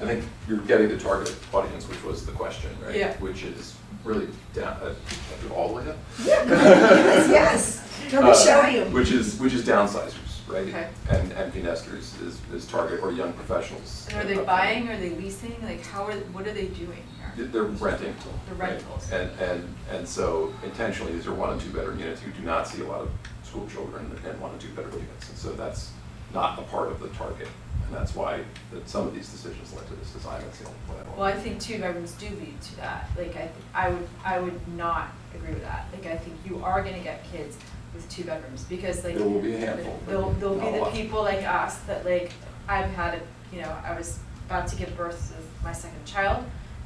I think you're getting the target audience, which was the question, right? Yeah. Which is really down, all the way up? Yeah, yes. Let me show you. Which is downsizers, right? Okay. And empty nesters is target, or young professionals. And are they buying, are they leasing? Like, what are they doing here? They're renting. The rentals. Right? And so intentionally, these are 1- and 2-bedroom units. You do not see a lot of school children in 1- and 2-bedroom units. And so that's not a part of the target. And that's why some of these decisions led to this design. That's the only point I want. Well, I think 2 bedrooms do lead to that. Like, I would not agree with that. Like, I think you are gonna get kids with 2 bedrooms, because, like, There will be a handful. There'll not be a the lot. people like us that, like, I've had it, you know, I was about to give birth to my second child.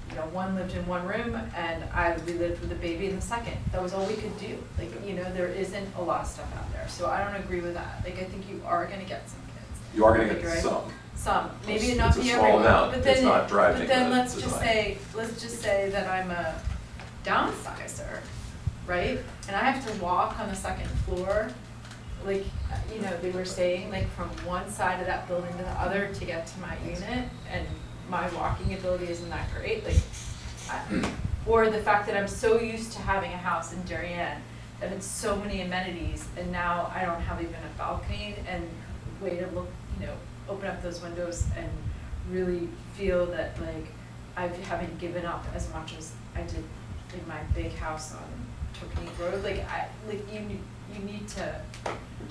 You know, one lived in one room and we lived with a baby in the second. That was all we could do. Like, you know, there isn't a lot of stuff out there. So I don't agree with that. Like, I think you are gonna get some kids. You are going to Like, get right? some. Some, maybe It's not a be small everyone, amount. but then, It's not driving but then the let's just design. say that I'm a downsizer, right? And I have to walk on the second floor, like, you know, they were saying, like, from one side of that building to the other to get to my unit, and my walking ability isn't that great, like, or the fact that I'm so used to having a house in Darien that it's so many amenities, and now I don't have even a balcony and way to look, you know, open up those windows and really feel that, like, I haven't given up as much as I did in my big house on Tokenique Road. Like, you need to,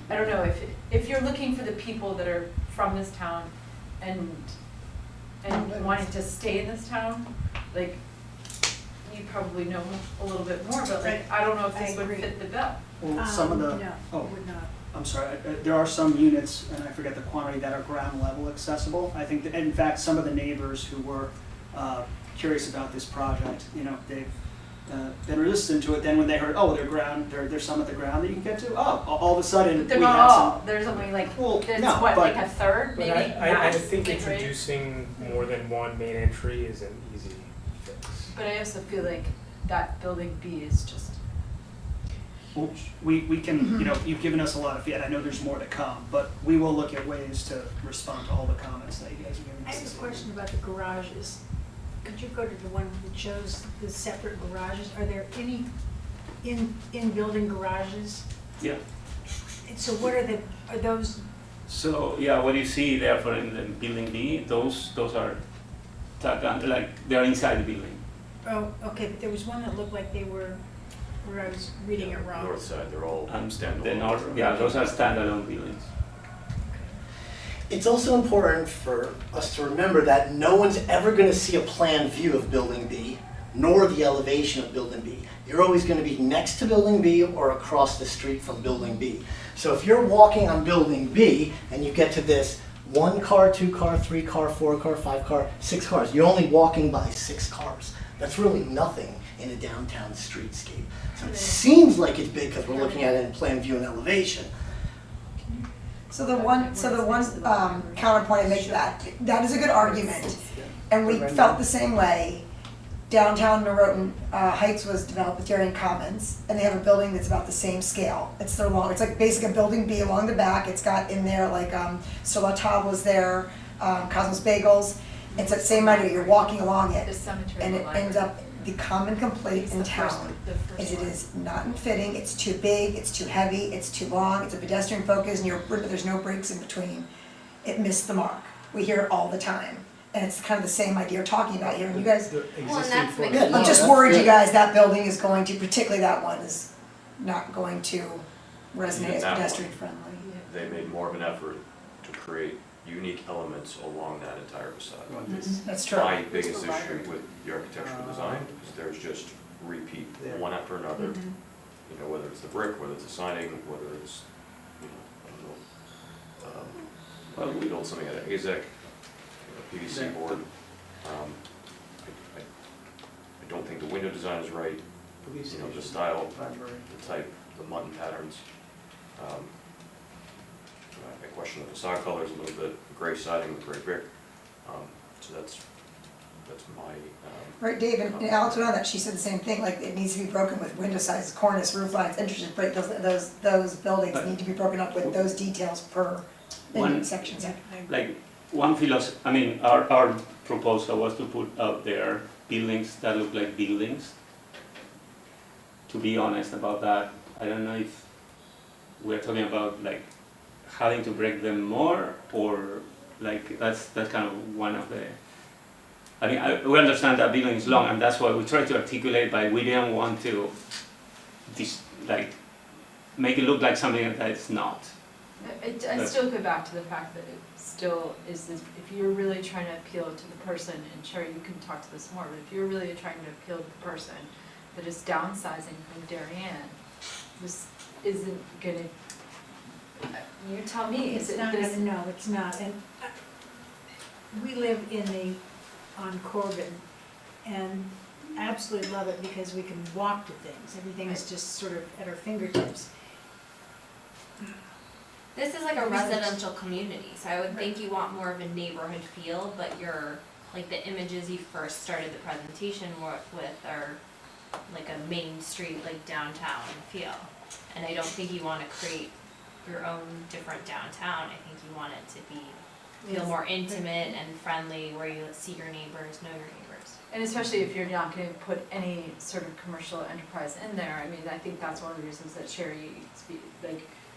I don't know, if you're looking for the people that are from this town and wanting to stay in this town, like, you probably know a little bit more, but, like, I don't know if this would fit the bill. Well, some of the, would not. I'm sorry, there are some units, and I forget the quantity, that are ground level accessible. I think that, in fact, some of the neighbors who were curious about this project, you know, they've been resistant to it. Then when they heard, oh, there's some at the ground that you can get to, all of a sudden, But they're we not had all, some. there's only like, there's no, what, but- like a third, But maybe? I max, think like, right? introducing more than one main entry is an easy fix. But I also feel like that building B is just, Well, we can, you know, you've given us a lot of feedback. I know there's more to come, but we will look at ways to respond to all the comments that you guys are giving I us. have a question about the garages. Could you go to the one that shows the separate garages? Are there any in-building garages? Yeah. And so what are those? So yeah, what you see there for in the building B, those are tucked under, like they're inside the building. Oh, okay, but there was one that looked like they were, where I was reading it wrong. North side, they're all standalone. The north, yeah, those are standalone buildings. It's also important for us to remember that no one's ever going to see a plan view of Building B, nor the elevation of Building B. You're always going to be next to Building B or across the street from Building B. So if you're walking on Building B and you get to this 1 car, 2 car, 3 car, 4 car, 5 car, 6 cars, you're only walking by 6 cars. That's really nothing in a downtown streetscape. So it seems like it's big because we're looking at it in plan view and elevation. So the one counterpoint I make to that is a good argument, and we felt the same way downtown Norotan Heights was developed with Darien Commons, and they have a building that's about the same scale. It's like basically a building B along the back. It's got in there like Sur La Table was there, Cosmos Bagels. It's that same idea. You're walking along it, The cemetery. and it ends up the common complaint in town is it is not fitting. It's too big. It's too heavy. It's too long. It's a pedestrian focus, and there's no breaks in between. It missed the mark. We hear it all the time. And it's kind of the same idea you're talking about here, and you guys, I'm just worried you guys, that building is going to, particularly that one, is not going to resonate as pedestrian friendly. They made more of an effort to create unique elements along that entire facade. That's true. My biggest issue with the architectural design is there's just repeat, one after another. You know, whether it's the brick, whether it's the siding, whether it's, you know, I don't know, we built something out of AZEK, PVC board. I don't think the window design is right. You know, the style, the type, the mutton patterns. I question the facade colors a little bit, the gray siding, the gray brick. So that's my. Right, Dave, and Alex went on that, she said the same thing, like it needs to be broken with window sizes, cornice, roof lines, entrances, break, those buildings need to be broken up with those details per sections. Like, one philosophy, I mean, our proposal was to put out there buildings that look like buildings. To be honest about that, I don't know if we're talking about like having to break them more, or like that's kind of one of the, I mean, we understand that building is long, and that's why we try to articulate, but we didn't want to make it look like something that it's not. I still go back to the fact that it still is this, if you're really trying to appeal to the person, and Sherry, you can talk to this more, but if you're really trying to appeal to the person that is downsizing from Darien, this isn't gonna, you tell me, is It's it not this? gonna, no, it's not, and we live on Corbin, and absolutely love it because we can walk to things, everything is just sort of at our fingertips. This is like a residential community, so I would think you want more of a neighborhood feel, but like the images you first started the presentation with are like a main street, like downtown feel. And I don't think you wanna create your own different downtown, I think you want it to feel more intimate and friendly, where you see your neighbors, know your neighbors. And especially if you're not gonna put any sort of commercial enterprise in there, I mean, I think that's one of the reasons that Sherry,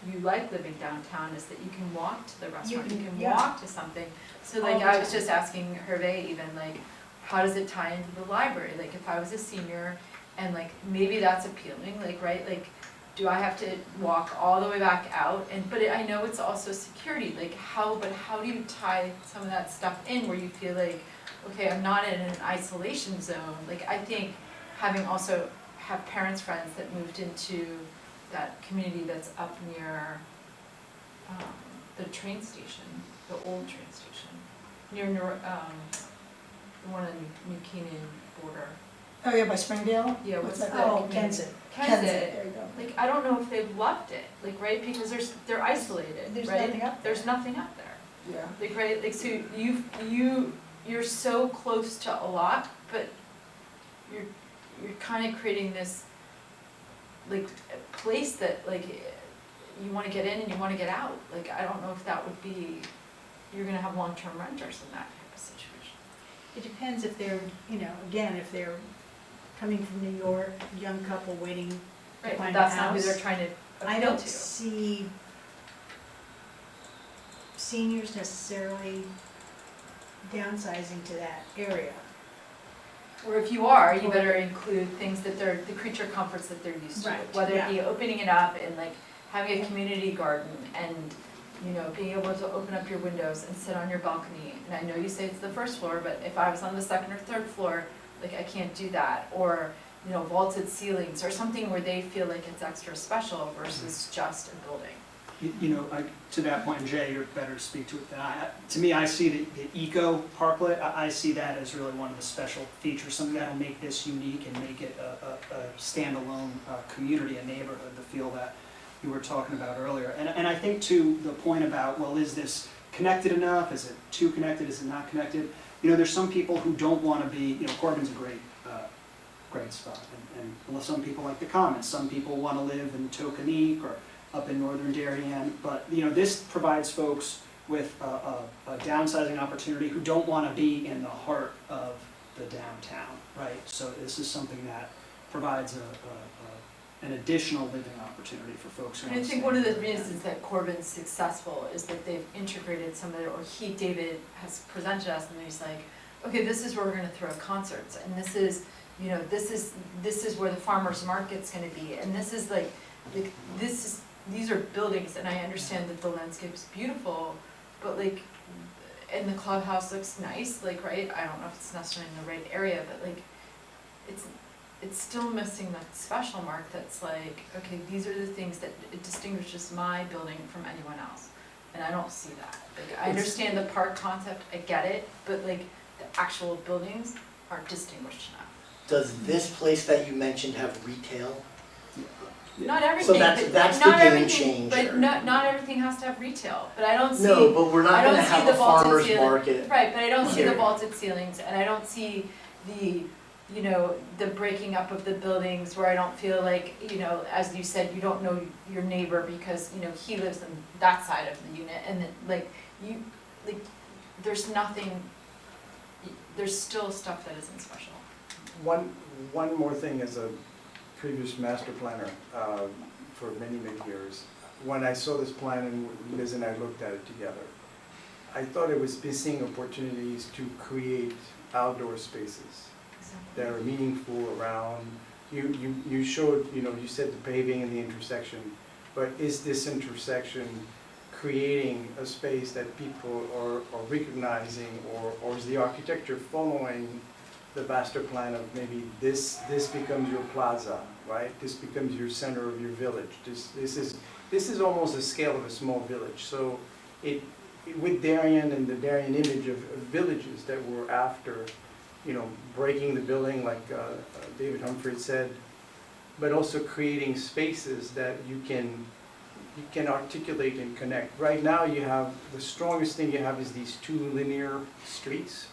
you like living downtown, is that you can walk to the restaurant, you can walk to something. So like, I was just asking Hervé even, like, how does it tie into the library? Like, if I was a senior, and like, maybe that's appealing, like, right, like, do I have to walk all the way back out? But I know it's also security, like how do you tie some of that stuff in where you feel like, okay, I'm not in an isolation zone? Like, I think having also have parents, friends that moved into that community that's up near the train station, the old train station, near the one on New Canaan border. Oh yeah, by Springdale? Yeah, what's that? Oh, Kensett. Kensett. There you go. Like, I don't know if they've loved it, like, right, because they're isolated, There's right? nothing up there. There's nothing up there. Yeah. Like, right, like, so you're so close to a lot, but you're kind of creating this, like, place that, like, you wanna get in and you wanna get out. Like, I don't know if that would be, you're gonna have long-term renters in that type of situation. It depends if they're, again, if they're coming from New York, young couple waiting to Right, find but a that's not who house. they're trying to I appeal don't to. see seniors necessarily downsizing to that area. Or if you are, you better include things that they're, the creature comforts that they're used to. Right, Whether it yeah. be opening it up and like having a community garden and, being able to open up your windows and sit on your balcony. And I know you say it's the first floor, but if I was on the second or third floor, like, I can't do that. Or, vaulted ceilings or something where they feel like it's extra special versus just a building. To that point, and Jay, you're better to speak to it than I. To me, I see the eco parklet, I see that as really one of the special features, something that'll make this unique and make it a standalone community, a neighborhood, the feel that you were talking about earlier. And I think to the point about, well, is this connected enough? Is it too connected? Is it not connected? You know, there's some people who don't want to be, you know, Corbin's a great spot, and some people like the Commons, some people want to live in Tokenique or up in northern Darien, but, you know, this provides folks with a downsizing opportunity who don't want to be in the heart of the downtown, right? So this is something that provides an additional living opportunity for folks who And want I to think stay one of the in Darien. reasons that Corbin's successful is that they've integrated some of it, or David has presented us, and he's like, okay, this is where we're gonna throw concerts, and this is, you know, this is where the farmer's market's gonna be, and this is like these are buildings, and I understand that the landscape is beautiful, but like, and the clubhouse looks nice, like, right, I don't know if it's necessarily in the right area, but like, it's still missing that special mark that's like, okay, these are the things that it distinguishes my building from anyone else, and I don't see that. Like, I understand the park concept, I get it, but like, the actual buildings aren't distinguished enough. Does this place that you mentioned have retail? Not everything, So that's but the not game everything, changer. but not everything has to have retail, but I don't see. No, but we're not I don't gonna see have the a vaulted farmer's ceiling- market Right, but I don't see the here. vaulted ceilings, and I don't see the, you know, the breaking up of the buildings where I don't feel like, you know, as you said, you don't know your neighbor because, you know, he lives in that side of the unit, and then, like, there's nothing, there's still stuff that isn't special. One more thing, as a previous master planner for many years, when I saw this plan and Liz and I looked at it together, I thought it was missing opportunities to create outdoor spaces that are meaningful around. You showed, you know, you said the paving and the intersection, but is this intersection creating a space that people are recognizing, or is the architecture following the master plan of maybe this becomes your plaza, right? This becomes your center of your village. This is almost the scale of a small village. So with Darien and the Darien image of villages that were after, you know, breaking the building like David Humphrey said, but also creating spaces that you can articulate and connect. Right now you have, the strongest thing you have is these two linear streets,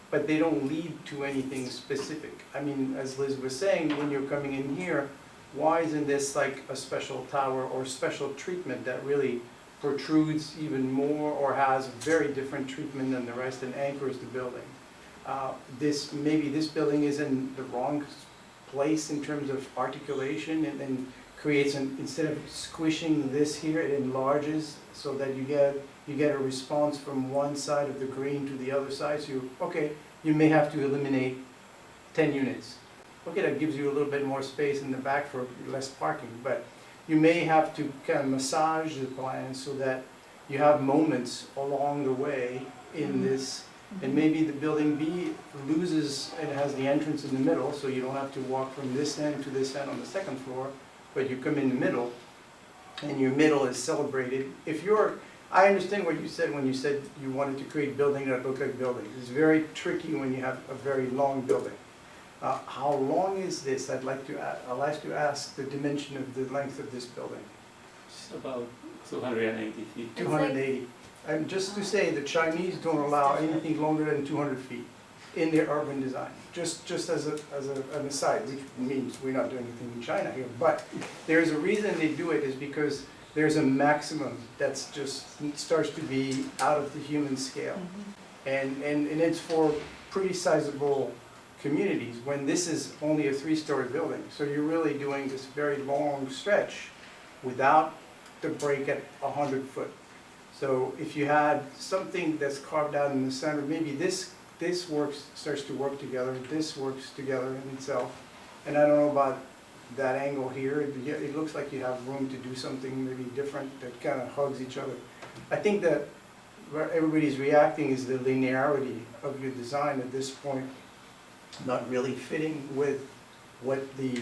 but they don't lead to anything specific. I mean, as Liz was saying, when you're coming in here, why isn't this like a special tower or special treatment that really protrudes even more or has a very different treatment than the rest and anchors the building? Maybe this building is in the wrong place in terms of articulation, and then creates instead of squishing this here, it enlarges so that you get a response from one side of the green to the other side. So you may have to eliminate 10 units. Okay, that gives you a little bit more space in the back for less parking, but you may have to kind of massage the plan so that you have moments along the way in this, and maybe the building B loses and has the entrance in the middle, so you don't have to walk from this end to this end on the second floor, but you come in the middle, and your middle is celebrated. I understand what you said when you said you wanted to create buildings that look like buildings. It's very tricky when you have a very long building. How long is this? I'll like to ask the dimension of the length of this building. It's about 280 feet. 280. And just to say, the Chinese don't allow anything longer than 200 feet in their urban design. Just as an aside, which means we're not doing anything in China here, but there's a reason they do it, is because there's a maximum that's just starts to be out of the human scale. And it's for pretty sizable communities when this is only a 3-story building. So you're really doing this very long stretch without the break at 100 foot. So if you had something that's carved out in the center, maybe this starts to work together, this works together in itself. And I don't know about that angle here. It looks like you have room to do something maybe different that kind of hugs each other. I think that where everybody's reacting is the linearity of your design at this point, not really fitting with what the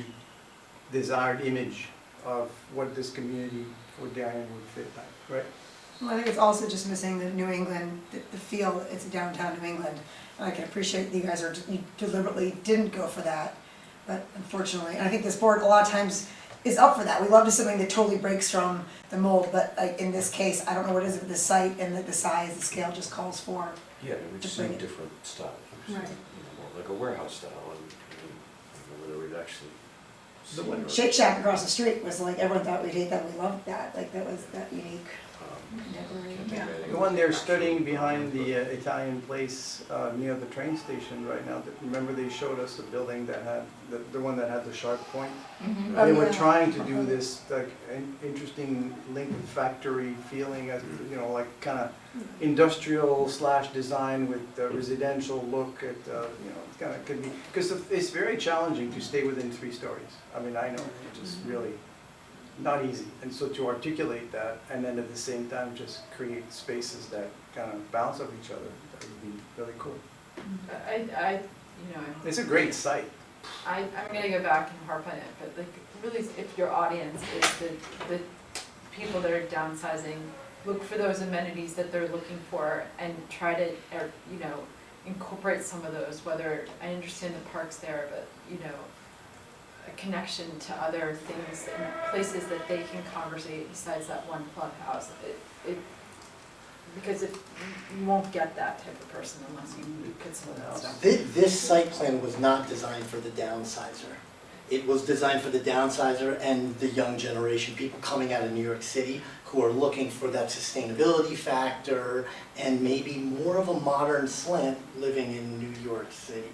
desired image of what this community for Darien would fit like, right? Well, I think it's also just missing the New England, the feel, it's downtown New England. And I can appreciate you guys you deliberately didn't go for that, but unfortunately, and I think this board a lot of times is up for that. We love to something that totally breaks from the mold, but like in this case, I don't know what it is with the site and the size, the scale just calls for Yeah, and we've to seen bring it. different styles. We've seen, Right. more like a warehouse style, and whether we've actually The seen one or- Shake Shack across the street was like, everyone thought we'd hate that, we loved that, like that was that unique. Yeah. The one they're studying behind the Italian place near the train station right now, remember they showed us the building that had, the one that had the sharp point? Mhm. They Oh, were yeah. trying to do this like interesting Lincoln factory feeling, as like kind of industrial / design with residential look at, it's kind of could be, because it's very challenging to stay within 3 stories. I mean, I know, it's just really not easy. And so to articulate that, and then at the same time just create spaces that kind of bounce off each other, that would be really cool. It's a great site. I'm gonna go back and harp on it, but like, really, if your audience is the people that are downsizing, look for those amenities that they're looking for and try to, incorporate some of those, whether, I understand the park's there, but, a connection to other things and places that they can conversate besides that one clubhouse. Because you won't get that type of person unless you put some of that stuff. This site plan was not designed for the downsizer. It was designed for the downsizer and the young generation, people coming out of New York City who are looking for that sustainability factor and maybe more of a modern slant living in New York City.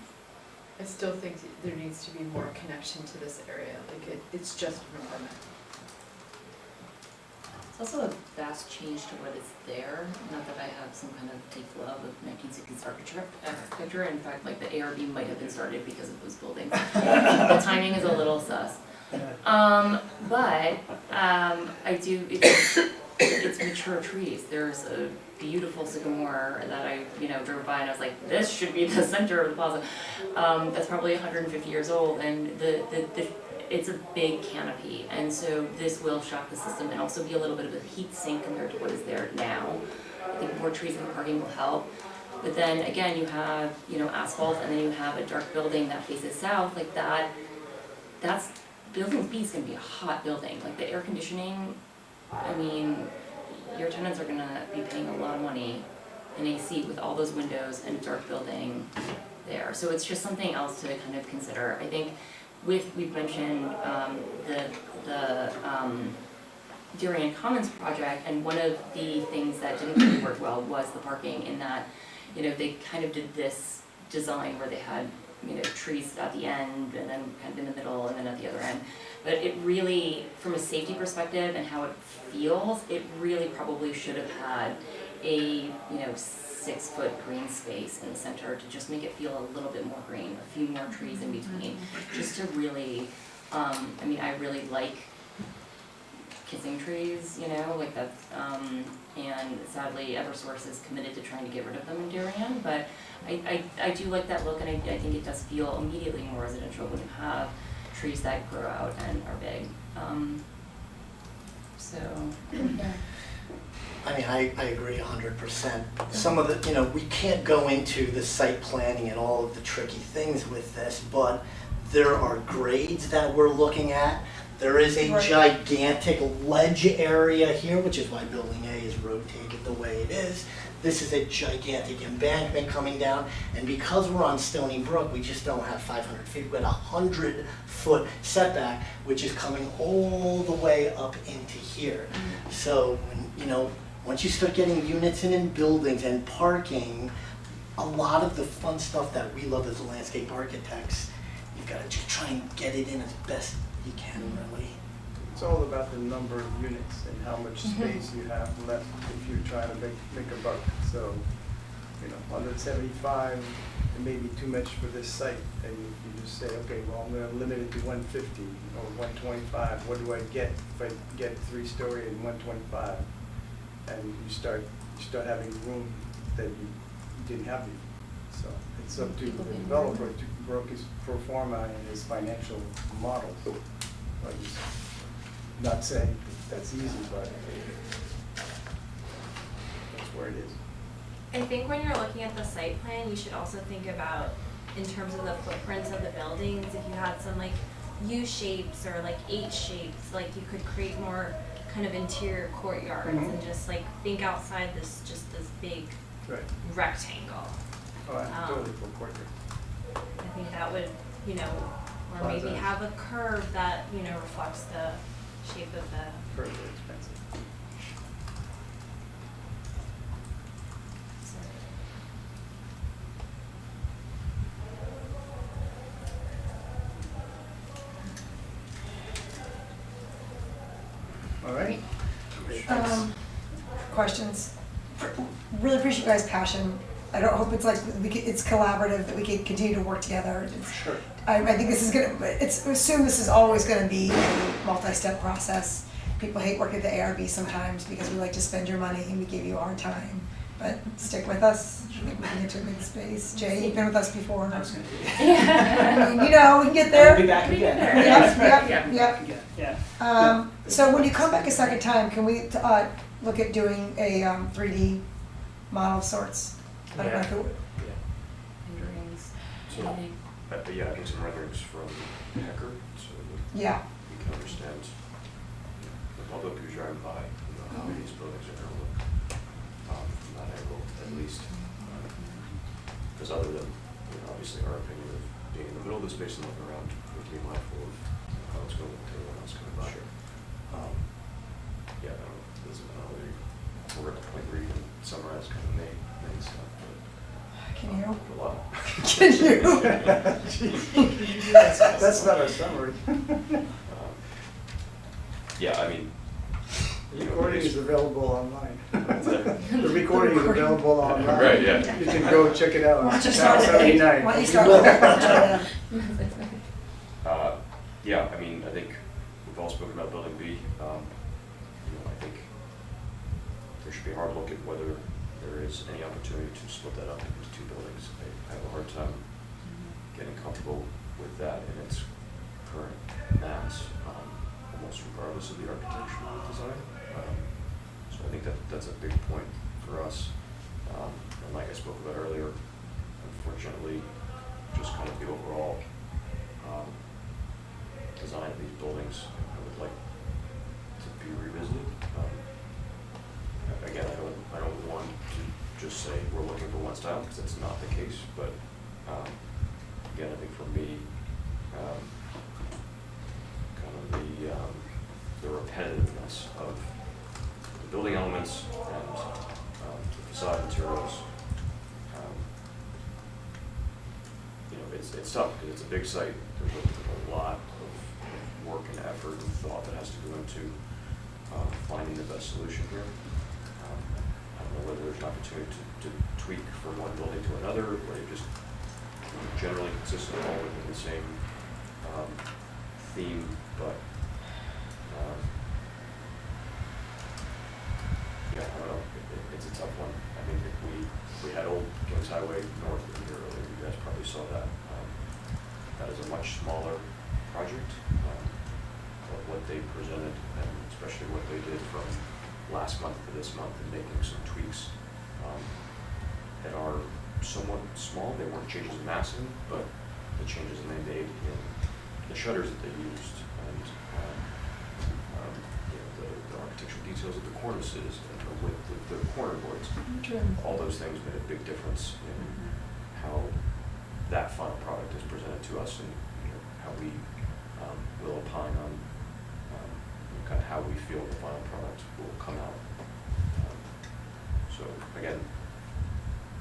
I still think there needs to be more connection to this area, like it's just an apartment. It's also a vast change to what is there, not that I have some kind of deep love of 1960s architecture, in fact, like the ARB might have been started because of those buildings. The timing is a little sus. But I do, it's mature trees. There's a beautiful sycamore that I, drove by and I was like, this should be the center of the plaza. That's probably 150 years old, and it's a big canopy, and so this will shock the system and also be a little bit of a heat sink compared to what is there now. I think more trees in the parking will help. But then again, you have, asphalt, and then you have a dark building that faces south, like that's, building B is gonna be a hot building. Like the air conditioning, I mean, your tenants are gonna be paying a lot of money in AC with all those windows and a dark building there. So it's just something else to kind of consider. I think we've mentioned the Darien Commons project, and one of the things that didn't really work well was the parking, in that, they kind of did this design where they had, trees at the end and then kind of in the middle and then at the other end. But it really, from a safety perspective and how it feels, it really probably should have had a, 6-foot green space in the center to just make it feel a little bit more green, a few more trees in between, just to really, I really like kissing trees, like that's, and sadly Eversource is committed to trying to get rid of them in Darien, but I do like that look, and I think it does feel immediately more residential when you have trees that grow out and are big. I agree 100%. Some of the, we can't go into the site planning and all of the tricky things with this, but there are grades that we're looking at. There is a gigantic ledge area here, which is why Building A is rotated the way it is. This is a gigantic embankment coming down, and because we're on Stony Brook, we just don't have 500 feet. We've got 100-foot setback, which is coming all the way up into here. So, once you start getting units in buildings and parking, a lot of the fun stuff that we love as landscape architects, you've got to just try and get it in as best you can, really. It's all about the number of units and how much space you have left if you're trying to make a buck. So, 175, it may be too much for this site, and you just say, okay, well, I'm going to limit it to 150 or 125. What do I get if I get 3-story and 125? And you start having room that you didn't have before. So it's up to the developer to work his pro forma and his financial models. Like, not saying that's easy, but that's where it is. I think when you're looking at the site plan, you should also think about, in terms of the footprints of the buildings, if you had some like U shapes or like H shapes, like you could create more kind of interior courtyards and just like think outside this big Right. rectangle. Oh, I totally full quarter. I think that would, you know, or maybe Plaza. have a curve that, you know, reflects the shape of the. Further expensive. All right. Questions? Really appreciate you guys' passion. I don't hope it's like, it's collaborative, that we can continue to work together. Sure. I think this is gonna, assume this is always gonna be a multi-step process. People hate working at the ARB sometimes because we like to spend your money and we give you our time. But stick with us, I think we can get to a big space. Jay, you've been with us before. I mean, you know, we can get there. I'll be back again. Yep. Yeah. So when you come back a second time, can we look at doing a 3D model of sorts? I don't know if it would. Renderings. So, yeah, I get some renderings from Hecker, so that Yeah. we can understand the public who's driving by, you know, how these buildings are gonna look, from that angle at least. Because other than, you know, obviously our opinion of being in the middle of the space and looking around, we can be mindful of how it's gonna look to anyone else coming by. Yeah, I don't know, we're at the point where you can summarize kind of main stuff, but. Can you? A lot. Can you? That's not our summary. Yeah, I mean. The recording is available online. The recording is available online. Right, yeah. You can go check it out. Why don't you It's start with Saturday eight? night. Why don't you start with Yeah, I mean, I think we've all spoken about Building B. You know, I think there should be a hard look at whether there is any opportunity to split that up into two buildings. I have a hard time getting comfortable with that in its current mass, almost regardless of the architectural design. So I think that's a big point for us. And like I spoke about earlier, unfortunately, just kind of the overall design of these buildings, I would like to be revisited. Again, I don't want to just say we're looking for one style, because that's not the case, but again, I think for me, kind of the repetitiveness of the building elements and the facade materials, you know, it's tough, because it's a big site. There's a lot of work and effort and thought that has to go into finding the best solution here. I don't know whether there's an opportunity to tweak from one building to another, or you just generally consistent all within the same theme, but yeah, I don't know, it's a tough one. I mean, if we had Old Kings Highway north of here earlier, you guys probably saw that. That is a much smaller project, but what they presented, and especially what they did from last month to this month, and making some tweaks that are somewhat small. They weren't changes in massing, but the changes that they made in the shutters that they used, and you know, the architectural details of the cornices and the width of the corner boards. All those things made a big difference in how that final product is presented to us, and you know, how we will opine on kind of how we feel the final product will come out. So again,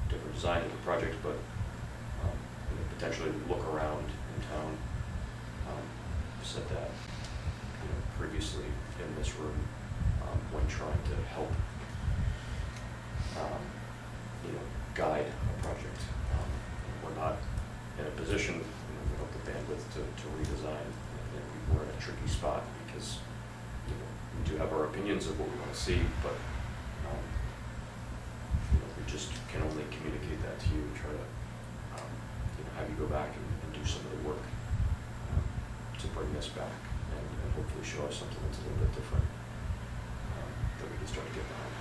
different design of the project, but you know, potentially look around in town. Said that, you know, previously in this room when trying to help you know, guide a project. We're not in a position, you know, we don't have the bandwidth to redesign, and we're in a tricky spot because, you know, we do have our opinions of what we want to see, but you know, we just can only communicate that to you and try to you know, have you go back and do some of the work to bring this back and hopefully show us something that's a little bit different that we can start to get behind.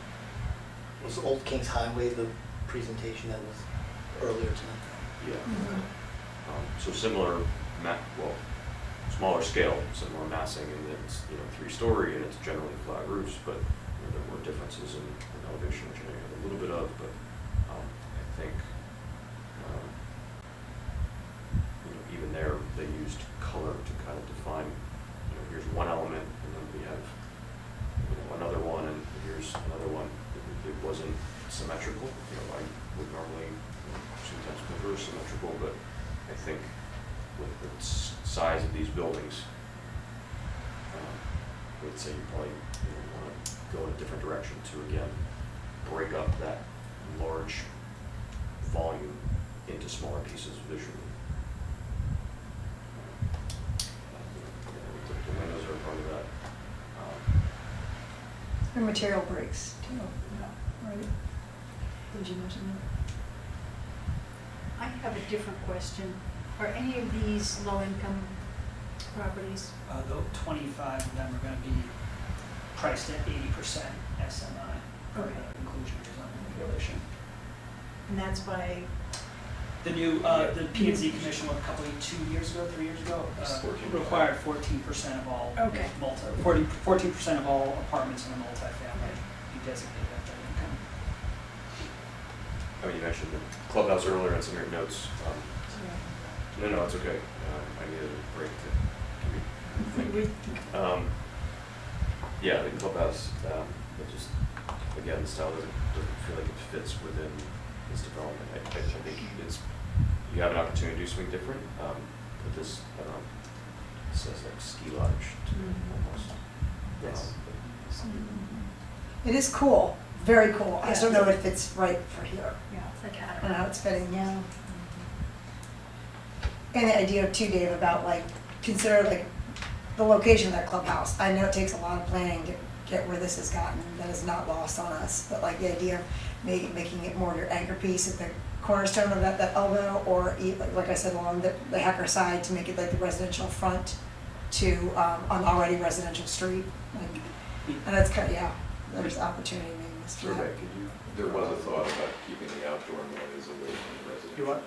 Was Old Kings Highway the presentation that was earlier tonight? Yeah. So similar, smaller scale, similar massing, and it's, you know, 3-story, and it's generally flat roofs, but you know, there were differences in elevation, which I know you have a little bit of, but think, even there, they used color to kind of define, here's one element, and then we have another one, and here's another one. It wasn't symmetrical. I would normally sometimes prefer symmetrical, but I think with the size of these buildings, I would say you probably want to go in a different direction to, again, break up that large volume into smaller pieces visually. The windows are part of that. And material breaks too, right? Did you mention that? I have a different question. Are any of these low-income properties? Though 25 of them are going to be priced at 80% SMI, or inclusionary zoning regulation. And that's by, The new, the P&Z Commission, 2 years ago, 3 years ago, required 14% of all Okay. 14% of all apartments in a multifamily be designated as low income. You mentioned the clubhouse earlier in some of your notes. No, it's okay. I needed a break to think. Yeah, the clubhouse, it just, again, the style doesn't feel like it fits within this development. I think you have an opportunity to do something different, but this, I don't know, it says like ski lodge to me almost. Yes. It is cool, very cool. I just don't know if it's right for here. yeah, it's like, I don't know how it's fitting, yeah. And the idea too, Dave, about like, consider like the location of that clubhouse. I know it takes a lot of planning to get where this has gotten, that is not lost on us, but like the idea of making it more your anchor piece at the cornerstone of that elbow, or like I said, along the Hecker side to make it like the residential front to, an already residential street. Like, and that's kind of, there's opportunity maybe in this. So Rebecca, there was a thought about keeping the outdoor noise away from the residential. You want?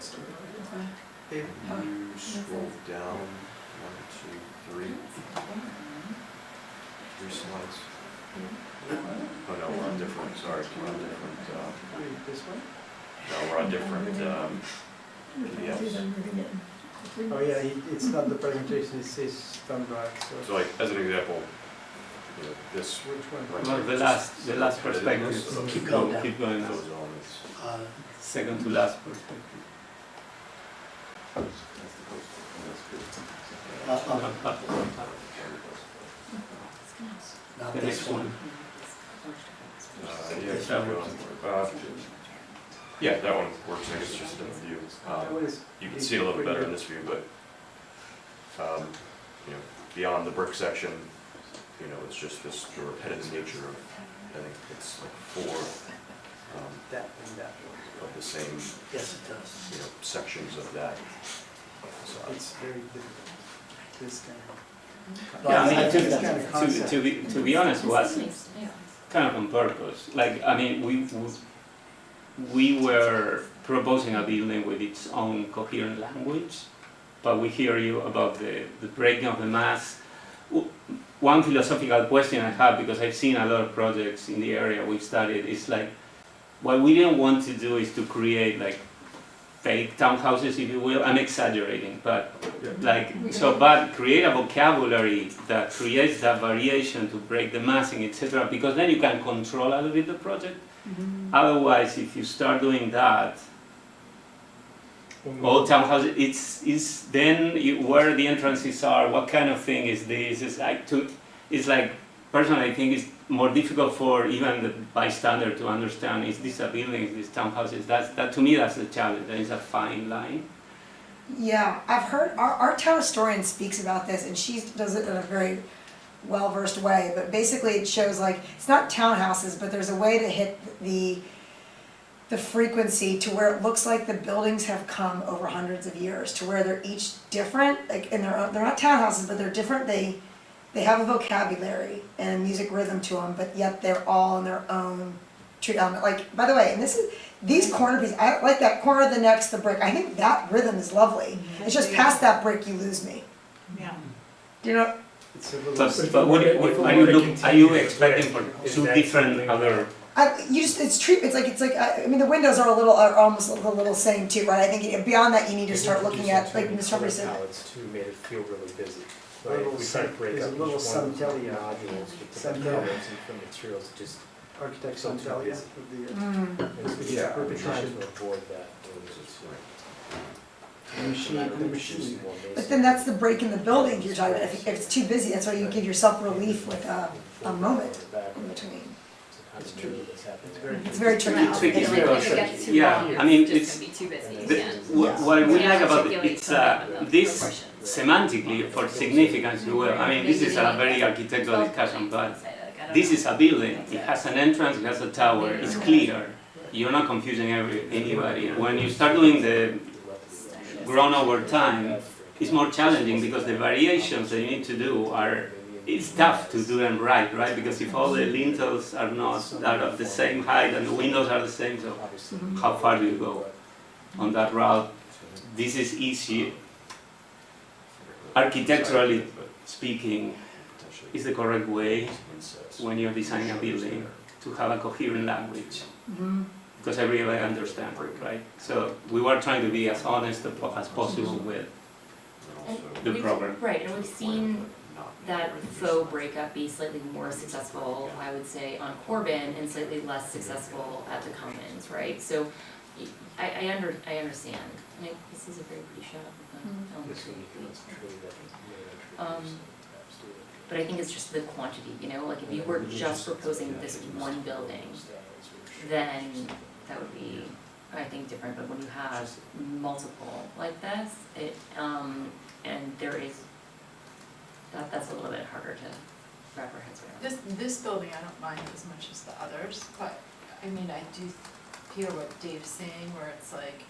If you scroll down, 1, 2, 3 slides. Oh no, we're on different, sorry, we're on different, This one? no, we're on different PDFs. Oh yeah, it's not the presentation, it says thumb drive, So like, as an example, this. Which one? Well, the last perspective. Keep going down. Keep going. Those elements. Second to last perspective. Not The this next one. one. Yeah, keep going. Yeah, that one works, I guess it's just a different view. You can see it a little bit better in this view, but, beyond the brick section, it's just the repetitive nature of, I think it's like 4, That and that. of the same, Yes, it does. sections of that facade. It's very difficult. This kind of. Yeah, I mean, think this kind of concept. to be honest, was kind of on purpose. Like, I mean, we were proposing a building with its own coherent language, but we hear you about the breaking of the mass. One philosophical question I have, because I've seen a lot of projects in the area we've studied, is like, what we didn't want to do is to create like fake townhouses, if you will. I'm exaggerating, but but create a vocabulary that creates that variation to break the massing, etc. Because then you can control a little bit the project. Otherwise, if you start doing that, all townhouses, it's then where the entrances are, what kind of thing is this? It's like personally, I think it's more difficult for even the bystander to understand, is this a building, is this townhouses? That to me, that's the challenge, and it's a fine line. Yeah, I've heard, our town historian speaks about this, and she does it in a very well-versed way, but basically it shows like, it's not townhouses, but there's a way to hit the frequency to where it looks like the buildings have come over hundreds of years, to where they're each different, like, and they're not townhouses, but they're different, they have a vocabulary and a music rhythm to them, but yet they're all in their own true element. Like, by the way, and these corner pieces, I like that corner, the next, the brick, I think that rhythm is lovely. It's just past that brick, you lose me. yeah. You know? It's a little. But are you expecting for two different other I mean, the windows are almost a little same too, right? I think beyond that, you need to start looking at, like Mr. Humphrey said. Palettes too made it feel really busy. A Right? little We try to break there's up a each little one of the Santelia. modules with different Santelia. colors and different materials, it just Architect felt too Santelia busy. of the Mm. Yeah, We're trying to avoid that. the machine. But then that's the break in the building you're talking about. If it's too busy, that's why you give yourself relief with a moment in between. It's true. It's very tricky. Tricky If because, it gets too yeah, long, I mean, it's just gonna be too busy. What we Yeah. like about it, Articulate it's some of the this proportions. semantically for significance, well, I mean, this is a very architectural discussion, but this is a building, it has an entrance, it has a tower, it's clear. You're not confusing anybody. When you start doing the grown over time, it's more challenging because the variations that you need to do it's tough to do them right? Because if all the lintels are of the same height and the windows are the same, so how far do you go on that route? This is easy. Architecturally speaking, is the correct way when you're designing a building to have a coherent language. Mhm. Because everybody understands it, right? So we were trying to be as honest as possible with the program. Right, and we've seen that faux breakup be slightly more successful, I would say, on Corbin and slightly less successful at the Commons, right? So I understand. And this is a very pretty shot of the elm tree. But I think it's just the quantity, like if you were just proposing this one building, then that would be, I think, different. But when you have multiple like this, and there is, that's a little bit harder to wrap our heads around. This building I don't mind as much as the others, but I mean, I do hear what Dave's saying, where it's like,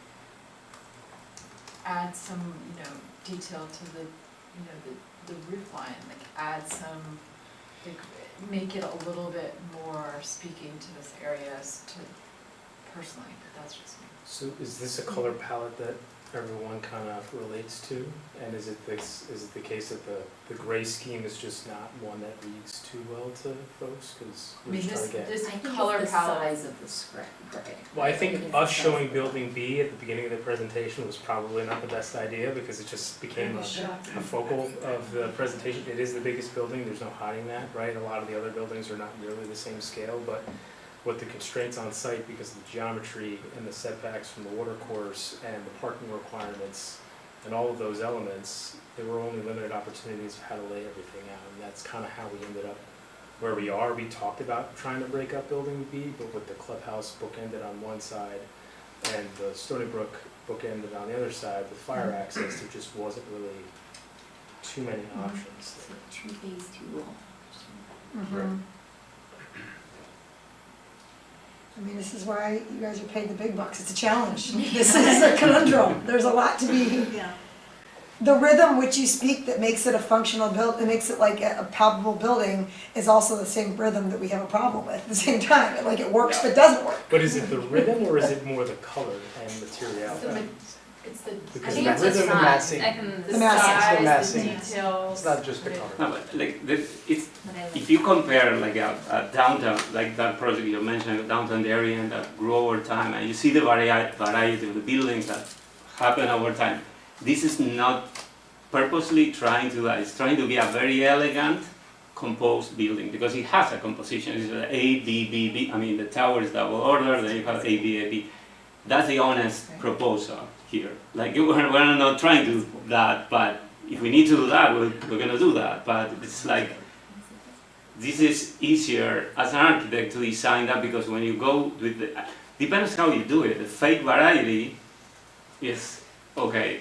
add some, detail to the roof line, like add some, like, make it a little bit more speaking to this area as to personally, but that's just me. So is this a color palette that everyone kind of relates to? And is it the case that the gray scheme is just not one that reads too well to folks? Because I mean, we're just trying to get. this I think color it's the palette. size of the script, gray. Well, I think it's us the size showing of the- building B at the beginning of the presentation was probably not the best idea because it just became a focal of the presentation. It is the biggest building, there's no hiding that, right? A lot of the other buildings are not really the same scale, but with the constraints on site because of the geometry and the setbacks from the water course and the parking requirements and all of those elements, there were only limited opportunities of how to lay everything out. And that's kind of how we ended up where we are. We talked about trying to break up building B, but with the clubhouse bookended on one side and the Stony Brook bookended on the other side with fire access, there just wasn't really too many options. So two phase, two wall. Mhm. I mean, this is why you guys are paid the big bucks. It's a challenge. This is a conundrum. There's a lot to be. Yeah. The rhythm which you speak that makes it a functional build, it makes it like a palpable building, is also the same rhythm that we have a problem with at the same time. Like it works but doesn't work. But is it the rhythm or is it more the color and materiality? It's the, Because I think the it's the rhythm and size, massing. the The massing. size, The massing. the details. It's not just the color. No, but like it's if you compare like a downtown, like that project you mentioned, downtown Darien that grew over time, and you see the variety of the buildings that happen over time. This is not purposely trying to that. It's trying to be a very elegant, composed building because it has a composition. It's A, B, B, B. I mean, the tower is double order. Then you have A, B, A, B. That's the honest proposal here. Like we're not trying to do that, but if we need to do that, we're gonna do that. But it's like this is easier as an architect to design that because when you go with the depends how you do it. The fake variety is okay.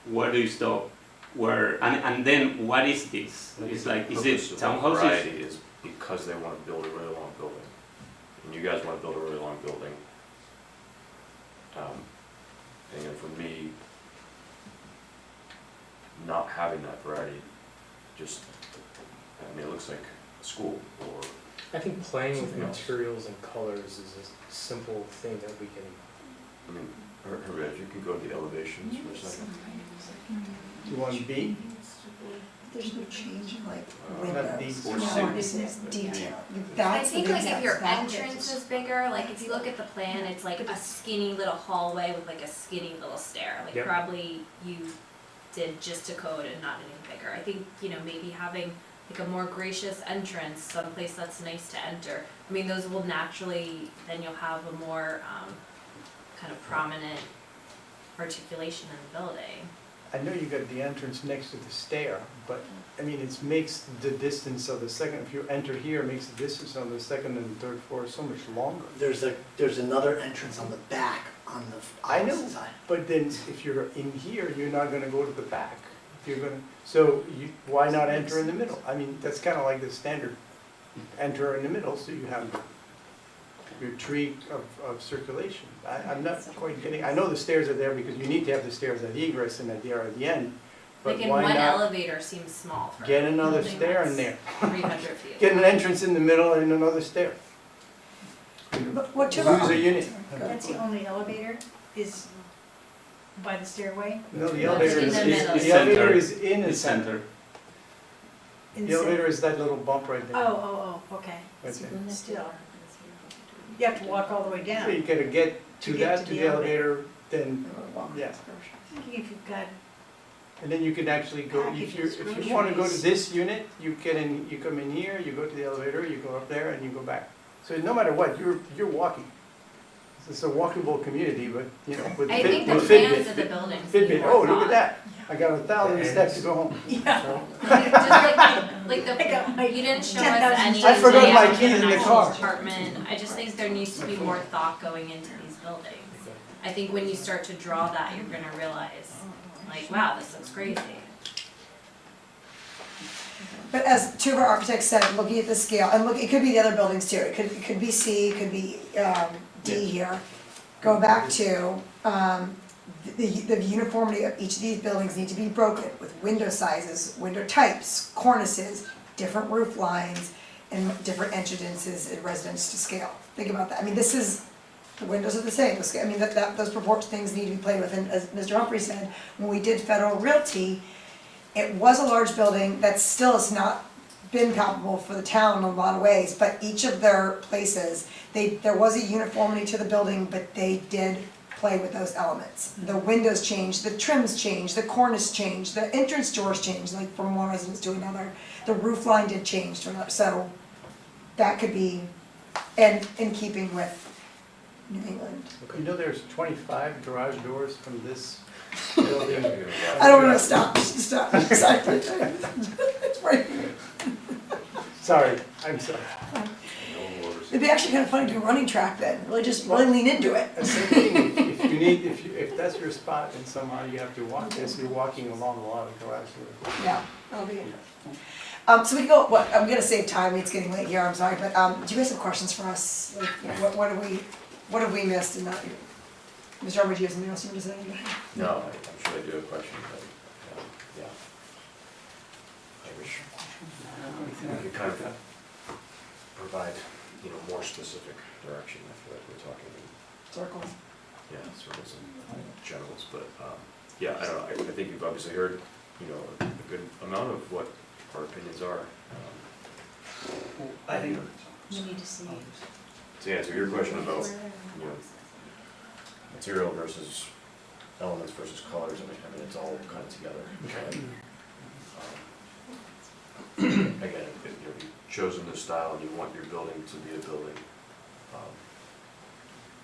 Where do you stop? Where and then what is this? It's like is it townhouses? Variety is because they want to build a really long building, and you guys want to build a really long building. And for me, not having that variety, just, I mean, it looks like a school or. I think playing with Something else. materials and colors is a simple thing that we can. I mean, Herbert, if you can go to the elevations for a second. You want B? There's no change in like Not windows, deep. no, it's detail. I That's the think big like if your difference. entrance is bigger, like if you look at the plan, it's like a skinny little hallway with like a skinny little stair. Like Yep. probably you did just a code and not anything bigger. I think, you know, maybe having like a more gracious entrance, someplace that's nice to enter. I mean, those will naturally, then you'll have a more kind of prominent articulation in the building. I know you got the entrance next to the stair, but, I mean, it makes the distance of the second, if you enter here, it makes the distance on the second and third floor so much longer. There's another entrance on the back, on the I know, opposite side. but then if you're in here, you're not gonna go to the back. You're gonna, so you, why not enter in the middle? I mean, that's kinda like the standard, enter in the middle, so you have your tree of circulation. I'm not quite getting, I know the stairs are there because you need to have the stairs at egress and at the end, but Like in why one not elevator seems small for get a another building stair in that's there? 300 feet. Get an entrance in the middle and another stair. But what Use to a unit. That's the only elevator is by the stairway? No, the No, elevator it's is, in the middle. the elevator Center. is in the It's center. center. In The elevator is that little bump right there. Oh, okay. Right there. Still. You have to walk all the way So down. you gotta get to To get that, to to the the elevator, then, yeah. Thinking if you've got, And then you can actually go, Packages, if you wanna go to groceries. this unit, you come in here, you go to the elevator, you go up there, and you go back. So no matter what, you're walking. It's a walkable community, but, you know, with I think the with plans of the Fitbit. building seem Fitbit, more oh, look thought. at that, I got 1,000 steps to go home. yeah. Just like I got my the, you didn't show us 10,000 any I forgot my layout keys of in an the actual car. apartment. I just think there needs to be more thought going into these buildings. I think when you start to draw that, you're gonna realize, like, wow, this looks crazy. But as two of our architects said, looking at the scale, and look, it could be the other buildings too, it could be C, it could be D here. Go back to, the uniformity of each of these buildings need to be broken with window sizes, window types, cornices, different roof lines, and different entrances in residence to scale. Think about that, I mean, this is, the windows are the same, the scale, I mean, those proportion things need to be played with, and as Mr. Humphrey said, when we did Federal Realty, it was a large building that still has not been palpable for the town in a lot of ways, but each of their places, there was a uniformity to the building, but they did play with those elements. The windows changed, the trims changed, the cornice changed, the entrance doors changed, like from one residence to another. The roof line did change to another, so that could be, and in keeping with New England. You know there's 25 garage doors from this building? I don't wanna stop. Exactly. It's right here. Sorry, I'm sorry. It'd be actually kind of fun to do a running track then, really lean into it. Same thing, if you need, if that's your spot and somehow you have to walk this, you're walking along a lot of garage doors. Yeah, that'll be it. So we can go, I'm gonna save time, it's getting late here, I'm sorry, but, do you guys have questions for us? Like, what have we missed in that? Mr. Arbor, do you have something else you want to say? No, I'm sure I do have a question, but, yeah. I wish we could kind of provide, more specific direction. I feel like we're talking in Circles. circles and generals, but, yeah, I don't know, I think you've obviously heard, a good amount of what our opinions are. I think You need to see. To answer your question about, material versus elements versus colors, I mean, it's all kind of together. Again, if you've chosen this style and you want your building to be a building,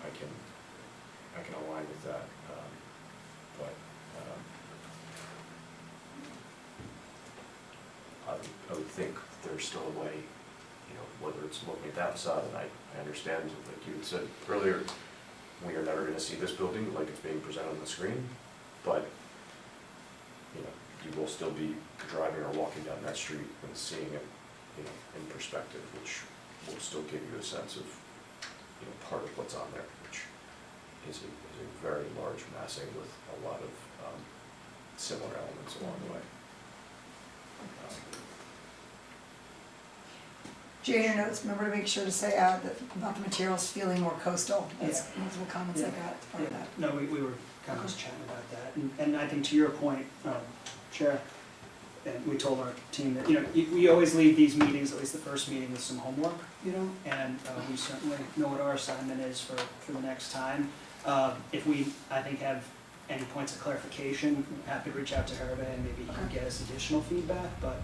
I can align with that, but I would think there's still a way, whether it's looking at that facade, and I understand, like you had said earlier, we are never gonna see this building like it's being presented on the screen, but, you will still be driving or walking down that street and seeing it, in perspective, which will still give you a sense of, part of what's on there, which is a very large massing with a lot of, similar elements along the way. Jay, your notes, remember to make sure to say, that about the materials feeling more coastal, that's multiple comments I got, part of that. No, we were kind of just chatting about that, and I think to your point, Chair, and we told our team that, we always leave these meetings, at least the first meeting, with some homework, and we certainly know what our assignment is for the next time. If we, I think, have any points of clarification, I'm happy to reach out to Hervé and maybe he can get us additional feedback, but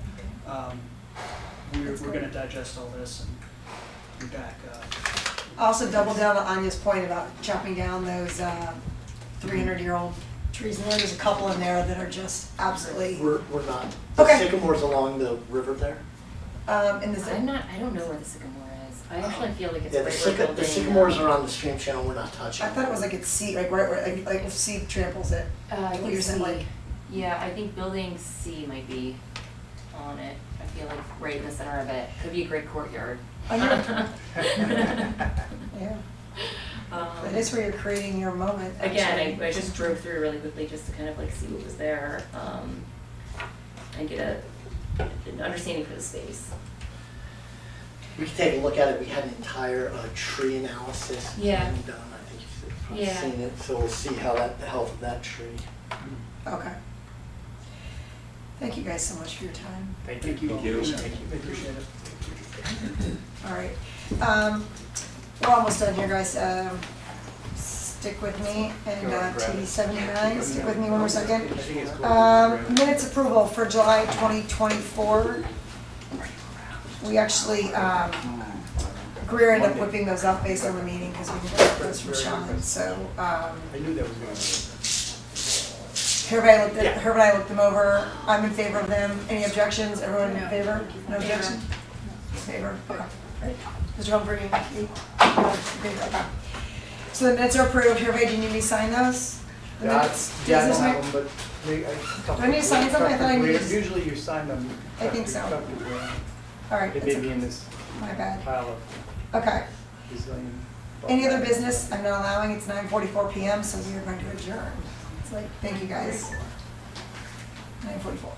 we're gonna digest all this and be back. Also double down on Anya's point about chopping down those 300-year-old trees in there. There's a couple in there that are just absolutely. We're not. The Okay. sycamores along the river there? In the I don't know where the sycamore is. I actually feel like it's Yeah, right where building. the sycamores are on the stream channel, we're not touching. I thought it was like it's seed, like right where like if seed tramples it. I What you're saying, C. like Yeah, I think building C might be on it. I feel like right in the center of it. Could be a great courtyard. I know. Yeah. Um, That is where you're creating your moment. Again, actually. I just drove through really quickly just to kind of like see what was there, and get an understanding for the space. We can take a look at it, we had an entire tree analysis Yeah. done, I think you've probably Yeah. seen it, so we'll see how the health of that tree. Okay. Thank you guys so much for your time. Thank you. Thank you. I appreciate it. All right. We're almost done here, guys. Stick with me and TD 79. Stick with me one more second. Minutes approval for July 2024. We actually, Greer ended up whipping those up based on the meeting because we didn't get those from Sean. So I knew that was gonna Hervé and I looked them over. I'm in favor of them. Any objections? Everyone in favor? No objection? Favor? Okay. Great. Mr. Humphrey, you? Okay. So the minutes are approved. Hervé, do you need me to sign those? The minutes? Yeah, I Does this don't make- have them, but Do I need to sign something? I thought I needed to- Usually you sign them. I think so. All right. It that's may be okay. in this My bad. pile of Okay. gazillion. Any other business? I'm not allowing. It's 9:44 PM, so we are going to adjourn. It's like, thank you guys. 9:44.